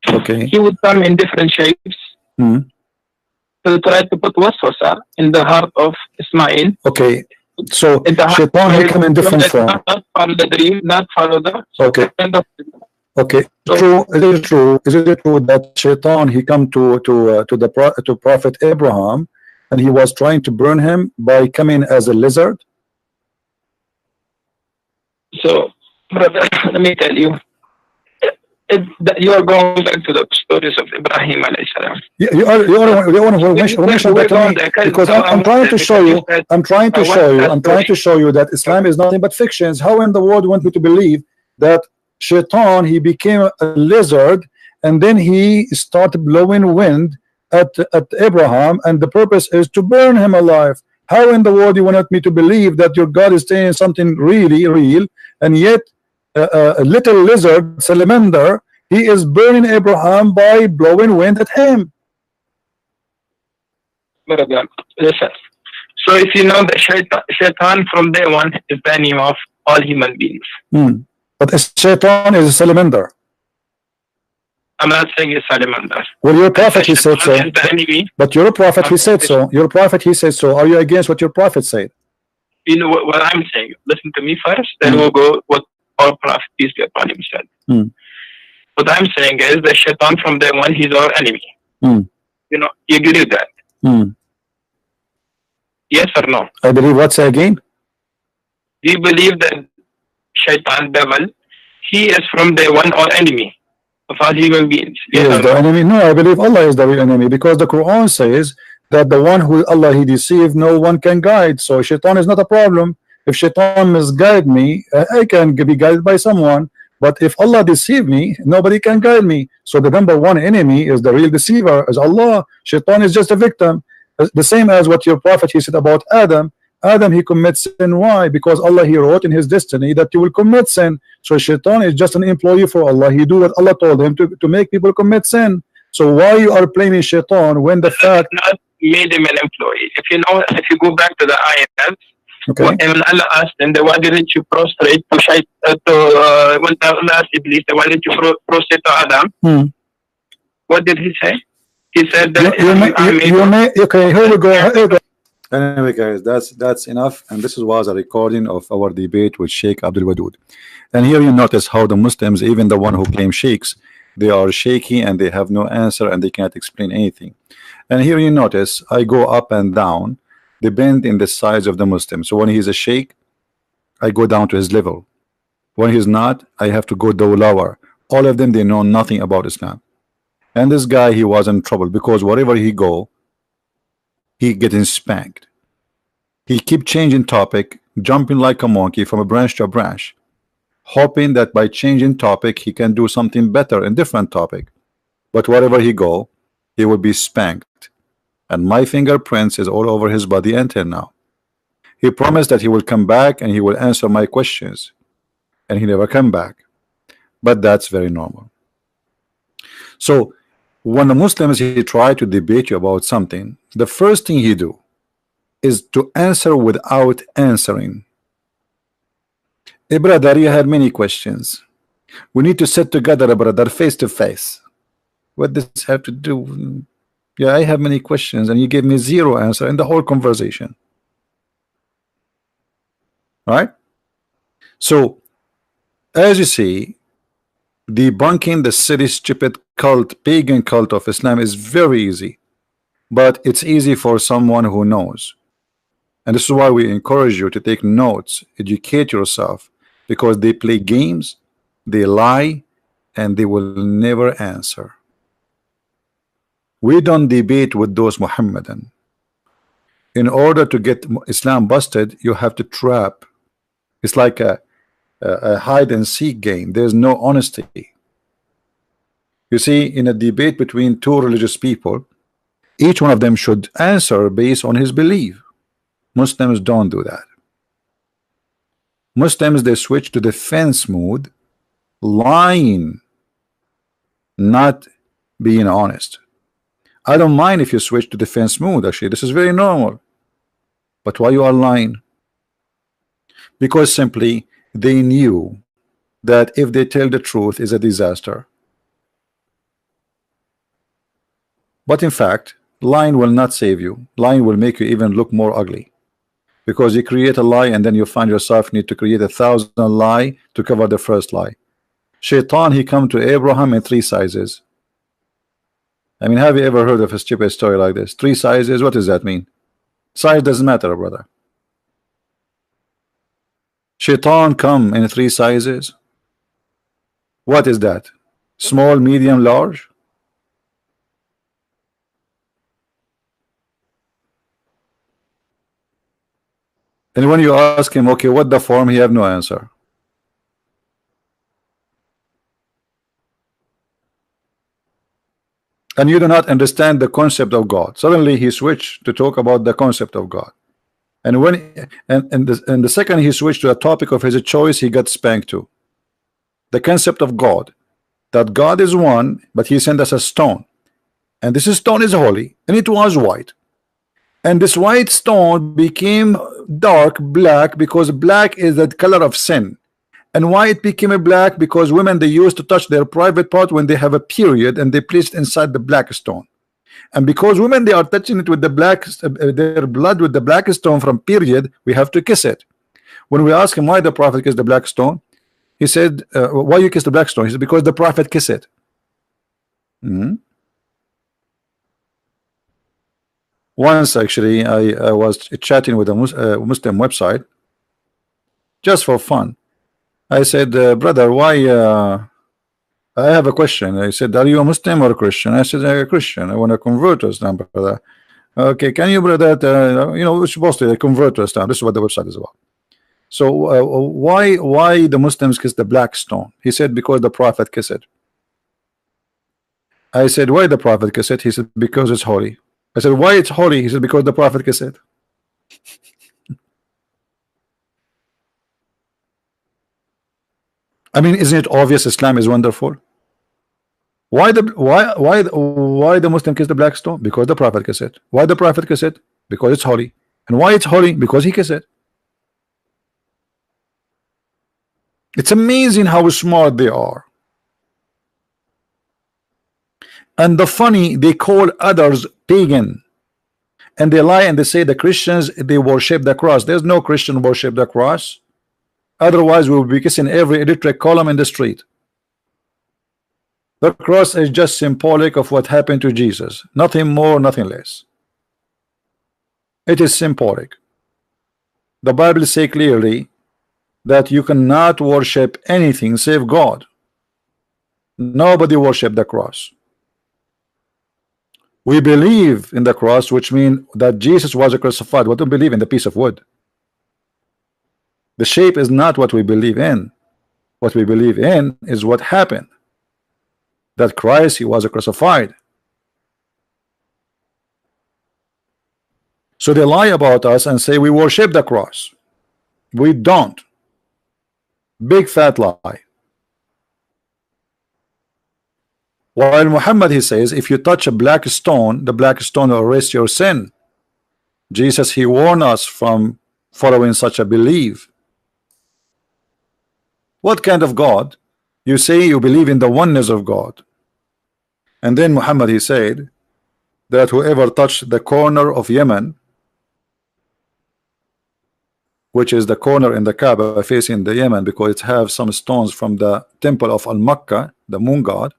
[SPEAKER 1] Okay.
[SPEAKER 2] He would come in different shapes to try to put waswasa in the heart of Ismail.
[SPEAKER 1] Okay. So shaitan he come in different form.
[SPEAKER 2] Not follow the dream, not follow the.
[SPEAKER 1] Okay. Okay,
[SPEAKER 2] So,
[SPEAKER 1] true. It is true. Is it true that Shaitan he come to Prophet Abraham, and he was trying to burn him by coming as a lizard?
[SPEAKER 2] so, brother, let me tell you, you are going back to the stories of Ibrahim alayhi salam.
[SPEAKER 1] You are who mentioned that to me, because I'm trying to show you. I'm trying to show you that Islam is nothing but fictions. How in the world you want me to believe that Shaitan he became a lizard and then he started blowing wind at Abraham, and the purpose is to burn him alive? How in the world you want me to believe that your God is saying something really real, and yet a little lizard salamander he is burning Abraham by blowing wind at him?
[SPEAKER 2] Brother, listen. So if you know that Shaitan from day one is the enemy of all human beings.
[SPEAKER 1] But Shaitan is a salamander.
[SPEAKER 2] I'm not saying it's salamander.
[SPEAKER 1] Well, your prophet he said so. But your prophet he said so. Your prophet he said so. Are you against what your prophet said?
[SPEAKER 2] You know what I'm saying. Listen to me first, then we'll go what our prophet peace be upon him said. What I'm saying is that Shaitan from day one he's our enemy. You know, you agree with that? Yes or no?
[SPEAKER 1] I believe what? Say again.
[SPEAKER 2] Do you believe that Shaitan devil he is from day one our enemy of all human beings?
[SPEAKER 1] Yes, he is the enemy. No, I believe Allah is the real enemy, because the Quran says that the one who Allah he deceived, no one can guide. So Shaitan is not a problem. If Shaitan misguide me, I can be guided by someone. But if Allah deceive me, nobody can guide me. So the number one enemy is the real deceiver, is Allah. Shaitan is just a victim. The same as what your prophet he said about Adam. Adam he commits sin. Why? Because Allah he wrote in his destiny that you will commit sin. So Shaitan is just an employee for Allah. He do what Allah told him to make people commit sin. So why you are blaming Shaitan when the fact
[SPEAKER 2] not made him an employee? If you know, if you go back to the ayat,
[SPEAKER 1] okay,
[SPEAKER 2] when Allah asked him, why didn't you prostrate to when Allah asked Iblis, why didn't you prostrate to Adam? What did he say? He said that
[SPEAKER 1] okay, here we go. Anyway, guys, that's enough, and this was a recording of our debate with Sheikh Abdul Wadud. And here you notice how the Muslims, even the one who claim sheikhs, they are shaky and they have no answer and they can't explain anything. And here you notice I go up and down, depend in the size of the Muslim. So when he's a sheikh, I go down to his level. When he's not, I have to go lower. All of them, they know nothing about Islam. And this guy, he was in trouble, because wherever he go, he getting spanked. He keep changing topic, jumping like a monkey from a branch to a branch, hoping that by changing topic he can do something better in different topic. But wherever he go, he will be spanked, and my fingerprints is all over his body until now. He promised that he will come back and he will answer my questions, and he never come back. But that's very normal. So when the Muslims he try to debate you about something, the first thing he do is to answer without answering. Hey brother, you had many questions. We need to sit together, brother, face to face. What does this have to do? Yeah, I have many questions, and you gave me zero answer in the whole conversation. Right? So as you see, debunking the silly, stupid cult, pagan cult of Islam is very easy, but it's easy for someone who knows. And this is why we encourage you to take notes, educate yourself, because they play games, they lie, and they will never answer. We don't debate with those Muhammadan. In order to get Islam busted, you have to trap. It's like a hide and seek game. There's no honesty. You see, in a debate between two religious people, each one of them should answer based on his belief. Muslims don't do that. Muslims, they switch to defense mode, lying, not being honest. I don't mind if you switch to defense mode. Actually, this is very normal. But why you are lying? Because simply they knew that if they tell the truth is a disaster. But in fact, lying will not save you. Lying will make you even look more ugly, because you create a lie and then you find yourself need to create 1,000 lie to cover the first lie. Shaitan, he come to Abraham in 3 sizes. I mean, have you ever heard of a stupid story like this? 3 sizes, what does that mean? Size doesn't matter, brother. Shaitan come in 3 sizes. What is that? Small, medium, large? And when you ask him, okay, what the form, he have no answer. And you do not understand the concept of God. Suddenly he switched to talk about the concept of God. And when and the second he switched to a topic of his choice, he got spanked too. The concept of God, that God is one, but he sent us a stone, and this stone is holy, and it was white, and this white stone became dark black because black is the color of sin. And why it became a black? Because women, they used to touch their private part when they have a period, and they placed it inside the black stone. And because women, they are touching it with the black, their blood with the black stone from period, we have to kiss it. When we ask him why the prophet kissed the black stone, he said, why you kiss the black stone? He said, because the prophet kissed it. Once actually I was chatting with a Muslim website just for fun. I said, brother, why I have a question. I said, are you a Muslim or a Christian? I said, I'm a Christian. I want to convert to Islam, brother. Okay, can you, brother, you know, we're supposed to convert to Islam. This is what the website is about. So why the Muslims kiss the black stone? He said, because the prophet kissed it. I said, why the prophet kissed it? He said, because it's holy. I said, why it's holy? He said, because the prophet kissed it. I mean, isn't it obvious Islam is wonderful? Why the Muslim kiss the black stone? Because the prophet kissed it. Why the prophet kiss it? Because it's holy. And why it's holy? Because he kissed it. It's amazing how smart they are. And the funny, they call others pagan, and they lie and they say the Christians, they worship the cross. There's no Christian worship the cross. Otherwise we will be kissing every electric column in the street. The cross is just symbolic of what happened to Jesus, nothing more, nothing less. It is symbolic. The Bible says clearly that you cannot worship anything save God. Nobody worship the cross. We believe in the cross, which means that Jesus was crucified. What do we believe in? The piece of wood. The shape is not what we believe in. What we believe in is what happened. That Christ, he was crucified. So they lie about us and say we worship the cross. We don't. Big fat lie. While Muhammad, he says, if you touch a black stone, the black stone will erase your sin. Jesus, he warned us from following such a belief. What kind of God? You say you believe in the oneness of God. And then Muhammad, he said that whoever touched the corner of Yemen, which is the corner in the Kaaba facing the Yemen, because it have some stones from the temple of Al-Makkah, the moon god,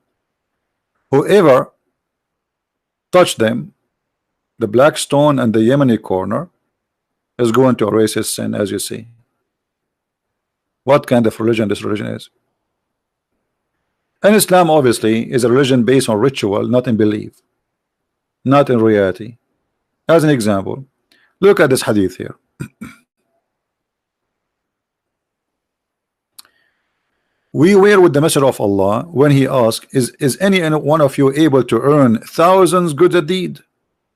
[SPEAKER 1] whoever touched them, the black stone and the Yemeni corner, is going to erase his sin, as you see. What kind of religion this religion is? And Islam obviously is a religion based on ritual, not in belief, not in reality. As an example, look at this hadith here. We were with the Messenger of Allah when he asked, is any one of you able to earn thousands good deed?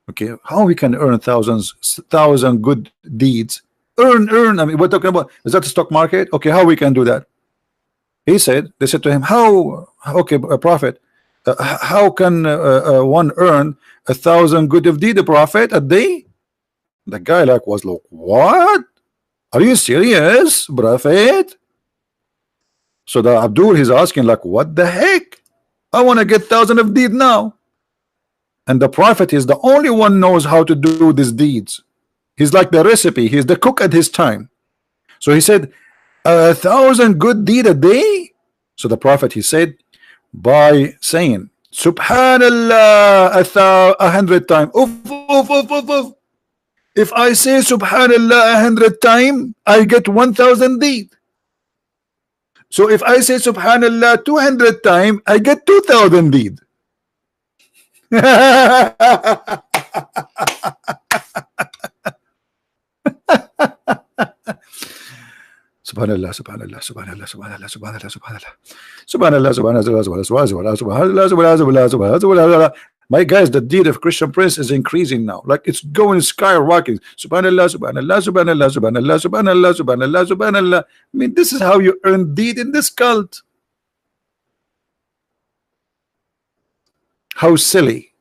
[SPEAKER 1] Okay, how we can earn thousand good deeds? Earn. I mean, we're talking about, is that the stock market? Okay, how we can do that? He said, they said to him, how? Okay, Prophet, how can one earn 1,000 good of deed, Prophet, a day? The guy was like, what? Are you serious, Prophet? So the Abdul, he's asking like, what the heck? I want to get 1,000 of deed now. And the Prophet is the only one knows how to do these deeds. He's like the recipe. He's the cook at his time. So he said, 1,000 good deed a day. So the Prophet, he said, by saying Subhanallah 100 times. Oof, oof, oof, oof, oof. If I say Subhanallah 100 times, I get 1,000 deed. So if I say Subhanallah 200 times, I get 2,000 deed. Subhanallah, Subhanallah, Subhanallah, Subhanallah, Subhanallah, Subhanallah, Subhanallah, Subhanallah, Subhanallah, Subhanallah. My guys, the deed of Christian Prince is increasing now. Like it's going skyrocketing. Subhanallah, Subhanallah, Subhanallah, Subhanallah, Subhanallah, Subhanallah, Subhanallah. I mean, this is how you earn deed in this cult. How silly.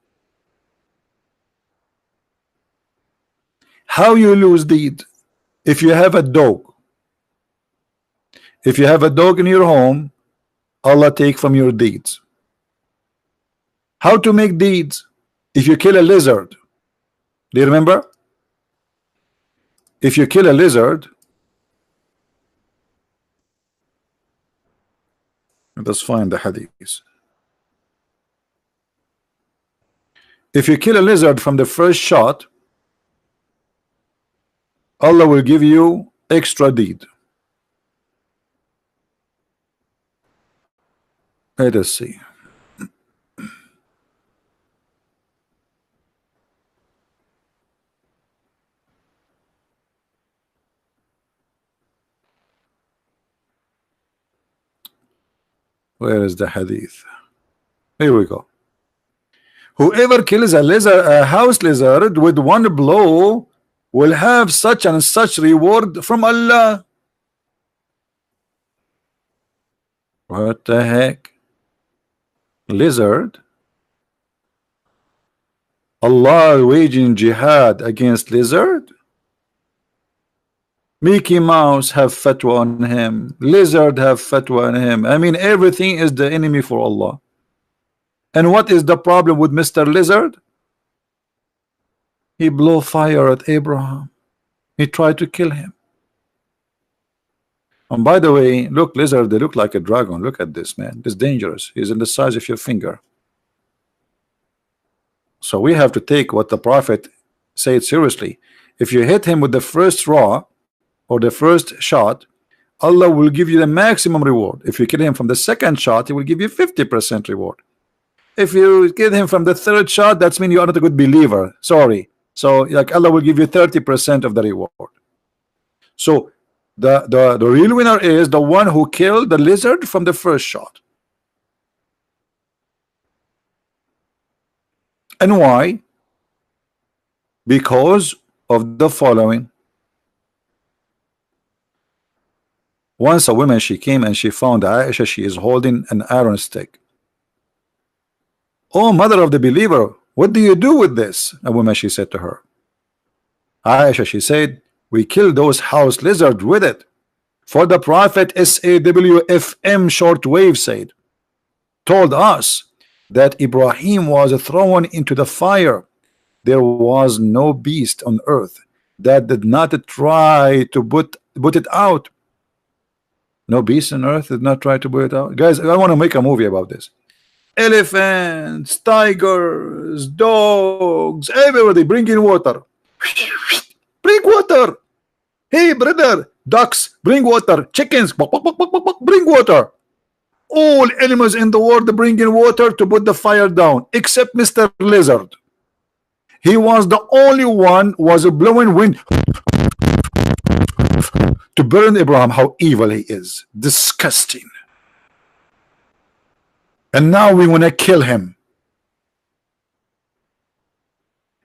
[SPEAKER 1] How you lose deed? If you have a dog. If you have a dog in your home, Allah take from your deeds. How to make deeds? If you kill a lizard, do you remember? If you kill a lizard, let us find the hadith. If you kill a lizard from the first shot, Allah will give you extra deed. Let us see. Where is the hadith? Here we go. Whoever kills a lizard, a house lizard, with one blow will have such and such reward from Allah. What the heck? Lizard? Allah waging jihad against lizard? Mickey Mouse have fatwa on him. Lizard have fatwa on him. I mean, everything is the enemy for Allah. And what is the problem with Mr. Lizard? He blew fire at Abraham. He tried to kill him. And by the way, look, lizard, they look like a dragon. Look at this, man. It's dangerous. He's in the size of your finger. So we have to take what the Prophet said seriously. If you hit him with the first raw or the first shot, Allah will give you the maximum reward. If you kill him from the second shot, he will give you 50% reward. If you kill him from the third shot, that's mean you are not a good believer. Sorry. So like Allah will give you 30% of the reward. So the real winner is the one who killed the lizard from the first shot. And why? Because of the following. Once a woman, she came and she found Aisha, she is holding an iron stick. Oh, mother of the believer, what do you do with this? A woman, she said to her. Aisha, she said, we killed those house lizards with it. For the Prophet SAWFM shortwave said, told us that Ibrahim was thrown into the fire. There was no beast on earth that did not try to put it out. No beast on earth did not try to put it out. Guys, I want to make a movie about this. Elephants, tigers, dogs, everybody bring in water. Bring water. Hey brother, ducks, bring water. Chickens, bring water. All animals in the world bring in water to put the fire down, except Mr. Lizard. He was the only one was blowing wind to burn Abraham. How evil he is. Disgusting. And now we want to kill him.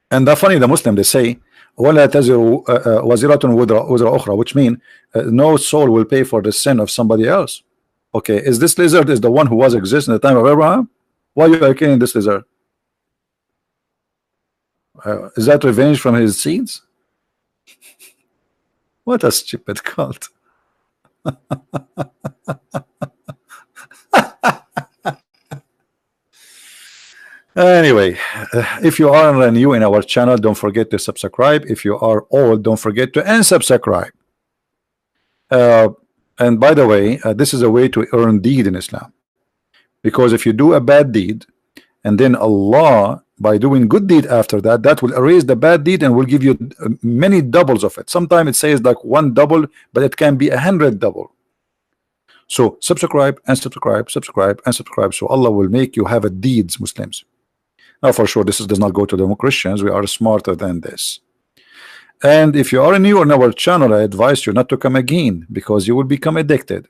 [SPEAKER 1] And the funny, the Muslim, they say وَلَا تَزِرُ وَزِرَةٌ وِزْرَ أُخْرَى, which means no soul will pay for the sin of somebody else. Okay, is this lizard is the one who was existing at the time of Abraham? Why you are killing this lizard? Is that revenge from his seeds? What a stupid cult. Anyway, if you are new in our channel, don't forget to subscribe. If you are old, don't forget to unsubscribe. And by the way, this is a way to earn deed in Islam, because if you do a bad deed and then Allah, by doing good deed after that, that will erase the bad deed and will give you many doubles of it. Sometimes it says like 1 double, but it can be 100 double. So subscribe and subscribe, subscribe and subscribe, so Allah will make you have a deeds, Muslims. Now for sure this does not go to the Christians. We are smarter than this. And if you are new on our channel, I advise you not to come again, because you will become addicted.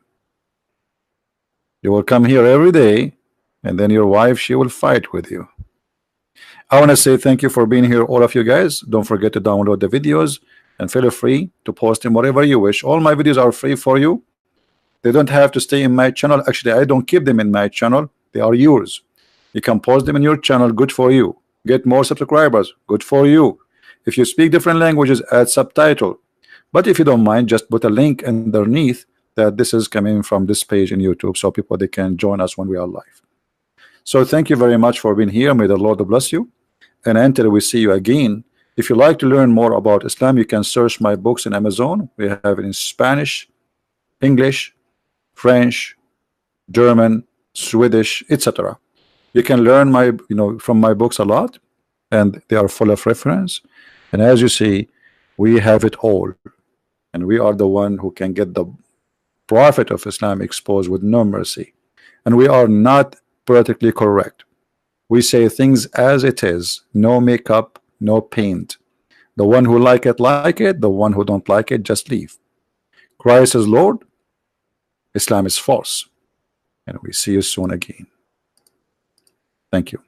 [SPEAKER 1] You will come here every day, and then your wife, she will fight with you. I want to say thank you for being here, all of you guys. Don't forget to download the videos and feel free to post them wherever you wish. All my videos are free for you. They don't have to stay in my channel. Actually, I don't keep them in my channel. They are yours. You can post them in your channel. Good for you. Get more subscribers. Good for you. If you speak different languages, add subtitle. But if you don't mind, just put a link underneath that this is coming from this page in YouTube, so people they can join us when we are live. So thank you very much for being here. May the Lord bless you. And until we see you again, if you like to learn more about Islam, you can search my books in Amazon. We have it in Spanish, English, French, German, Swedish, etc. You can learn my from my books a lot, and they are full of reference. And as you see, we have it all, and we are the one who can get the Prophet of Islam exposed with no mercy. And we are not politically correct. We say things as it is, no makeup, no paint. The one who like it, the one who don't like it, just leave. Christ is Lord, Islam is false. And we see you soon again. Thank you.